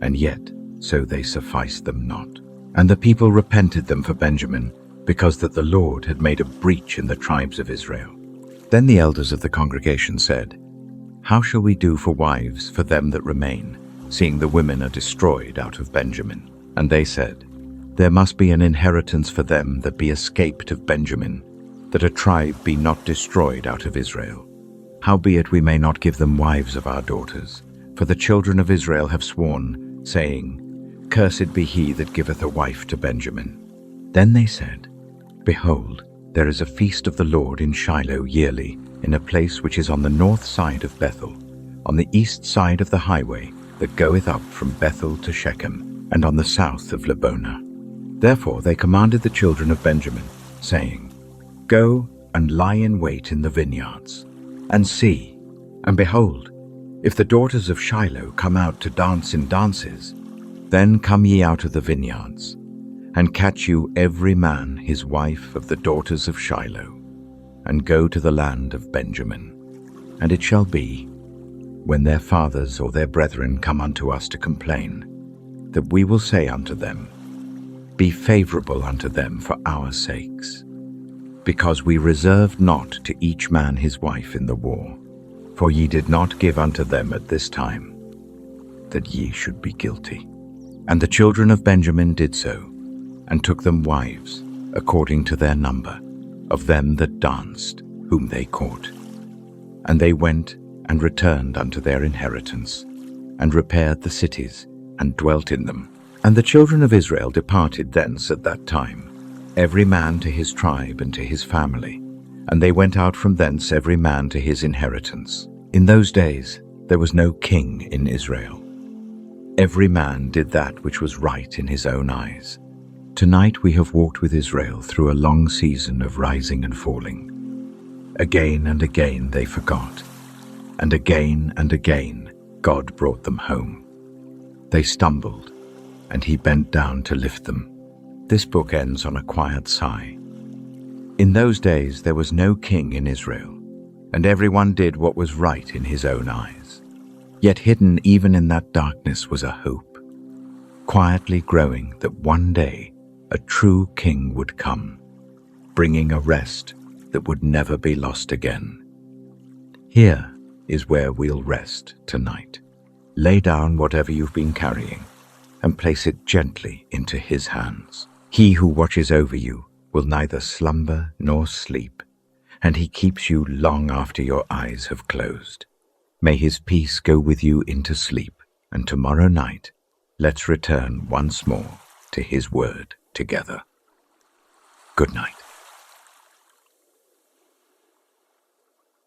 And yet so they sufficed them not. And the people repented them for Benjamin, because that the Lord had made a breach in the tribes of Israel. Then the elders of the congregation said, How shall we do for wives for them that remain, seeing the women are destroyed out of Benjamin? And they said, There must be an inheritance for them that be escaped of Benjamin, that a tribe be not destroyed out of Israel. Howbeit we may not give them wives of our daughters, for the children of Israel have sworn, saying, Cursed be he that giveth a wife to Benjamin. Then they said, Behold, there is a feast of the Lord in Shiloh yearly, in a place which is on the north side of Bethel, on the east side of the highway that goeth up from Bethel to Shechem, and on the south of Lebonah. Therefore they commanded the children of Benjamin, saying, Go and lie in wait in the vineyards, and see, and behold, if the daughters of Shiloh come out to dance in dances, then come ye out of the vineyards, and catch you every man his wife of the daughters of Shiloh, and go to the land of Benjamin. And it shall be, when their fathers or their brethren come unto us to complain, that we will say unto them, Be favorable unto them for our sakes, because we reserved not to each man his wife in the war, for ye did not give unto them at this time, that ye should be guilty. And the children of Benjamin did so, and took them wives, according to their number, of them that danced, whom they caught. And they went and returned unto their inheritance, and repaired the cities, and dwelt in them. And the children of Israel departed thence at that time, every man to his tribe and to his family, and they went out from thence every man to his inheritance. In those days there was no king in Israel. Every man did that which was right in his own eyes. Tonight we have walked with Israel through a long season of rising and falling. Again and again they forgot, and again God brought them home. They stumbled, and he bent down to lift them. This book ends on a quiet sigh. In those days there was no king in Israel, and everyone did what was right in his own eyes. Yet hidden even in that darkness was a hope, quietly growing that one day a true king would come, bringing a rest that would never be lost again. Here is where we'll rest tonight. Lay down whatever you've been carrying and place it gently into his hands. He who watches over you will neither slumber nor sleep, and he keeps you long after your eyes have closed. May his peace go with you into sleep, and tomorrow night, let's return once more to his word together. Good night.